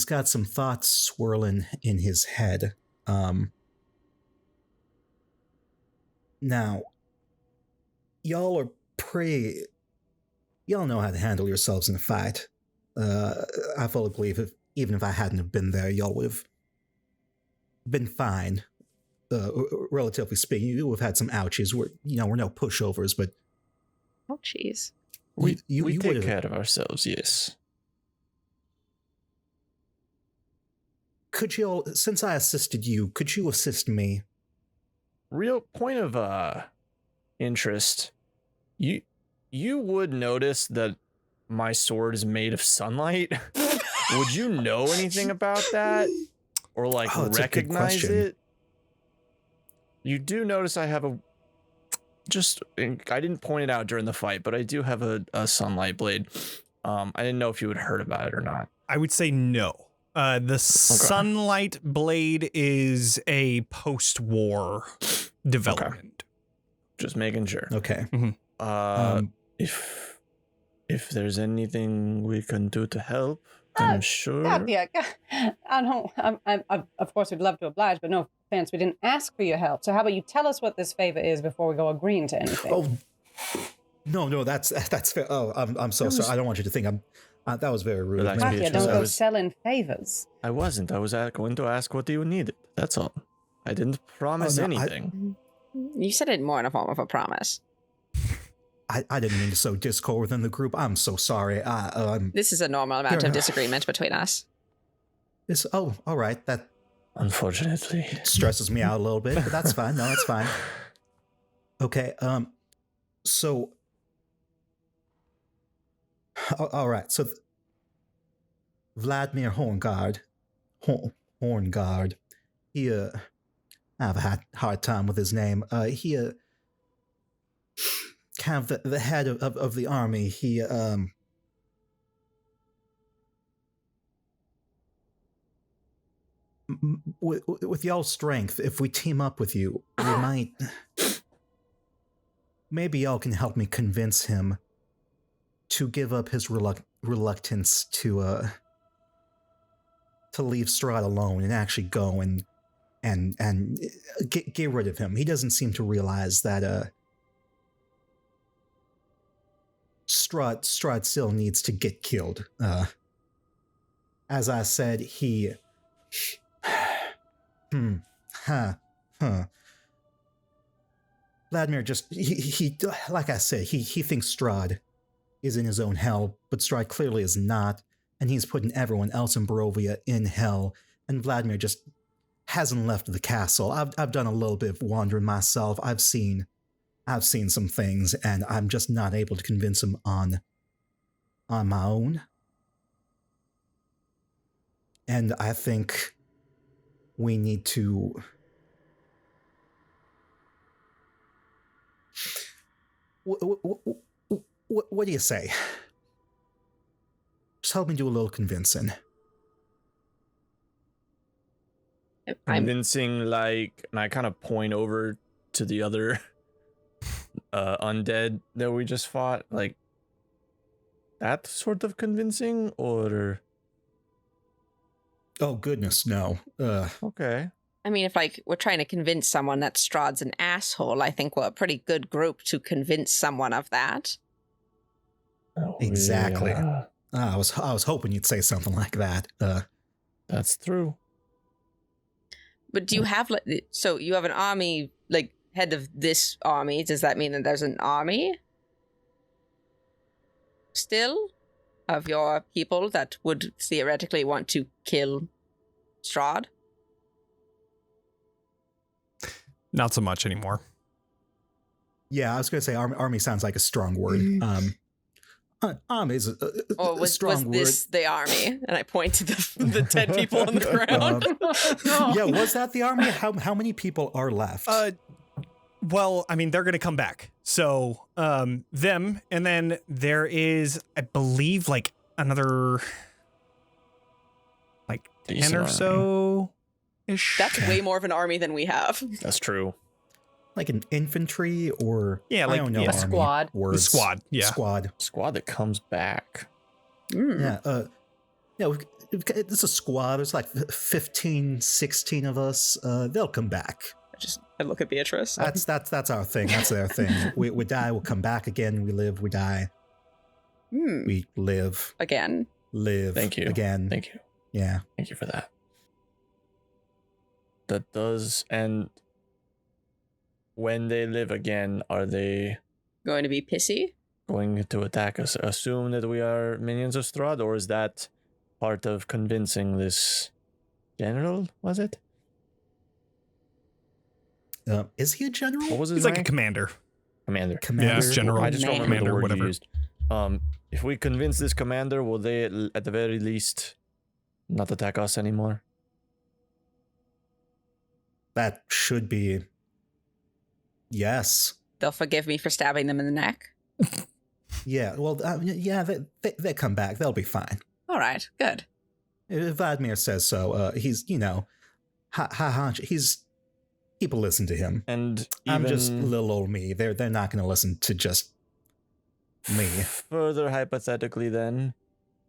got some thoughts swirling in his head. Now, y'all know how to handle yourselves in a fight. I fully believe even if I hadn't have been there, y'all would have been fine. Relatively speaking, you would have had some ouchies. We're no pushovers, but Ouchies. We you take care of ourselves, yes. Could you all, since I assisted you, could you assist me? Real point of interest. You would notice that my sword is made of sunlight. Would you know anything about that? Or recognize it? You do notice I have I didn't point it out during the fight, but I do have a sunlight blade. I didn't know if you had heard about it or not. I would say no. The sunlight blade is a post-war development. Okay. Just making sure. Okay. Mm-hmm. If there's anything we can do to help, I'm sure. Katya, I of course would love to oblige, but no offense, we didn't ask for your help. So how about you tell us what this favor is before we go agreeing to anything? Oh, no, that's fair. Oh, I'm so sorry. I don't want you to think that was very rude. Relax, Katya, Beatrice. don't go selling favors. I wasn't. I was going to ask what you needed. That's all. I didn't promise anything. You said it more in a form of a promise. I didn't mean to sow discord within the group. I'm so sorry. This is a normal amount of disagreement between us. All right. That unfortunately stresses me out a little bit, but that's fine. No, that's fine. Okay. So. All right. So, Vladimir Horngard. He I have a hard time with his name. He kind of the head of the army. He with y'all's strength, if we team up with you, we might. Maybe y'all can help me convince him to give up his reluctance to leave Strahd alone and actually go and get rid of him. He doesn't seem to realize that Strahd still needs to get killed. As I said, he... Vladimir just... He like I said, he thinks Strahd is in his own hell, but Strahd clearly is not, and he's putting everyone else in Barovia in hell, and Vladimir just hasn't left the castle. I've done a little bit of wandering myself. I've seen some things, and I'm just not able to convince him on my own. And I think we need to... What do you say? Just help me do a little convincing. Convincing, like, and I kind of point over to the other undead that we just fought, like, that sort of convincing, or... Oh, goodness, no. Okay. I mean, if like we're trying to convince someone that Strahd's an asshole, I think we're a pretty good group to convince someone of that. Oh, Exactly. yeah. I was hoping you'd say something like that. That's true. But do you have like, so you have an army, like head of this army? Does that mean that there's an army still of your people that would theoretically want to kill Strahd? Not so much anymore. Yeah, I was going to say army sounds like a strong word. Army is a strong word. This the army? And I point to the dead people on the ground. Yeah, was that the army? How many people are left? Well, I mean, they're going to come back. So, them, and then there is, I believe, like another, like 10 or so-ish. That's way more of an army than we have. That's true. Like an infantry or... Yeah, like I don't know a army squad. words. Squad, yeah. Squad That comes back. Yeah, it's a squad. There's like 15, 16 of us. They'll come back. I look at Beatrice. That's our thing. That's their thing. We die, we'll come back again. We live, we die. We live. Again. Live. Thank you. Again. Thank you. Yeah. Thank you for that. That does, and when they live again, are they Going to be pissy? going to attack us? Assume that we are minions of Strahd, or is that part of convincing this general, was it? Is he a general? What was his He's rank? like a commander. Commander. Commander? Yeah, it's general. I just don't remember Commander, the word whatever. you used. If we convince this commander, will they at the very least not attack us anymore? That should be... Yes. They'll forgive me for stabbing them in the neck. Yeah, well, yeah, they come back. They'll be fine. All right, good. If Vladimir says so. He's, he's... People listen to him. And I'm just even little old me. They're not going to listen to just me. further hypothetically, then,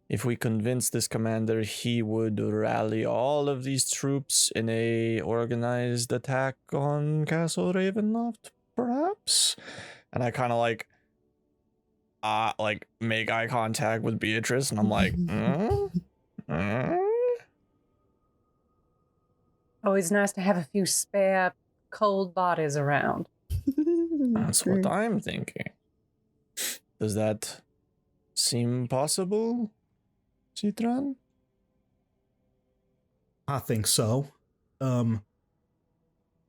if we convince this commander, he would rally all of these troops in a organized attack on Castle Ravenloft, perhaps? And I kind of like make eye contact with Beatrice, and I'm like, Always nice to have a few spare cold bodies around. That's what I'm thinking. Does that seem possible, Citron? I think so. I mean,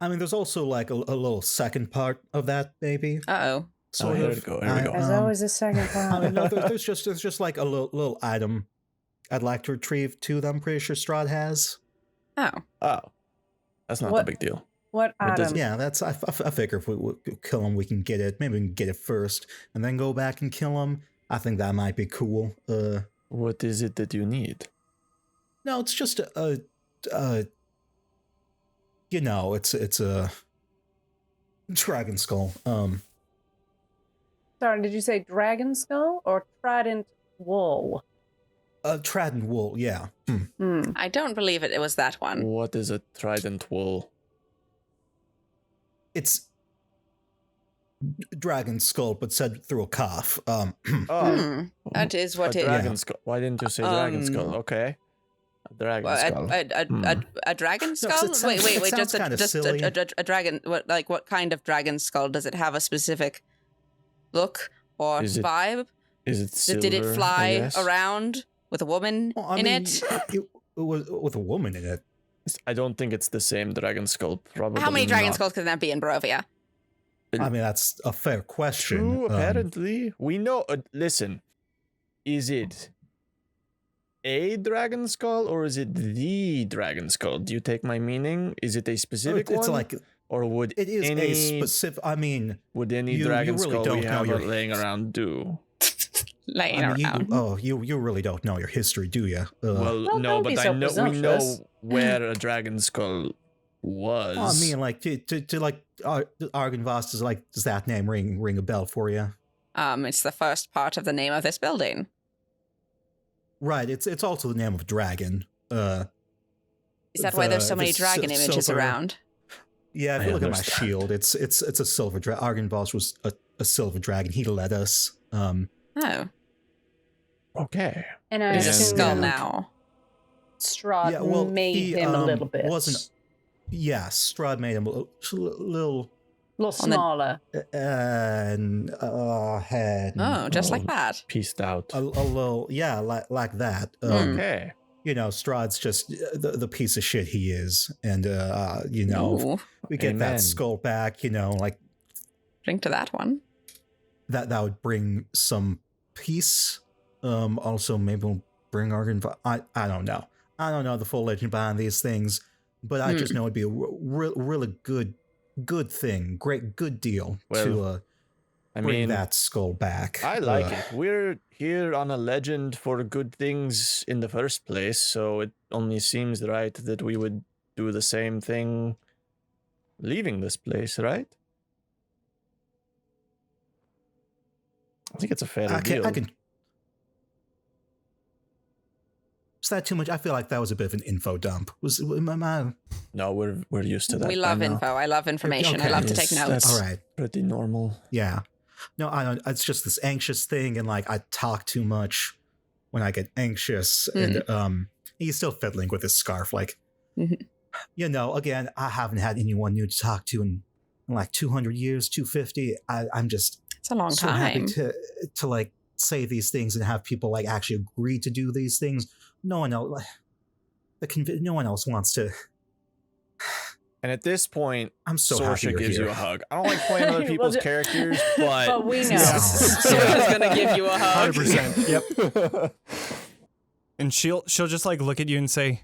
there's also like a little second part of that, maybe. Uh-oh. Sort Here of. we go. Here we go. There's always a second I part. mean, no, there's just like a little item I'd like to retrieve too that I'm pretty sure Strahd has. Oh. Oh, that's not What? the big deal. What What does- item? Yeah, that's I figure if we kill him, we can get it. Maybe we can get it first and then go back and kill him. I think that might be cool. What is it that you need? No, it's just it's a dragon skull. Sorry, did you say dragon skull or trident wool? Trident wool. Yeah. I don't believe it was that one. What is a trident wool? It's dragon skull, but said through a cough. Oh, That is what a it dragon skull. Why didn't you say dragon skull? Okay. A dragon skull. A dragon skull? it wait, sounds kinda silly. a dragon. What kind of dragon skull? Does it have a specific look or Is it vibe? Is it silver? Did it I fly guess? around with a woman Well, I in mean, it? it was with a woman in it. I don't think it's the same dragon skull. Probably. How many dragon not. skulls can that be in Barovia? I mean, that's a fair question. True, apparently. We know. Listen, is it a dragon skull or is it the dragon skull? Do you take my meaning? Is it a specific it's one? like Or would it is any, a specific. I mean, would any you dragon really skull don't we know have your- laying around do? Laying I mean, around. you really don't know your history, do you? Well, Well, no, don't be but so we know presumptuous. where a dragon skull was. I mean, like to like Argynvost is like, does that name ring a bell for you? It's the first part of the name of this building. Right. It's also the name of a dragon. Is that why there's so many the dragon images silver- around? Yeah, if I you look at my understand. shield, it's a silver dragon. Argynvost was a silver dragon. He led us. Oh, Okay. And I he's a And- assume skull Yeah. now. Strahd Yeah, well, made he, him a little bit. wasn't- Yeah, Strahd made him a little a little on the- smaller. and head. Oh, just like that. Pieced out. A little, yeah, like that. Okay. You know, Strahd's just the piece of shit he is, and you know, Ooh, we get Amen. that skull back. You know, like drink to that one. that would bring some peace. Also, maybe we'll bring Argynvostholt. I don't know. I don't know the full legend behind these things, but I just know it'd be a really good thing, good deal to I bring mean, that skull back. I like it. We're here on a legend for good things in the first place, so it only seems right that we would do the same thing leaving this place, right? I think it's a fair deal. I can. Is that too much? I feel like that was a bit of an info dump. No, we're used to that. We by love now. info. I love information. I Okay. love to take Yes, notes. all right? Pretty normal. Yeah. No, I don't. It's just this anxious thing, and like I talk too much when I get anxious, and he's still fiddling with his scarf. Like, you know, again, I haven't had anyone new to talk to in like 200 years, 250. I'm just It's a long so time. happy to like say these things and have people like actually agree to do these things. No one else, no one else wants to. And at this point, I'm so happy Sorsha you're gives here. you a hug. I don't like playing other people's Well, characters, but But we know. Sorsha's gonna give you a hug. 100%. Yep. And she'll just like look at you and say,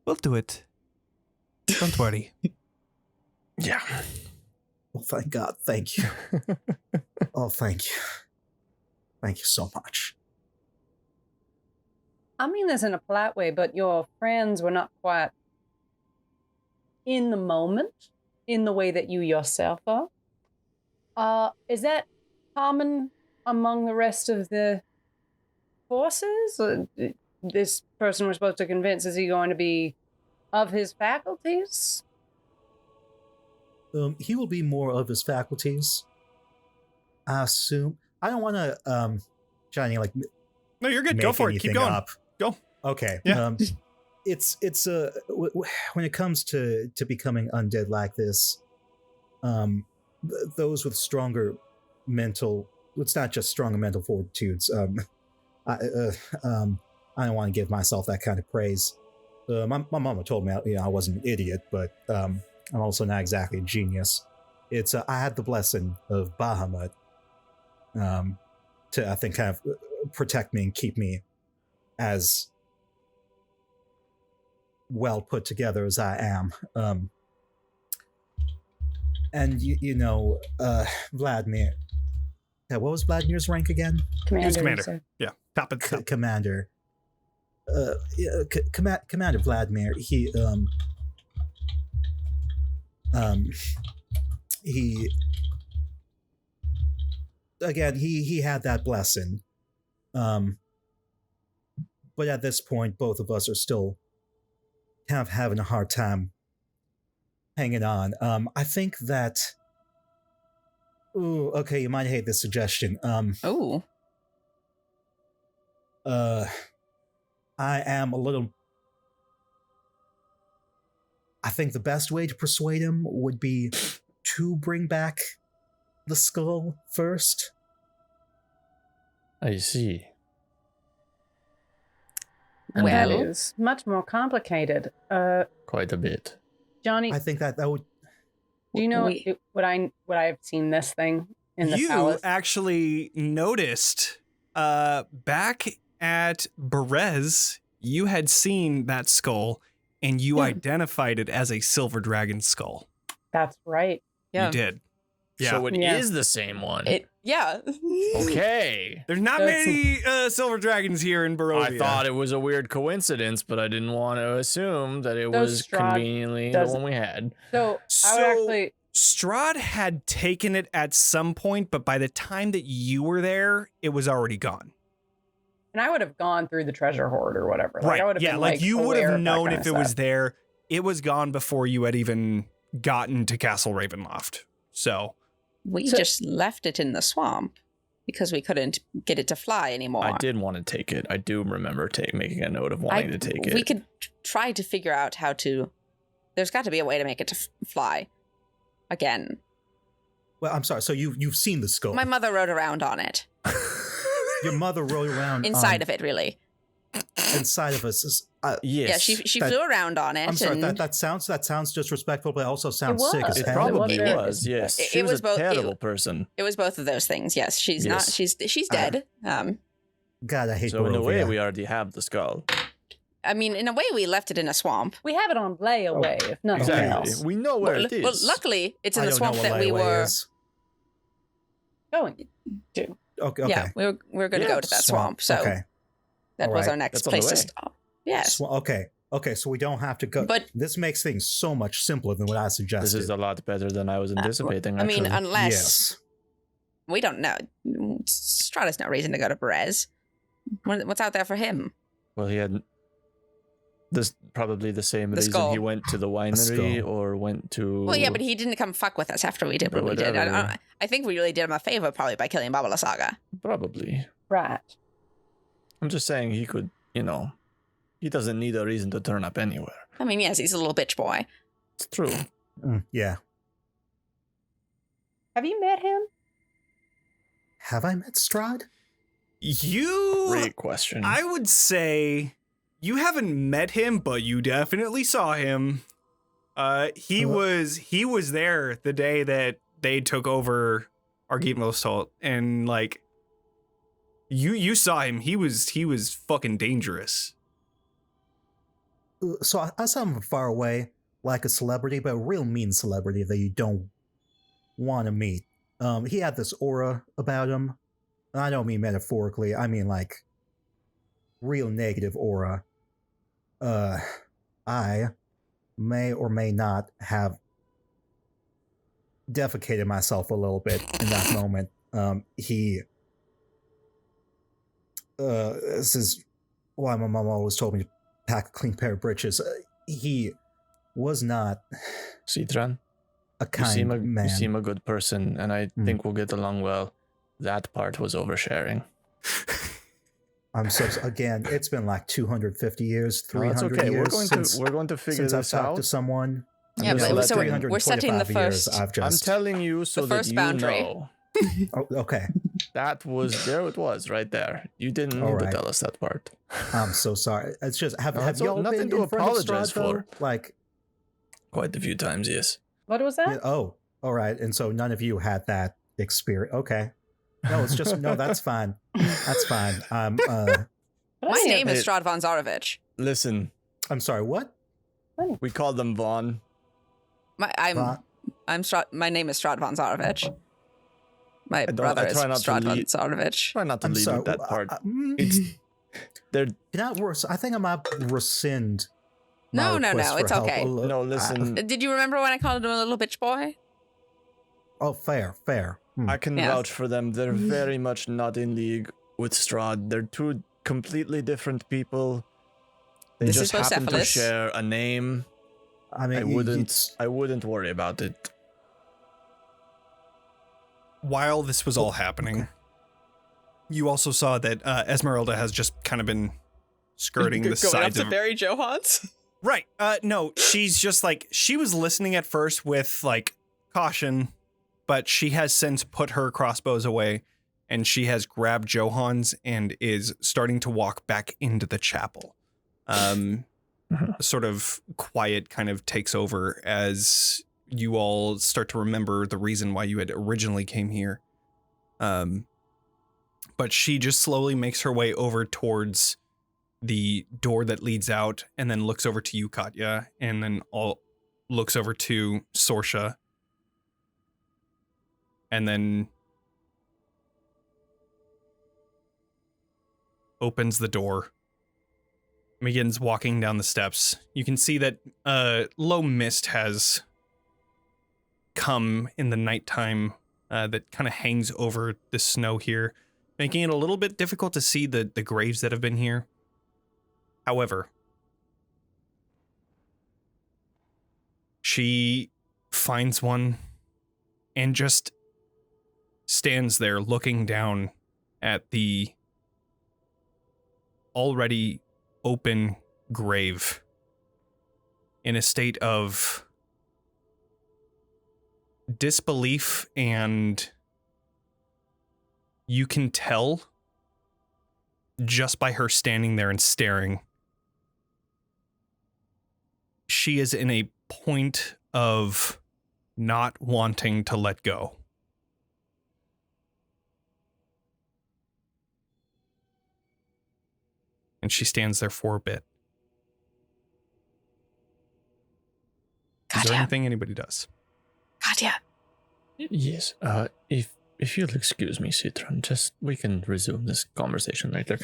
"We'll do it. Don't worry." Yeah. Oh, thank God. Thank you. Oh, thank you. Thank you so much. I mean this in a polite way, but your friends were not quite in the moment in the way that you yourself are. Is that common among the rest of the forces? This person we're supposed to convince, is he going to be of his faculties? He will be more of his faculties, I assume. I don't want to, Johnny, like No, you're good. make Go for it. Keep anything going. up. Go. Okay. Yeah. It's when it comes to becoming undead like this, those with stronger mental, it's not just stronger mental fortitudes. I don't want to give myself that kind of praise. My mama told me, I wasn't an idiot, but I'm also not exactly a genius. It's I had the blessing of Bahamut to, I think, kind of protect me and keep me as well put together as I am. And you know, Vladimir. Yeah, what was Vladimir's rank again? Commander. He was commander. sir. Yeah. Top of top. Commander. Commander Vladimir. He again he had that blessing. But at this point, both of us are still kind of having a hard time hanging on. I think that Ooh, okay, you might hate this suggestion. Oh. I am a little... I think the best way to persuade him would be to bring back the skull first. I see. And that Well, is much more complicated. Quite a bit. Johnny, I think that would... do you know we- would I have seen this thing in the You palace? actually noticed back at Berez, you had seen that skull and you identified it as a silver dragon skull. That's right. Yeah. You did. Yeah. So it Yeah. is the same one. Yeah. Okay. There's not So many silver dragons here in Barovia. I thought it was a weird coincidence, but I didn't want to assume that it So was Strahd conveniently the doesn't- one we had. So I would So- actually Strahd had taken it at some point, but by the time that you were there, it was already gone. and I would have gone through the treasure hoard or whatever. Like, I would have Yeah, been, like you would aware have of that known kind if of it was stuff. there. It was gone before you had even gotten to Castle Ravenloft. So, We So- just left it in the swamp because we couldn't get it to fly anymore. I did want to take it. I do remember making a note of wanting to take it. We could try to figure out how to. There's got to be a way to make it to fly again. Well, I'm sorry. So you've seen the skull. My mother rode around on it. Your mother rode around Inside of it, really. inside of us. Yes. Yeah, she that- flew around on it. I'm sorry. and That sounds disrespectful, but it also sounds was. sick as It It hell. probably was. was, yes. It She was was a both- terrible person. It was both of those things. Yes, she's not. Yes. She's dead. God, I hate So in a way, Barovia. we already have the skull. I mean, in a way, we left it in a swamp. We have it on layaway, if nothing Exactly. else. We know where it is. Well, luckily, it's in I the don't swamp know that what we layaway were. is. Going to. Okay. Yeah, we were going to Yeah, go to that swamp. So okay. that was Alright. our next That's on the place to way. stop. Yes. Okay. Okay. So we don't have to go. But- this makes things so much simpler than what I suggested. This is a lot better than I was anticipating. I mean, actually. unless Yes. we don't know. Strahd has no reason to go to Perez. What's out there for him? Well, he had this probably the same The reason skull. he went to the winery skull. or went to. Well, yeah, but he didn't come fuck with us after we did what But we did. whatever. I think we really did him a favor probably by killing Babala Saga. Probably. Right. I'm just saying he could, he doesn't need a reason to turn up anywhere. I mean, yes, he's a little bitch boy. It's true. Yeah. Have you met him? Have I met Strahd? you, Great question. I would say you haven't met him, but you definitely saw him. He was there the day that they took over Argynvostholt, and like you saw him. He was fucking dangerous. So I saw him far away, like a celebrity, but a real mean celebrity that you don't want to meet. He had this aura about him. And I don't mean metaphorically. I mean like real negative aura. I may or may not have defecated myself a little bit in that moment. This is why my mom always told me to pack a clean pair of breeches. He was not Citron, a you kind man. you seem a good person, and I think we'll get along well. That part was oversharing. I'm so again. It's been like 250 years, No, that's 300 okay. years We're going to figure since I've this talked out. to someone. Yeah, just but let so we're setting the 325 years, first. I've I'm just. telling you so The that first you boundary. know. Oh, okay, That was there. It was right there. You didn't need All to right. tell us that part. I'm so sorry. It's just have No, it's y'all nothing been to in front of apologize Strahd, though? for. Like, Quite a few times, yes. What was that? yeah, oh, all right. And so none of you had that experience. Okay. No, it's just no. That's fine. That's fine. My name is Hey. Strahd von Zarovich. Listen, I'm sorry. What? we called them Vaughn. My name is Strahd von Zarovich. My don't- brother I is try not to Strahd von lead- Zarovich. Try not to I'm lead sorry. with that part. Mm, It's they're Can I think I might rescind. my No, request for it's help. okay. no. Listen, Did you remember when I called him a little bitch boy? Oh, fair. I can Yeah. vouch for them. They're very much not in league with Strahd. They're two completely different people. They This just is happen to Bocephalus. share a name. I mean, I wouldn't worry about it. while this was all happening, you also saw that Esmeralda has just kind of been skirting the sides of Barry Johans. Right. No, she's just like, she was listening at first with like caution, but she has since put her crossbows away and she has grabbed Johans and is starting to walk back into the chapel. Sort of quiet kind of takes over as you all start to remember the reason why you had originally came here. But she just slowly makes her way over towards the door that leads out and then looks over to you, Katya, and then looks over to Sorsha. And then opens the door. Begins walking down the steps. You can see that low mist has come in the nighttime that kind of hangs over the snow here, making it a little bit difficult to see the graves that have been here. However, she finds one and just stands there looking down at the already open grave in a state of disbelief, and you can tell just by her standing there and staring, she is in a point of not wanting to let go. And she stands there for a bit. Katya. Is there anything anybody does? Katya. Yes. If you'll excuse me, Citron, we can resume this conversation later,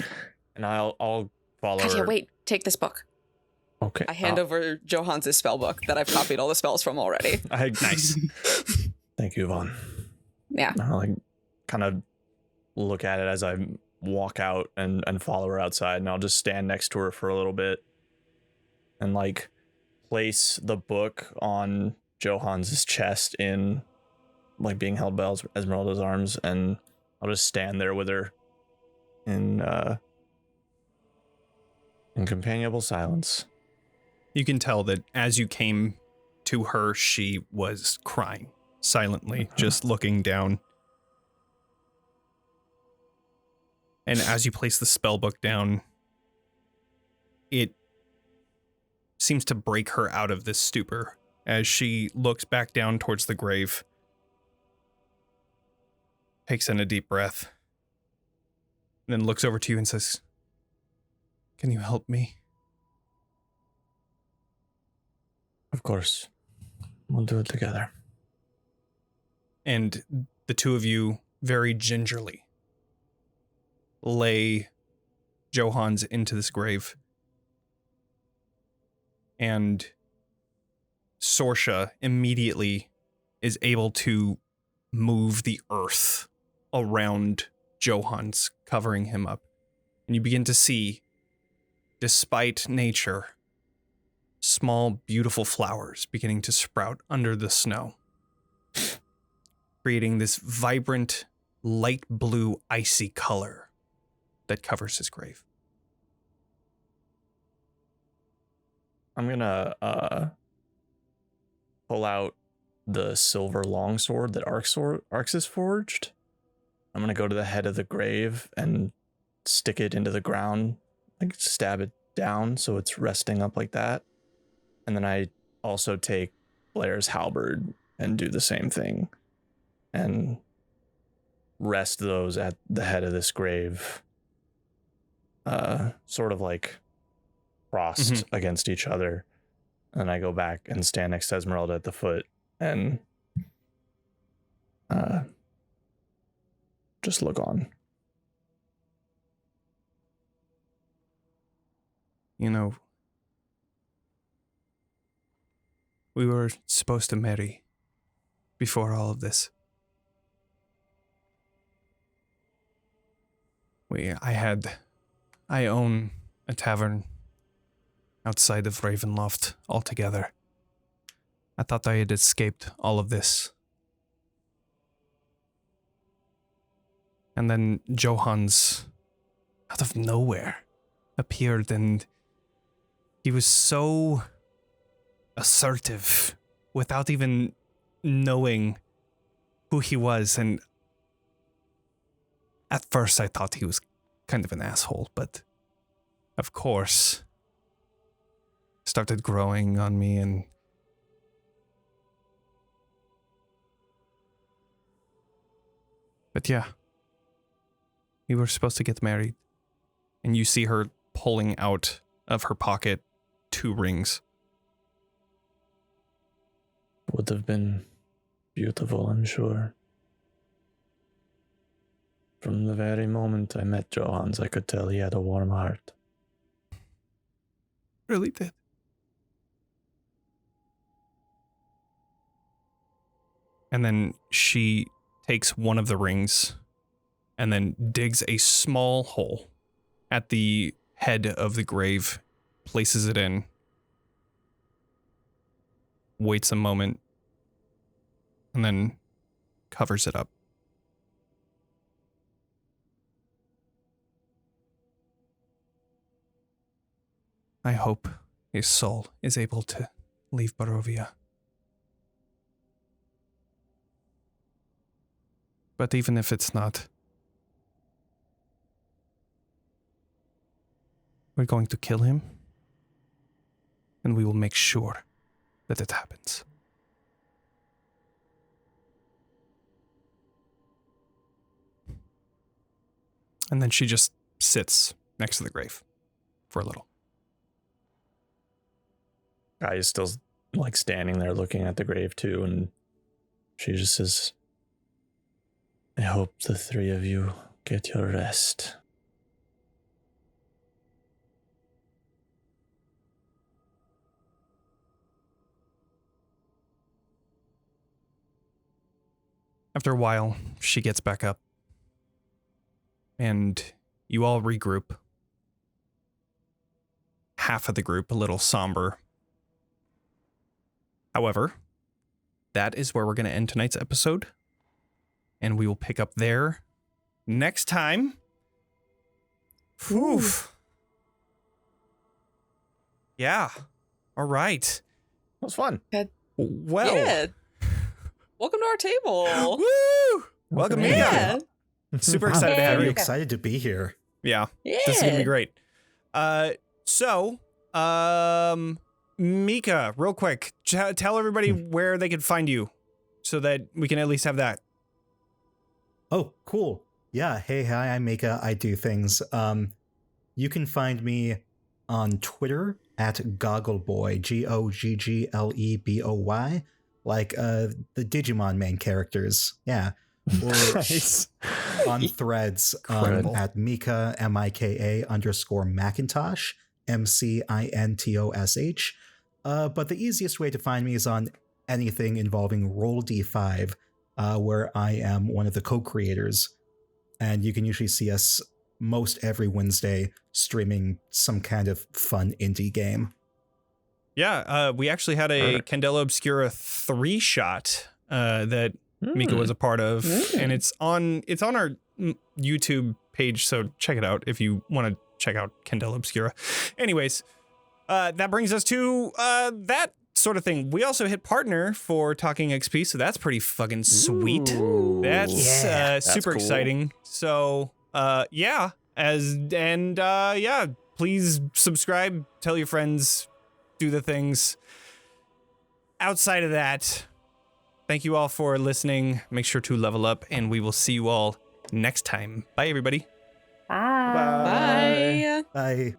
and I'll follow Katya, her. wait. Take this book. Okay. I hand over Johans' spell book that I've copied all the spells from already. Nice. Thank you, Vaughn. Yeah. I'll kind of look at it as I walk out and follow her outside, and I'll just stand next to her for a little bit and place the book on Johans' chest in being held by Esmeralda's arms, and I'll just stand there with her in companionable silence. You can tell that as you came to her, she was crying silently, just looking down. And as you place the spell book down, it seems to break her out of this stupor as she looks back down towards the grave, takes in a deep breath, and then looks over to you and says, "Can you help me?" Of course. We'll do it together. And the two of you very gingerly lay Johans into this grave. And Sorsha immediately is able to move the earth around Johans, covering him up. And you begin to see, despite nature, small, beautiful flowers beginning to sprout under the snow, creating this vibrant, light blue, icy color that covers his grave. I'm gonna pull out the silver longsword that Arx forged. I'm gonna go to the head of the grave and stick it into the ground, stab it down so it's resting up like that. And then I also take Blair's halberd and do the same thing and rest those at the head of this grave, sort of crossed against each other. And I go back and stand next to Esmeralda at the foot and just look on. You know, we were supposed to marry before all of this. I own a tavern outside of Ravenloft altogether. I thought I had escaped all of this. And then Johans, out of nowhere, appeared, and he was so assertive without even knowing who he was. And at first I thought he was kind of an asshole, but of course started growing on me, and but yeah, we were supposed to get married. And you see her pulling out of her pocket 2 rings. Would have been beautiful, I'm sure. From the very moment I met Johans, I could tell he had a warm heart. Really did. And then she takes one of the rings and then digs a small hole at the head of the grave, places it in, waits a moment, and then covers it up. I hope his soul is able to leave Barovia. But even if it's not, we're going to kill him, and we will make sure that it happens. And then she just sits next to the grave for a little. Guy is still like standing there looking at the grave too, and she just says, I hope the 3 of you get your rest. After a while, she gets back up, and you all regroup. Half of the group a little somber. However, that is where we're going to end tonight's episode, and we will pick up there next time. Whew. Yeah. All right. That was fun. Well. Yeah. Welcome to our table. Woo! Welcome, Mika. Yeah. Super excited to have Very you. excited to be here. Yeah. Yeah. This is going to be great. Mika, real quick, tell everybody where they can find you so that we can at least have that. Oh, cool. Yeah. Hey, hi, I'm Mika. I do things. You can find me on Twitter at Goggleboy, Goggleboy, like the Digimon main characters. Yeah. Or Nice. on Threads Incredible. at Mika, Mika_Macintosh, MCINTOSH. But the easiest way to find me is on anything involving Roll D5, where I am one of the co-creators. And you can usually see us most every Wednesday streaming some kind of fun indie game. Yeah, we actually had a Candela Obscura 3-shot that Mika was a part of, and it's on our YouTube page, so check it out if you want to check out Candela Obscura. Anyways, that brings us to that sort of thing. We also hit partner for Talking XP, so that's pretty fucking sweet. Ooh. That's super cool. exciting. So please subscribe, tell your friends, do the things. Outside of that, thank you all for listening. Make sure to level up, and we will see you all next time. Bye, everybody. Bye. Bye. Bye.